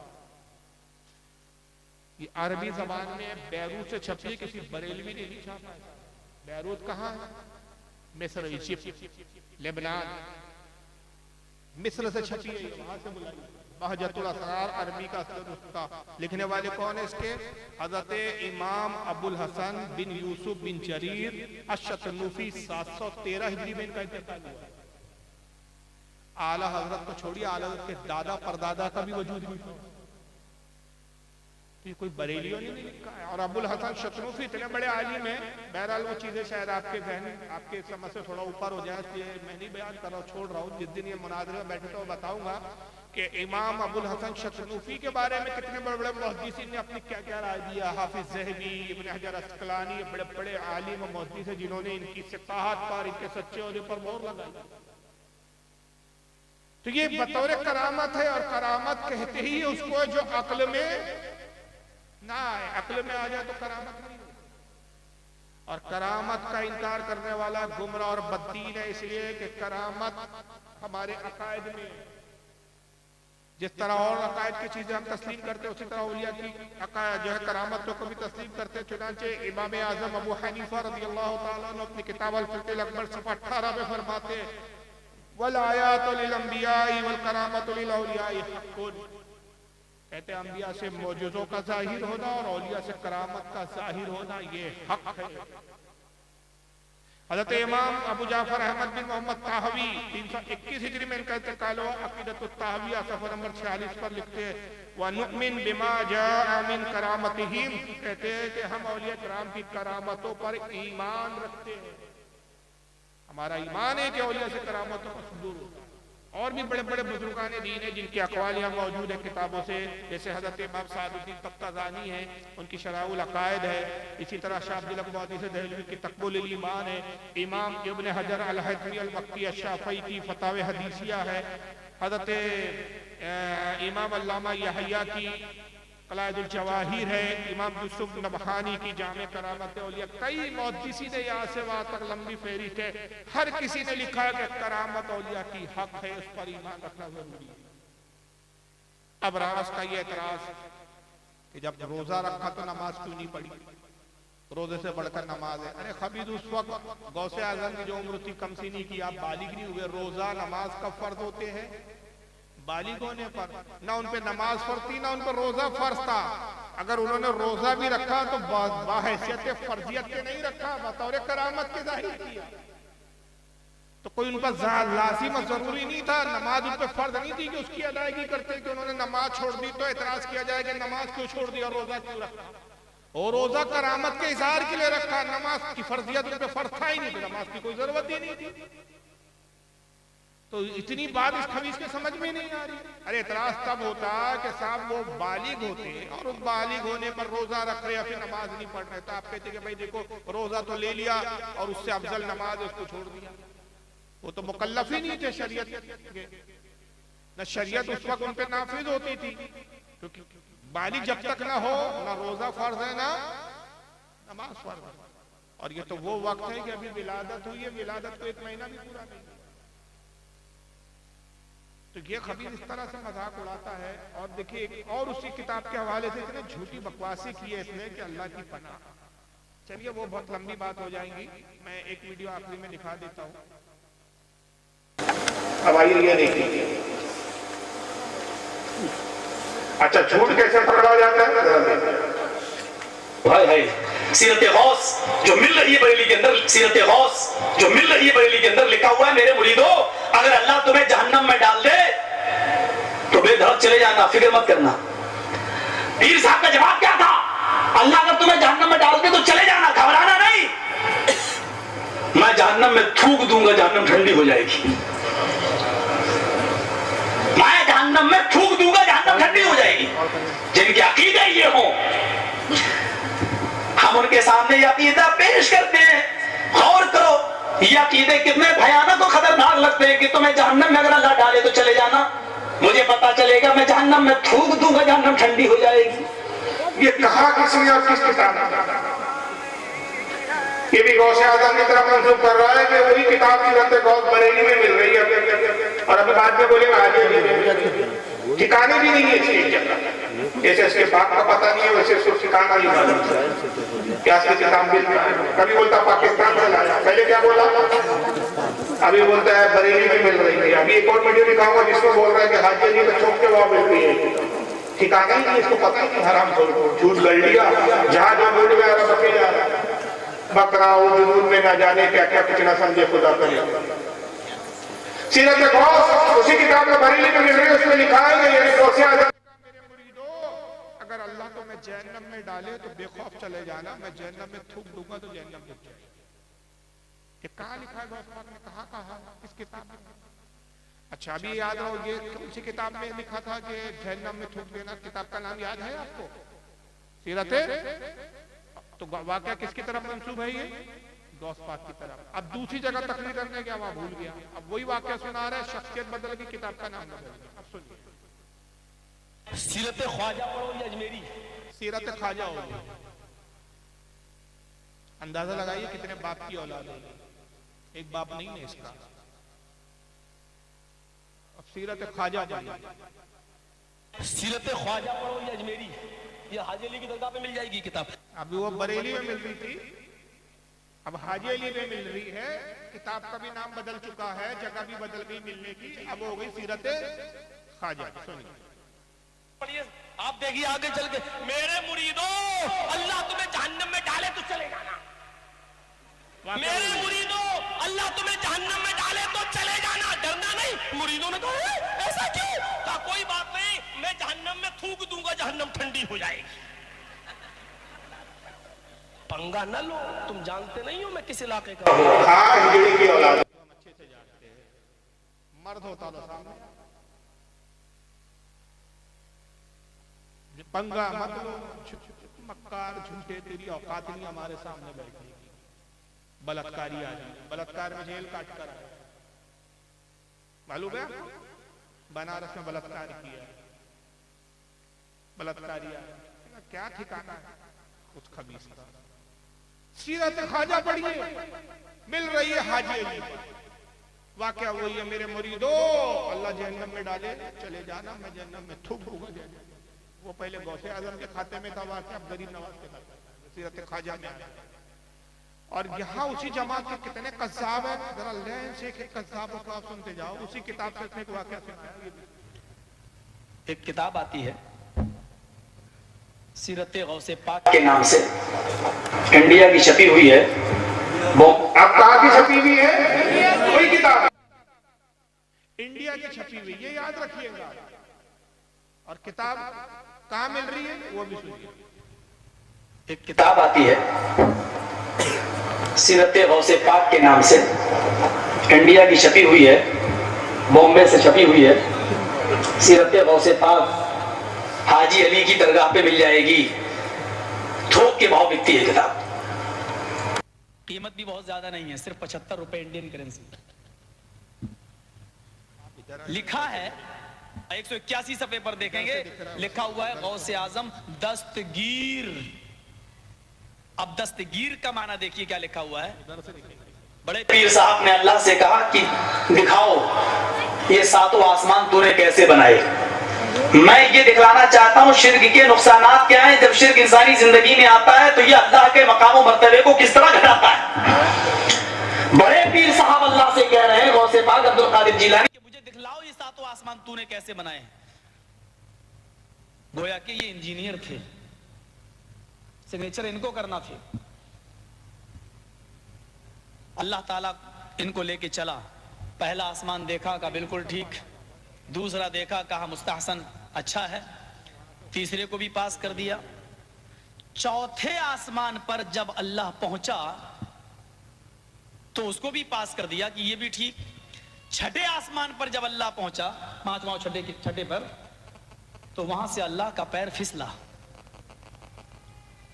ये अरबी जबान में बैरूत से छपी है, किसी बरेलवी ने नहीं छापा। बैरूत कहाँ है? मिस्र, इजिप्ट, लेबनान, मिस्र से छपी है, वहां से बुलाई। बहजतुल असरार अरबी का नुस्खा, लिखने वाले कौन है इसके? हजरत इमाम अबुल हसन बिन यूसुफ बिन जरीर अश-शतनूफी, 713 हिजरी में इनका इंतकाल हुआ। आला हजरत को छोड़िए, आला हजरत के दादा परदादा का भी वजूद नहीं, तो ये कोई बरेलियों ने नहीं लिखा है। और अबुल हसन शतनूफी इतने बड़े आलिम हैं, बहरहाल वो चीजें शायद आपके जहन, आपके समझ से थोड़ा ऊपर हो जाए, इसलिए मैं नहीं बयान कर रहा हूँ, छोड़ रहा हूँ। जिस दिन ये मुनाज़रे में बैठे तो बताऊंगा कि इमाम अबुल हसन शतनूफी के बारे में कितने बड़े बड़े मुहद्दिसीन ने अपनी क्या क्या राय दिया। हाफिज ज़हबी, इब्न हजर अस्क़लानी, बड़े बड़े आलिम और मुहद्दिस हैं जिन्होंने इनकी सिफ़ाहत पर, इनके सच्चे होने पर मोहर लगाई। तो ये बतौर करामत है, और करामत कहते ही उसको जो अक्ल में ना आए, अक्ल में आ जाए तो करामत नहीं। और करामत का इनकार करने वाला गुमराह और बददीन है, इसलिए कि करामत हमारे अकायद में, जिस तरह और अकायद की चीजें हम तस्लीम करते हैं, उसी तरह औलिया की अकायद जो है करामत को कभी तस्लीम करते हैं। चुनांचे इमाम आजम अबू हनीफा रज़ियल्लाहु ताला अन्हु अपनी किताब अल-फ़िक़्हुल अकबर सफ़ा 18 में फरमाते हैं, वल आयातु लिल अंबियाई वल करामतु लिल औलियाई हक़्क़ुन, कहते हैं अंबिया से मौजूज़ों का जाहिर होना और औलिया से करामत का जाहिर होना ये हक है। हज़रत इमाम अबू जाफर अहमद बिन मोहम्मद ताहवी 321 हिजरी में इनका इंतकाल हुआ। अक़ीदतुत ताहविया सफ़ा नंबर 46 पर लिखते हैं, व नुअमिन बिमा जाअ मिन करामतिहिम, कहते हैं कि हम औलिया किराम की करामतों पर ईमान रखते हैं। हमारा ईमान है कि औलिया से करामतों का सुदूर होता है। और भी बड़े बड़े बुजुर्गान दीन है जिनकी अक़वाल यहाँ मौजूद है किताबों से, जैसे हज़रत इमाम सादुद्दीन तफ्ताज़ानी है, उनकी शराउल अक़ायद है। इसी तरह शाह अब्दुल मुहद्दिस दहलवी की तक़्बुल ईमान है। इमाम इब्न हजर अल-हैतमी अल-मक्की अश-शाफ़ई की फ़तावे हदीसिया है। हज़रत इमाम अल्लामा यहया की कलायदुल जवाहिर है, इमाम यूसुफ नबहानी की जामे करामत औलिया, कई मुहद्दिसीन ने यहाँ से वहां तक लंबी फेहरिस्त है, हर किसी ने लिखा है कि करामत औलिया की हक है, उस पर ईमान रखना जरूरी है। अब रास का ये एतराज कि जब रोजा रखा तो नमाज क्यों नहीं पढ़ी, रोजे से बढ़कर नमाज है। अरे खबीज उस वक्त गौसे आजम की जो उम्र थी कम सी नहीं की, आप बालिग नहीं हुए, रोजा नमाज कब फर्ज होते हैं, बालिग होने पर। ना उन पे नमाज फर्ज थी ना उन पर रोजा फर्ज था। अगर उन्होंने रोजा भी रखा तो बाहैसियत फर्जियत के नहीं रखा, बतौर करामत के जाहिर किया। तो कोई उन पर लाजिम जरूरी नहीं था, नमाज उन पर फर्ज नहीं थी कि उसकी अदायगी करते, कि उन्होंने नमाज छोड़ दी तो एतराज किया जाए कि नमाज क्यों छोड़ दी और रोजा क्यों रखा। और रोजा करामत के इजहार के लिए रखा, नमाज की फर्जियत उन पर फर्ज था ही नहीं, तो नमाज की कोई जरूरत ही नहीं थी। तो इतनी बात इस खबीज के समझ में नहीं आ रही। अरे एतराज तब होता कि साहब वो बालिग होते और उस बालिग होने पर रोजा रख रहे या फिर नमाज नहीं पढ़ रहे, तो आप कहते कि भाई देखो रोजा तो ले लिया और उससे अफजल नमाज है उसको छोड़ दिया। वो तो मुकल्लफ ही नहीं थे शरीयत के, न शरीयत उस वक्त उन पे नाफिज होती थी, क्योंकि बालिग जब तक ना हो ना रोजा फर्ज है ना नमाज फर्ज है। और ये तो वो वक्त है कि अभी विलादत हुई है, विलादत को 1 महीना भी पूरा नहीं। तो ये खबीर इस तरह से मजाक उड़ाता है। और देखिए और उसी किताब के हवाले से इतने झूठी बकवासी की है इसने कि अल्लाह की पनाह। चलिए वो बहुत लंबी बात हो जाएगी, मैं एक वीडियो आखिरी में दिखा देता हूँ। अब आइए ये देखिए, अच्छा झूठ कैसे पकड़ा जाता है। भाई भाई सीरत गौस जो मिल रही है बरेली के अंदर, सीरत गौस जो मिल रही है बरेली के अंदर लिखा हुआ है, मेरे मुरीदो अगर अल्लाह तुम्हें जहन्नम में डाल दे तो बेधड़क चले जाना, फिक्र मत करना। पीर साहब का जवाब क्या था, अल्लाह अगर तुम्हें जहन्नम में डाल दे तो चले जाना, घबराना नहीं। मैं जहन्नम में थूक दूंगा, जहन्नम ठंडी हो जाएगी। मैं जहन्नम में थूक दूंगा, जहन्नम ठंडी हो जाएगी। जिनके अकीदे ये हो हम उनके सामने ये अकीदा पेश करते हैं, गौर करो ये अकीदे कितने भयानक और खतरनाक लगते हैं कि तुम्हें जहन्नम में अगर अल्लाह डाले तो चले जाना, मुझे पता चलेगा मैं जहन्नम में थूक दूंगा, जहन्नम ठंडी हो जाएगी। ये कहा किसने और किस किताब में? ये भी गौसे आजम की तरफ मंसूब कर रहा है कि वही किताब सीरत गौस बरेली में मिल रही है, और अभी बाद में बोलेगा आगे ठिकाने भी नहीं है इसकी जगह। जैसे इसके बाप का पता नहीं है वैसे उसको ठिकाना नहीं मालूम क्या इसकी किताब मिल रहा है। कभी बोलता पाकिस्तान से लाया, पहले क्या बोला, अभी बोलता है बरेली में मिल रही है। अभी एक और वीडियो दिखाऊंगा जिसमें बोल रहा है कि हाजी अली में चौक के वहां मिल रही है। ठिकाना ही नहीं, इसको पता ही नहीं, हराम झूठ लड़ लिया। जहां जहां बोल में आ रहा बके जा रहा, बकरा वो जुनून में ना जाने क्या क्या कुछ ना समझे खुदा करे। सीरत गौस उसी किताब में बरेली में मिल रही है, उसमें लिखा है कि ये गौसे आजम अगर अल्लाह तो मैं जहन्नम में डाले तो बेखौफ चले जाना, मैं जहन्नम में थूक दूंगा तो जहन्नम डूब जाएगी। ये कहाँ लिखा है गौस पाक ने, कहा किस किताब में? अच्छा अभी याद रहो ये कौन सी किताब में लिखा था कि जहन्नम में थूक देना, किताब का नाम याद है आपको? सीरत। तो वाकया किसकी तरफ मंसूब है ये? गौस पाक की तरफ। अब दूसरी जगह तकरीर करने गया वहां भूल गया, अब वही वाकया सुना रहा है, शख्सियत बदल गई, किताब का नाम बदल गया। अब सुनिए, सीरत ख्वाजा पढ़ो या अजमेरी, सीरत ख्वाजा हो गई। अंदाजा लगाइए कितने बाप की औलाद है, एक बाप नहीं है इसका। अब सीरत ख्वाजा पढ़िए, सीरत ख्वाजा पढ़ो या अजमेरी, ये हाजी अली की दरगाह पे मिल जाएगी किताब। अभी वो बरेली में मिल रही थी, अब हाजी अली में मिल रही है। किताब का भी नाम बदल चुका है, जगह भी बदल गई मिलने की, अब हो गई सीरत ख्वाजा। सुनिए आप देखिए आगे चल के, मेरे मुरीदो अल्लाह तुम्हें जहन्नम में डाले तो चले जाना, मेरे मुरीदो अल्लाह तुम्हें जहन्नम में डाले तो चले जाना, डरना नहीं। मुरीदों ने कहा ऐसा क्यों? कहा कोई बात नहीं, मैं जहन्नम में थूक दूंगा, जहन्नम ठंडी हो जाएगी। पंगा न लो, तुम जानते नहीं हो मैं किस इलाके का हूं। की औलाद अच्छे से जानते हैं, मर्द होता था सामने, पंगा मत लो, मक्कार झूठे, तेरी औकात नहीं हमारे सामने बैठी। बलात्कारी आदमी बलात्कार में जेल काट कर आया, मालूम है? बनारस में बलात्कार किया, बलात्कारिया, क्या ठिकाना है उस खबीस का। सीरत ख्वाजा पढ़िए, मिल रही है हाजी अली पर। वाकया वही है, मेरे मुरीदो अल्लाह जहन्नम में डाले चले जाना, मैं जहन्नम में थूक दूंगा। वो पहले गौसे आजम के खाते में था वाकया, अब गरीब नवाज के खाते में सीरत ख्वाजा में आया। और यहाँ उसी जमात के कितने कज़्ज़ाब है, जरा लैन से कज़्ज़ाबों को आप सुनते जाओ। उसी किताब से एक वाकया सुनते हैं। एक किताब आती है सीरत गौसे पाक के नाम से, इंडिया की छपी हुई है। वो अब कहाँ की छपी हुई है? कोई किताब इंडिया की छपी हुई, ये याद रखिएगा। और किताब कहाँ मिल रही है वो भी सुनिए। एक किताब आती है सीरत गौसे पाक के नाम से, इंडिया की छपी हुई है, बॉम्बे से छपी हुई है। सीरत गौसे पाक हाजी अली की दरगाह पे मिल जाएगी, थोक के भाव बिकती है किताब। कीमत भी बहुत ज्यादा नहीं है, सिर्फ 75 रुपए इंडियन करेंसी। लिखा है 181 सफे पर देखेंगे, लिखा हुआ है गौसे आजम दस्तगीर। अब दस्तगीर का माना देखिए क्या लिखा हुआ है। बड़े पीर साहब ने अल्लाह से कहा कि दिखाओ ये सातों आसमान तूने कैसे बनाए। मैं ये दिखलाना चाहता हूँ शिर्क के नुकसानात क्या हैं। जब शिर्क इंसानी जिंदगी में आता है तो ये अल्लाह के मकाम और मर्तबे को किस तरह घटाता है। बड़े पीर साहब अल्लाह से कह रहे हैं, गौसे पाक अब्दुल कादिर जिलानी, कि मुझे दिखलाओ ये सातों आसमान तूने कैसे बनाए। गोया कि ये इंजीनियर थे, सिग्नेचर इनको करना थे। अल्लाह ताला इनको लेके चला। पहला आसमान देखा, का बिल्कुल ठीक। दूसरा देखा, कहा मुस्तहसन, अच्छा है। तीसरे को भी पास कर दिया। चौथे आसमान पर जब अल्लाह पहुंचा तो उसको भी पास कर दिया कि ये भी ठीक। छठे आसमान पर जब अल्लाह पहुंचा, पांचवा छठे पर, तो वहां से अल्लाह का पैर फिसला।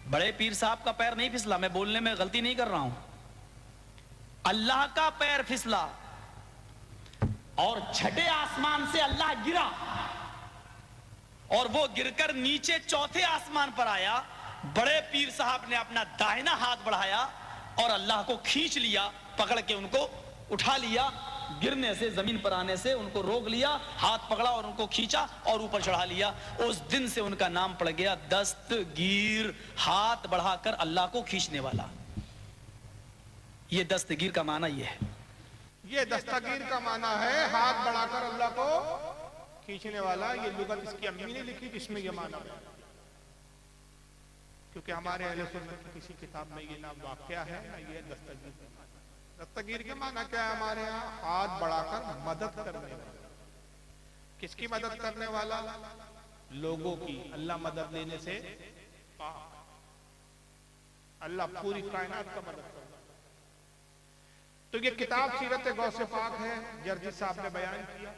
बड़े पीर साहब का पैर नहीं फिसला, मैं बोलने में गलती नहीं कर रहा हूं। अल्लाह का पैर फिसला और छठे आसमान से अल्लाह गिरा और वो गिरकर नीचे चौथे आसमान पर आया। बड़े पीर साहब ने अपना दाहिना हाथ बढ़ाया और अल्लाह को खींच लिया, पकड़ के उनको उठा लिया। गिरने से, जमीन पर आने से उनको रोक लिया, हाथ पकड़ा और उनको खींचा और ऊपर चढ़ा लिया। उस दिन से उनका नाम पड़ गया दस्तगीर, हाथ बढ़ाकर अल्लाह को खींचने वाला। ये दस्तगीर का माना ये है। ये दस्तगीर का माना है हाथ बढ़ाकर अल्लाह को खींचने वाला। ये लुगत इसकी अम्मी ने लिखी जिसमें ये माना है, क्योंकि हमारे अहले सुन्नत की किसी किताब में ये ना वाक़या है ना ये दस्तगीर। दस्तगीर के माना क्या है हमारे यहाँ? हाथ बढ़ाकर मदद करने वाला। किसकी मदद करने वाला? लोगों की। अल्लाह मदद लेने से पाक, अल्लाह पूरी कायनात का मदद करता। तो ये किताब सीरत गौसे पाक है, जर्जी साहब ने बयान किया।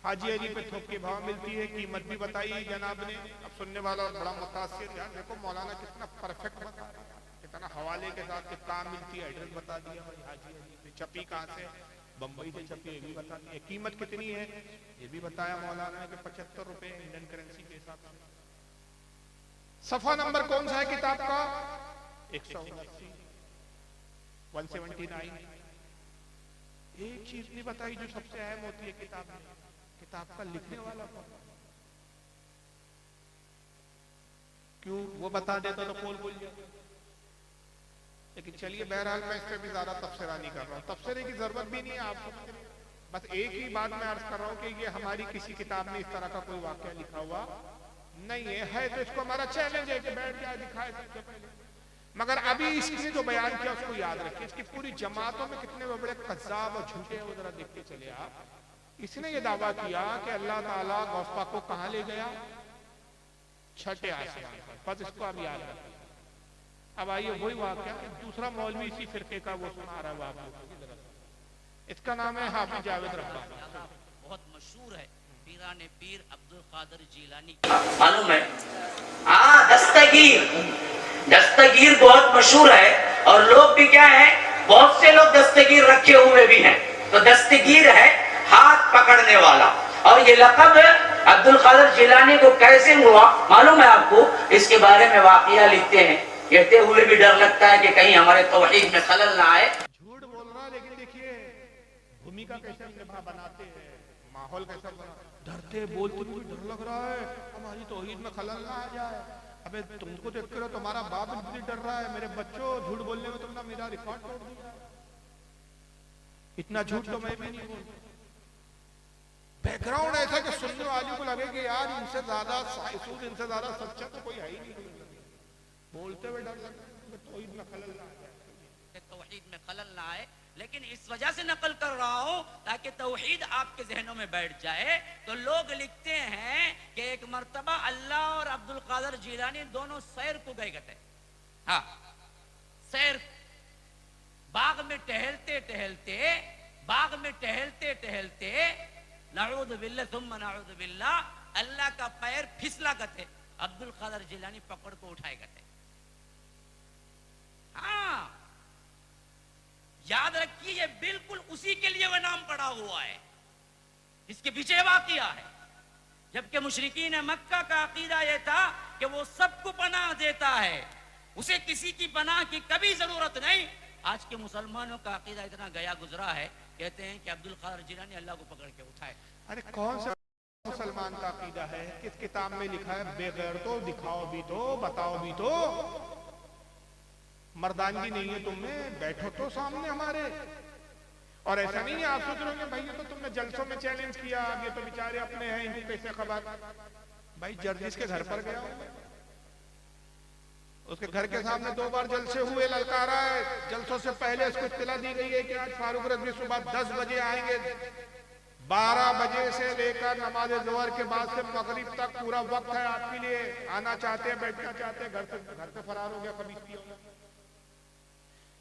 हाजी अली पे थोक के भाव मिलती है, कीमत भी बताई जनाब ने। अब सुनने वाला बड़ा मुतासिर, यार देखो मौलाना कितना परफेक्ट बता रहे हैं, कितना हवाले के साथ किताब मिलती है, एड्रेस बता दिया भाई हाजी अली पे। छपी कहाँ से? बम्बई से छपी, ये भी बता दिया। कीमत कितनी है ये भी बताया मौलाना ने, 75 रुपए इंडियन करेंसी के हिसाब से। सफा नंबर कौन सा है किताब का? 179। एक चीज नहीं बताई जो सबसे अहम होती है किताब में, किताब का लिखने वाला कौन? क्यों? वो बता देता तो पोल बोल जाता। लेकिन चलिए बहरहाल मैं इस पर भी ज्यादा तबसरा नहीं कर रहा हूँ, तबसरे की जरूरत भी नहीं है आपको। बस एक ही बात मैं अर्ज कर रहा हूँ कि ये हमारी किसी किताब में इस तरह का कोई वाकया लिखा हुआ नहीं है तो इसको हमारा चैलेंज है कि बैठ जाए दिखाए सबसे पहले। मगर अभी इसने जो बयान किया उसको याद रखिए। इसकी पूरी जमातों में कितने बड़े कज़्ज़ाब और झूठे हैं वो जरा देखते चले आप। इसने ये दावा किया कि अल्लाह ताला गौस पाक को कहां ले गया? छठे आसमान पर। बस इसको अब याद रखिए। अब आइए वही वाकया दूसरा मौलवी इसी फिरके का वो सुना रहा है आपको। इसका नाम है हाफिज जावेद रब्बानी, बहुत मशहूर है, पीराने पीर अब्दुल कादिर जिलानी। मालूम है? हाँ, दस्तगीर बहुत मशहूर है और लोग भी क्या है, बहुत से लोग दस्तगीर रखे हुए भी हैं। तो दस्तगीर है हाथ पकड़ने वाला। और ये लक़ब अब्दुल कादिर जिलानी को कैसे हुआ मालूम है आपको? इसके बारे में वाक़िया लिखते हैं, कहते हुए भी डर लगता है कि कहीं हमारे तौहीद में खलल ना आए। झूठ बोल रहा है, लेकिन देखिए भूमिका कैसे बनाते हैं, माहौल कैसा बना, डरते बोलते मुझे डर लग रहा है हमारी तौहीद में खलल ना आ जाए। अबे तुमको देख कर तुम्हारा बाप भी डर रहा है, मेरे बच्चों झूठ बोलने में तुमने मेरा रिकॉर्ड तोड़ दिया। इतना झूठ तो मैं भी नहीं बोलता। बैकग्राउंड ऐसा कि सुनने वाले को लगे कि यार इनसे ज्यादा साइसूद, इनसे ज्यादा सच्चा तो कोई है ही नहीं। बोलते हुए डर लगता है तौहीद में खलल ना आए, तौहीद में खलल ना आए। लेकिन इस वजह से नकल कर रहा हूं ताकि तौहीद आपके जहनों में बैठ जाए। तो लोग लिखते हैं कि एक मर्तबा अल्लाह और अब्दुल कादिर जिलानी दोनों सैर को गए थे। हाँ, सैर, बाग में टहलते टहलते नऊज़ु बिल्लाह सुम्मा नऊज़ु बिल्लाह, अल्लाह का पैर फिसला गए, अब्दुल कादिर जिलानी पकड़ को उठाए गए। हाँ, याद रखिए ये बिल्कुल उसी के लिए वह नाम पड़ा हुआ है, इसके पीछे वाक़िया है। जबकि मुशरिकीन मक्का का अकीदा यह था कि वो सबको पनाह देता है, उसे किसी की पनाह की कभी जरूरत नहीं। आज के मुसलमानों का अकीदा इतना गया गुजरा है, कहते हैं कि अब्दुल कादिर जिलानी अल्लाह को पकड़ के उठाए। अरे कौन सा मुसलमान का अकीदा है? किस किताब में लिखा है? बेगैर तो दिखाओ भी तो, बताओ भी तो। मर्दानगी नहीं है तुम में, बैठो तो सामने हमारे। और ऐसा नहीं है आप सोच रहे होंगे भाई ये तो तुमने जलसों में चैलेंज किया, ये तो बेचारे अपने हैं, इनको कैसे खबर। भाई जर्जिस के घर पर गया, उसके घर के सामने 2 बार जलसे हुए, ललकारा है। जलसों से पहले उसको इत्तला दी गई है कि आज फारूक रज़वी सुबह 10 बजे आएंगे। 12 बजे से लेकर नमाज ज़ोहर के बाद से मगरिब तक पूरा वक्त है आपके लिए। आना चाहते हैं, बैठना चाहते हैं, घर से फरार हो गया कभी।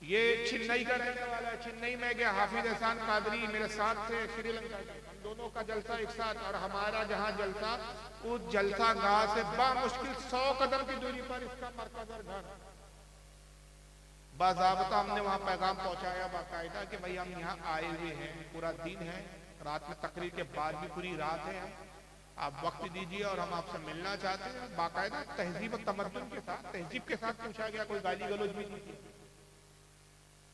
ये चेन्नई का रहने वाला है, चेन्नई में गया। हाफिज एहसान कादरी मेरे साथ थे श्रीलंका के, हम दोनों का जलसा एक साथ। और हमारा जहाँ जलसा, उस जलसा गाह से बामुश्किल 100 कदम की दूरी पर इसका मरकज और घर। बाज़ाब्ता हमने वहाँ पैगाम पहुंचाया बाकायदा कि भाई हम यहाँ आए हुए हैं, पूरा दिन है, रात में तकरीर के बाद भी पूरी रात है, आप वक्त दीजिए और हम आपसे मिलना चाहते हैं। बाकायदा तहजीब और तमद्दुन के साथ, तहजीब के साथ पूछा गया, कोई गाली गलौज भी नहीं की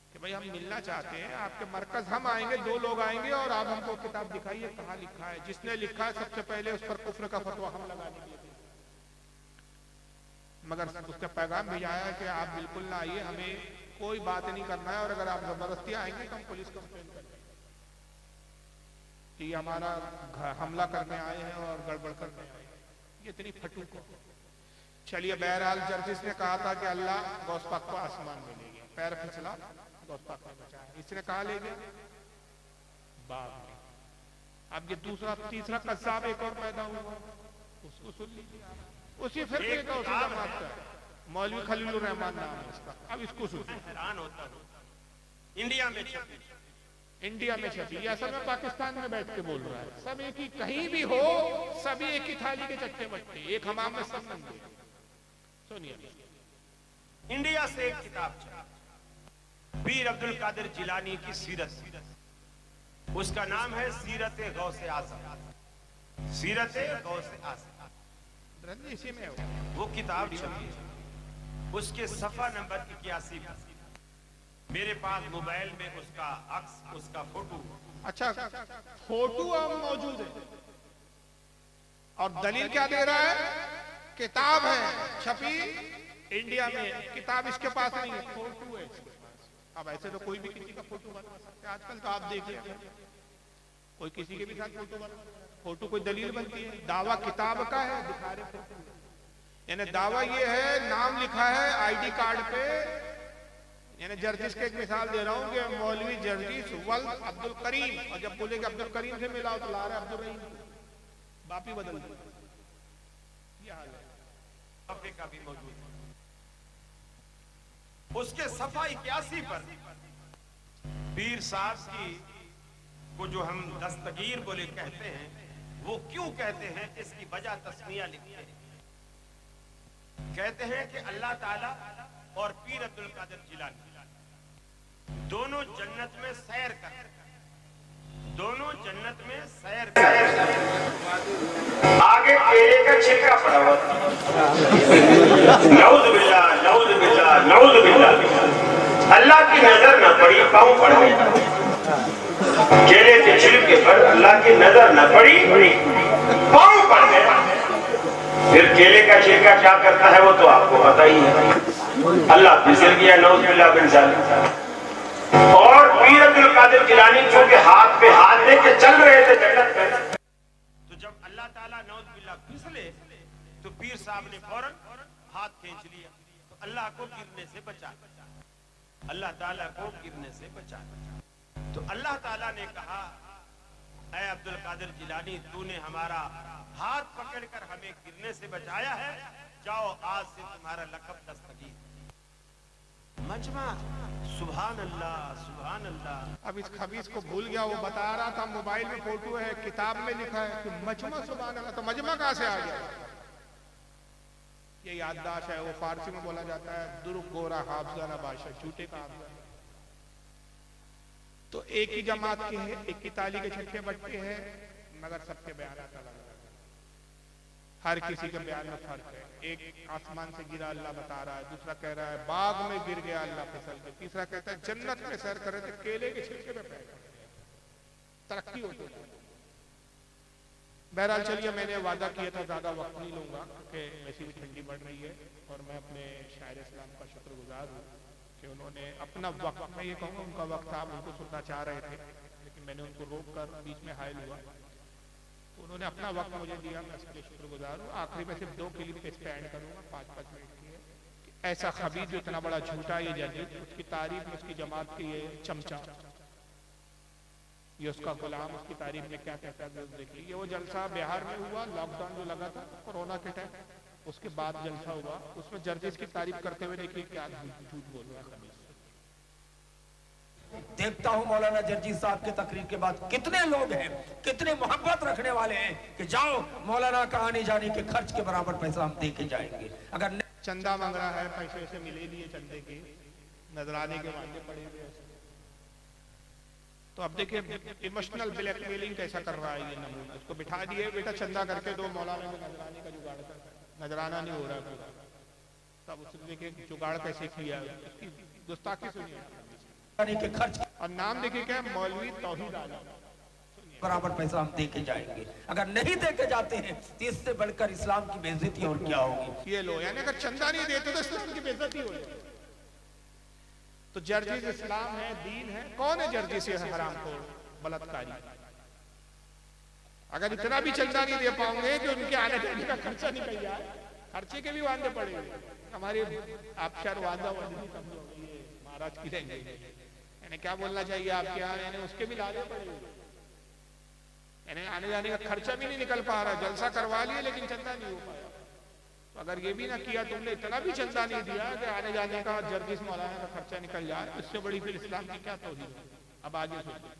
कि भाई हम मिलना चाहते हैं आपके मरकज, हम आएंगे, 2 लोग आएंगे और आप हमको किताब दिखाइए कहाँ लिखा है। जिसने लिखा है सबसे पहले उस पर कुफ्र का फतवा हम लगा देंगे। मगर उसने पैगाम भेजाया कि आप बिल्कुल ना आइए, हमें कोई बात नहीं करना है, और अगर आप जबरदस्ती आएंगे तो हम पुलिस कंप्लेन करेंगे कि हमारा हमला करने आए हैं और गड़बड़ करने आए हैं। ये इतनी फटूक हो। चलिए, बहरहाल जर्जिस ने कहा था कि अल्लाह गौस पाक को आसमान में ले गया, पैर फिसला, गौस पाक ने बचाया। इसने कहा ले गया बाग में। अब ये दूसरा तीसरा कस्साब एक और पैदा हुआ, उसको सुन लीजिए। उसी फिरके का उसी जमात का मौलवी खलीलुर रहमान नाम है इसका। अब इसको सुन। हैरान होता हूँ, इंडिया में छपी, इंडिया में छपी, या सब में पाकिस्तान में बैठ के बोल रहा है। सब एक ही, कहीं भी हो सभी एक ही थाली के चट्टे बट्टे, एक हमाम में सब नंगे। सुनिए, इंडिया से एक किताब छपी, पीर अब्दुल कादिर जिलानी की सीरत। उसका नाम है सीरत गौसे आज़म, सीरत गौसे आज़म। इसी में वो किताब छपी, उसके सफा नंबर 81 पर मेरे पास मोबाइल में उसका अक्स, उसका फोटो। अच्छा, फोटो अब मौजूद है और दलील क्या दे रहा है? किताब है छपी इंडिया में, किताब इसके पास नहीं है, फोटो है इसके पास। अब ऐसे तो कोई भी किसी का फोटो बना सकता है। आजकल तो आप देख लेते हैं कोई किसी के भी साथ फोटो बना, फोटो कोई दलील बनती है। दावा किताब का है, दिखा रहे, यानी दावा ये है, नाम लिखा है आईडी कार्ड पे। यानी जर्जिस के एक मिसाल दे रहा हूँ कि मौलवी जर्जिस वल अब्दुल करीम, और जब बोले कि अब्दुल करीम से मिलाओ तो ला रहे अब्दुल रहीम, बापी बदल दी। ये हाल है, सफे का भी मौजूद है। उसके सफा 81 पर पीर साहब की को जो हम दस्तगीर बोले कहते हैं, वो क्यों कहते हैं इसकी वजह तस्मिया लिखते हैं। कहते हैं कि अल्लाह ताला और पीर अब्दुल कादिर जिलानी दोनों जन्नत में सैर कर, दोनों जन्नत में सैर कर रहे हैं। आगे केले का छिलका पड़ा हुआ था। नऊज़ बिल्लाह, नऊज़ बिल्लाह, नऊज़ बिल्लाह। अल्लाह की नजर न पड़ी, पाँव पड़ गया। केले के छिलके पर अल्लाह की नजर न पड़ी, पाँव पड़ गया। फिर केले का छिलका क्या करता है वो तो आपको पता ही है। अल्लाह फिसल गया, नऊज़ बिल्लाह बिन ज़ालिक। और पीर अब्दुल कादिर जिलानी चूंकि हाथ पे हाथ लेके चल रहे थे जन्नत में, तो जब अल्लाह ताला नऊज़ बिल्लाह फिसले तो पीर साहब ने फौरन हाथ खींच लिया, तो अल्लाह को गिरने से बचा, अल्लाह ताला को गिरने से बचा। तो अल्लाह ताला ने कहा, ऐ अब्दुल कादिर जिलानी, तूने हमारा हाथ पकड़कर हमें गिरने से बचाया है, जाओ आज से तुम्हारा लक़ब दस्तगीर। मजमा, सुभान अल्लाह, सुभान अल्लाह। अब इस खबीस को भूल गया, वो बता रहा था मोबाइल में फोटो है, किताब में लिखा है कि मजमा सुभान अल्लाह, तो मजमा कहां से आ गया? ये याददाश्त है, वो फारसी में बोला जाता है दुरुक गोरा हाफजाना बादशाह, झूठे का हाफजा। तो एक ही जमात के हैं, एक ही ताली के छठे बट्टे हैं, मगर सबके बयान अलग, हर किसी के बयान में फर्क है। एक आसमान से गिरा अल्लाह बता रहा है, दूसरा कह रहा है बाग में गिर गया अल्लाह फिसल के, तीसरा कहता है जन्नत में सैर कर रहे थे केले के छिलके पे पैर, तरक्की होती है। बहरहाल चलिए, मैंने वादा किया था ज्यादा वक्त नहीं लूंगा क्योंकि वैसी भी ठंडी बढ़ रही है, और मैं अपने शायर इस्लाम का शुक्रगुजार हूँ कि उन्होंने अपना वक्त, मैं ये कहूँगा उनका वक्त आप उनको सुनना चाह रहे थे लेकिन मैंने उनको रोक कर बीच में हायल हुआ, तो उन्होंने अपना वक्त मुझे दिया, मैं उसके शुक्रगुजार हूँ। आखिरी में सिर्फ 2 क्लिप पे स्टैंड करूंगा 5-5 मिनट की है कि ऐसा खबीज जो इतना बड़ा झूठा ये जर्जिस, उसकी तारीफ में उसकी जमात के ये चमचा, ये उसका गुलाम, उसकी तारीफ में क्या कहता है देखिए। ये वो जलसा बिहार में हुआ, लॉकडाउन जो लगा था कोरोना के टाइम, उसके बाद जलसा हुआ, उसमें जर्जिस की तारीफ करते हुए देखिए क्या झूठ बोल रहा है खबीज। देखता हूं मौलाना जर्जी साहब के तकरीर के बाद कितने लोग हैं, कितने मोहब्बत रखने वाले हैं कि जाओ मौलाना का आने जाने के खर्च के बराबर पैसा हम दे के जाएंगे। अगर चंदा मांग रहा है, पैसे से मिले लिए चंदे के, नजराने के वादे पड़े हुए, तो अब देखिए इमोशनल ब्लैकमेलिंग कैसा कर रहा है ये नमूना। उसको बिठा दिए, बेटा चंदा करके दो, मौलाना को नजराने का जुगाड़ कर, नजराना नहीं हो रहा पूरा, तब उसने देखिए जुगाड़ कैसे किया, उसकी गुस्ताखी सुनिए के खर्च और नाम देखिए क्या, मौलवी तौहीद आलम, बराबर पैसा हम दे के जाएंगे। अगर नहीं दे के जाते हैं तो इससे बढ़कर इस्लाम की बेइज्जती और क्या होगी। ये लो, यानी अगर चंदा नहीं देते तो इस्लाम की बेइज्जती हो जाए। तो जर्जिस इस्लाम है, दीन है। कौन है जर्जिस? ये हरामखोर बलात्कारी। अगर इतना भी चंदा नहीं दे पाओगे कि उनके आने जाने का खर्चा निकल जाए, खर्चे के भी वादे पड़े, हमारे आबशार वादा महाराज की रहेंगे, यानी क्या बोलना चाहिए आपके यहाँ, यानी उसके भी लादे पड़े, यानी आने जाने का खर्चा भी नहीं निकल पा रहा, जलसा करवा लिए लेकिन चंदा नहीं हो पाया। तो अगर ये भी ना किया, तुमने इतना भी चंदा नहीं दिया कि आने जाने का जर्जिस मौलाना का खर्चा निकल जाए, इससे बड़ी फिर इस्लाम की क्या तौहीद है। अब आगे सोचिए,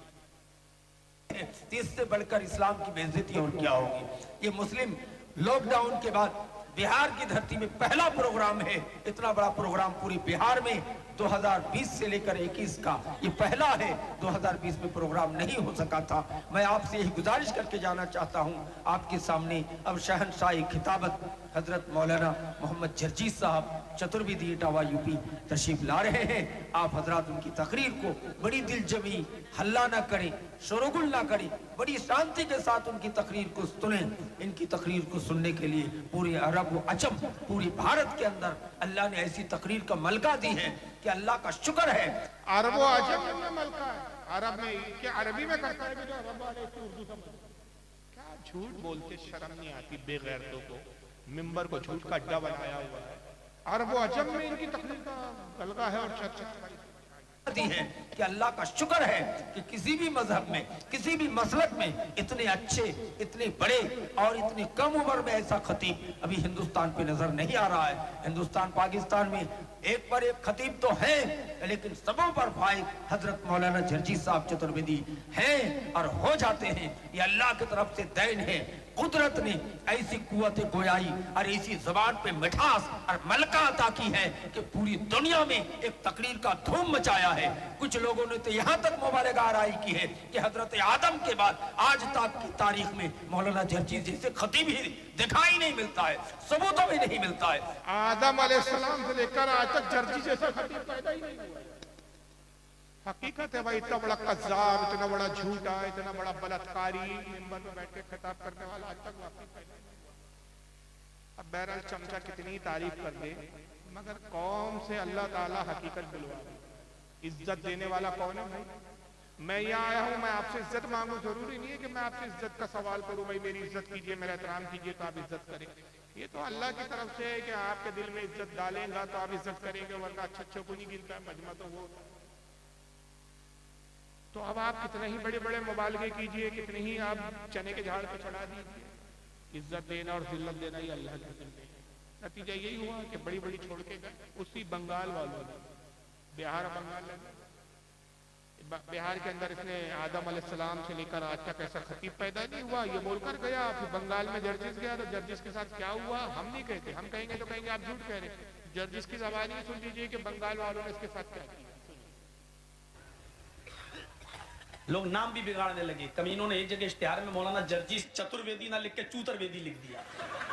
इससे बढ़कर इस्लाम की बेइज्जती और क्या होगी। ये मुस्लिम लॉकडाउन के बाद बिहार की धरती में पहला प्रोग्राम है, इतना बड़ा प्रोग्राम पूरी बिहार में 2020 से लेकर 21 का ये पहला है। 2020 में प्रोग्राम नहीं हो सका था। मैं आपसे यही गुजारिश करके जाना चाहता हूं आपके सामने अब शहंशाही खिताबत हजरत मौलाना मोहम्मद जर्जी साहब चतुर्वेदी इटावा यूपी तशरीफ ला रहे हैं। आप हजरात उनकी तकरीर को बड़ी दिलजमी, हल्ला ना करें, शोरगुल ना करें, बड़ी शांति के साथ उनकी तकरीर को सुनें। इनकी तकरीर को सुनने के लिए पूरे अरब व अजम, पूरी भारत के अंदर अल्लाह ने ऐसी तकरीर का मलका दी है कि अल्लाह का शुक्र है। अरब व अजम में मलका है, अरब में क्या अरबी में करता है, जो अरब वाले उर्दू समझ, क्या झूठ बोलते, शर्म नहीं आती बेगैरतों को। मिंबर को झूठ का अड्डा बनाया हुआ है। अरब व अजम में इनकी तकरीर का मलका है और चर्चा दी है कि अल्लाह का शुक्र है कि किसी भी मजहब में, किसी भी मसलक में इतने अच्छे, इतने बड़े और इतनी कम उम्र में ऐसा खतीब अभी हिंदुस्तान पे नजर नहीं आ रहा है। हिंदुस्तान पाकिस्तान में एक पर एक खतीब तो है, लेकिन सबों पर फाइज हजरत मौलाना जर्जी साहब चतुर्वेदी हैं और हो जाते हैं। ये अल्लाह की तरफ से दैन है। कुदरत ने ऐसी कुव्वत गोयाई और ऐसी जबान पे मिठास और मलका अता की है कि पूरी दुनिया में एक तकरीर का धूम मचाया है। कुछ लोगों ने तो यहाँ तक मुबालगाराई की है कि हजरत आदम के बाद आज तक की तारीख में मौलाना जर्जी जैसे खतीब ही दिखाई नहीं मिलता है, सबूतों में नहीं मिलता है। आदम अलैहिस्सलाम से लेकर आज तक जर्जी जैसा खतीब पैदा ही नहीं हुआ। हकीकत है भाई, इतना बड़ा कज़्ज़ाब, इतना बड़ा झूठा, इतना बड़ा बलात्कारी मिंबर पे बैठ के खिताब करने वाला आज तक वाकई पैदा नहीं हुआ। अब बहरहाल चमचा कितनी तारीफ कर दे, मगर कौम से अल्लाह ताला हकीकत दिलवा दे। इज्जत देने वाला कौन है भाई? मैं यहाँ आया हूँ, मैं आपसे इज्जत मांगू, जरूरी नहीं है कि मैं आपसे इज्जत का सवाल करूँ, भाई मेरी इज्जत कीजिए, मेरा एहतराम कीजिए तो आप इज्जत करें। ये तो अल्लाह की तरफ से है कि आपके दिल में इज्जत डालेगा तो आप इज्जत करेंगे, वरना अच्छे को नहीं गिनता है मजमा तो वो। तो अब आप कितने ही बड़े बड़े मुबालगे कीजिए, कितने ही आप चने के झाड़ पे चढ़ा दीजिए, इज्जत देना और जिल्लत देना ही अल्लाह के दिल में। नतीजा यही हुआ कि बड़ी बड़ी छोड़ के गए। उसी बंगाल वालों ने, बिहार बंगाल बिहार के अंदर इसने आदम अलैहिस्सलाम से लेकर आज तक ऐसा खतीब पैदा नहीं हुआ, ये बोलकर गया। फिर बंगाल में जर्जिस गया तो जर्जिस के साथ क्या हुआ हम नहीं कहते, हम कहेंगे तो कहेंगे आप झूठ कह रहे। जर्जिस की जबान ही सुन लीजिए कि बंगाल वालों ने इसके साथ क्या किया। लोग नाम भी बिगाड़ने लगे। कमीनों ने एक जगह इश्तिहार में मौलाना जर्जी चतुर्वेदी ना लिख के चूतरवेदी लिख दिया।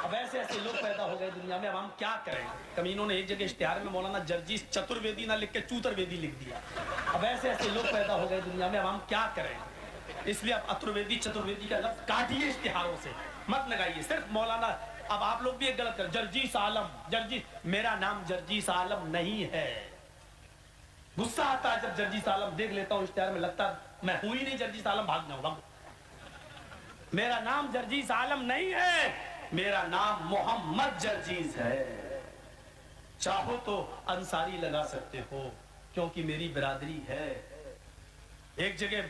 अब ऐसे ऐसे लोग पैदा हो गए दुनिया में, अब हम क्या करें। कमीनों ने एक जगह इश्तिहार में मौलाना जर्जी चतुर्वेदी ना लिख के चूतरवेदी लिख दिया। अब ऐसे ऐसे लोग पैदा हो गए दुनिया में, अब हम क्या करें। इसलिए अब अतुर्वेदी चतुर्वेदी का लफ्ज काटिए, इश्तिहारों से मत लगाइए। सिर्फ मौलाना, अब आप लोग भी एक गलत कर, जर्जीस आलम, जर्जी, मेरा नाम जर्जीस आलम नहीं है। गुस्सा आता है जब जर्जीस आलम देख लेता हूँ इश्तिहार में, लगता मैं हूं ही नहीं जर्जीस आलम, भाग जाऊंगा। मेरा नाम जर्जीस आलम नहीं है, मेरा नाम मोहम्मद जर्जीस है। चाहो तो अंसारी लगा सकते हो क्योंकि मेरी बिरादरी है। एक जगह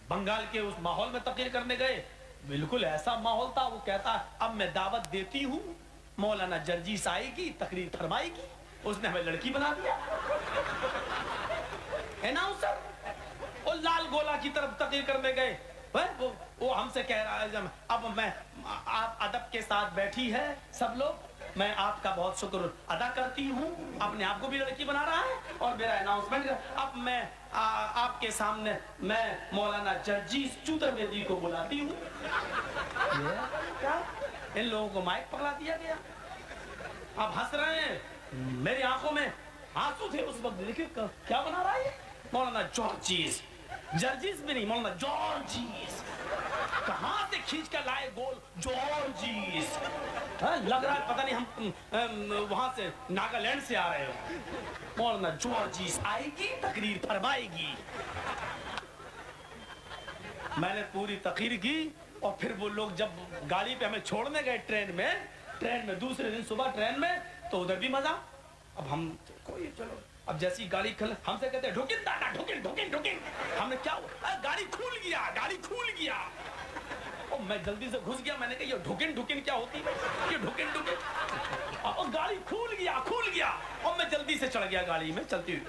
बंगाल के उस माहौल में तकरीर करने गए, बिल्कुल ऐसा माहौल था। वो कहता अब मैं दावत देती हूँ, मौलाना जर्जीस आएगी, तकरीर फरमाएगी। उसने हमें लड़की बना दिया। अनाउंसर और लाल गोला की तरफ तकरीर करने गए, वो हमसे कह रहा है अब मैं, आप अदब के साथ बैठी है सब लोग, मैं आपका बहुत शुक्र अदा करती हूँ। अपने आप को भी लड़की बना रहा है और मेरा अनाउंसमेंट। अब मैं आपके सामने मैं मौलाना जर्जीस चूतरवेदी को बुलाती हूँ। क्या इन लोगों को माइक पकड़ा दिया गया। आप हंस रहे हैं, मेरी आंखों में आंसू थे उस वक्त। देखिए क्या बना रहा है मौलाना जर्जीस, जर्जीस भी नहीं, मौलाना जॉर्जीस। कहां से खींच कर लाए गोल जॉर्जीस। लग रहा है पता नहीं हम वहां से नागालैंड से आ रहे हो। मौलाना जॉर्जीस आएगी, तकरीर फरमाएगी। मैंने पूरी तकरीर की और फिर वो लोग जब गाड़ी पे हमें छोड़ने गए ट्रेन में दूसरे दिन सुबह ट्रेन में, तो उधर भी मजा। अब हम कोई चलो, अब जैसी गाड़ी खल हमसे कहते हैं ढुकिन दादा, ढुकिन ढुकिन ढुकिन। हमने क्या हुआ, गाड़ी खुल गया। और मैं जल्दी से घुस गया। मैंने कहा ये ढुकिन ढुकिन क्या होती है, ये ढुकिन ढुकिन। और गाड़ी खुल गया और मैं जल्दी से चढ़ गया गाड़ी में चलती हुई।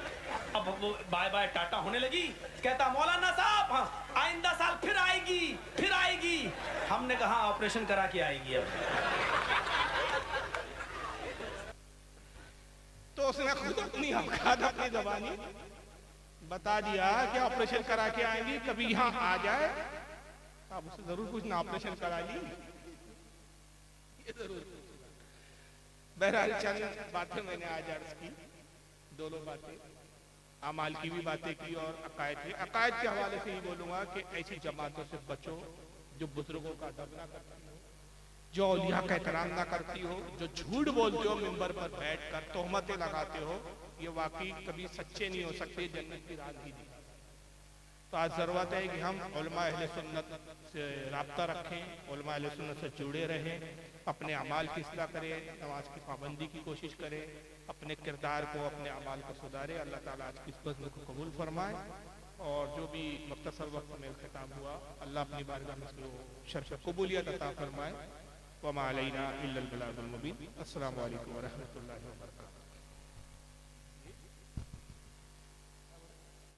अब वो बाय बाय टाटा होने लगी। कहता मौलाना साहब हाँ, आइंदा साल फिर आएगी। हमने कहा ऑपरेशन करा के आएगी। अब तो उसने खुद अपनी औकात, अपनी ज़बानी बता दिया कि ऑपरेशन करा के आएंगी, कभी यहाँ आ जाए आप उससे जरूर पूछना ऑपरेशन करा ली, ये जरूर। बहरहाल चंद बातें मैंने आज अर्ज की, दोनों बातें, अमाल की भी बातें की और अकायद की। अकायद के हवाले से ही बोलूंगा कि ऐसी जमातों से बचो जो बुजुर्गों का अदब ना करती हो, जो औलिया का एहतराम ना करती हो, जो झूठ बोलते हो मिंबर पर बैठकर, तोहमतें लगाते हो, ये वाकई कभी सच्चे नहीं हो सकते, जन्नत की राह नहीं दी। तो आज जरूरत है कि हम उलमा अहले सुन्नत से राब्ता रखें, उलमा अहले सुन्नत से जुड़े रहें, अपने अमाल की इस्लाह करें, नमाज की पाबंदी की कोशिश करें, अपने किरदार को, अपने अमाल को सुधारें। अल्लाह ताला आज की इस बज़्म को कबूल फरमाए। और जो भी मुख्तसर वक्त में खिताब हुआ, अल्लाह अपनी बारगाह में इसको शर्फ कबूलियत अता फरमाए। वमा अलैना इल्लल बलागुल मुबीन। अस्सलामु अलैकुम व रहमतुल्लाहि व बरकातुहू।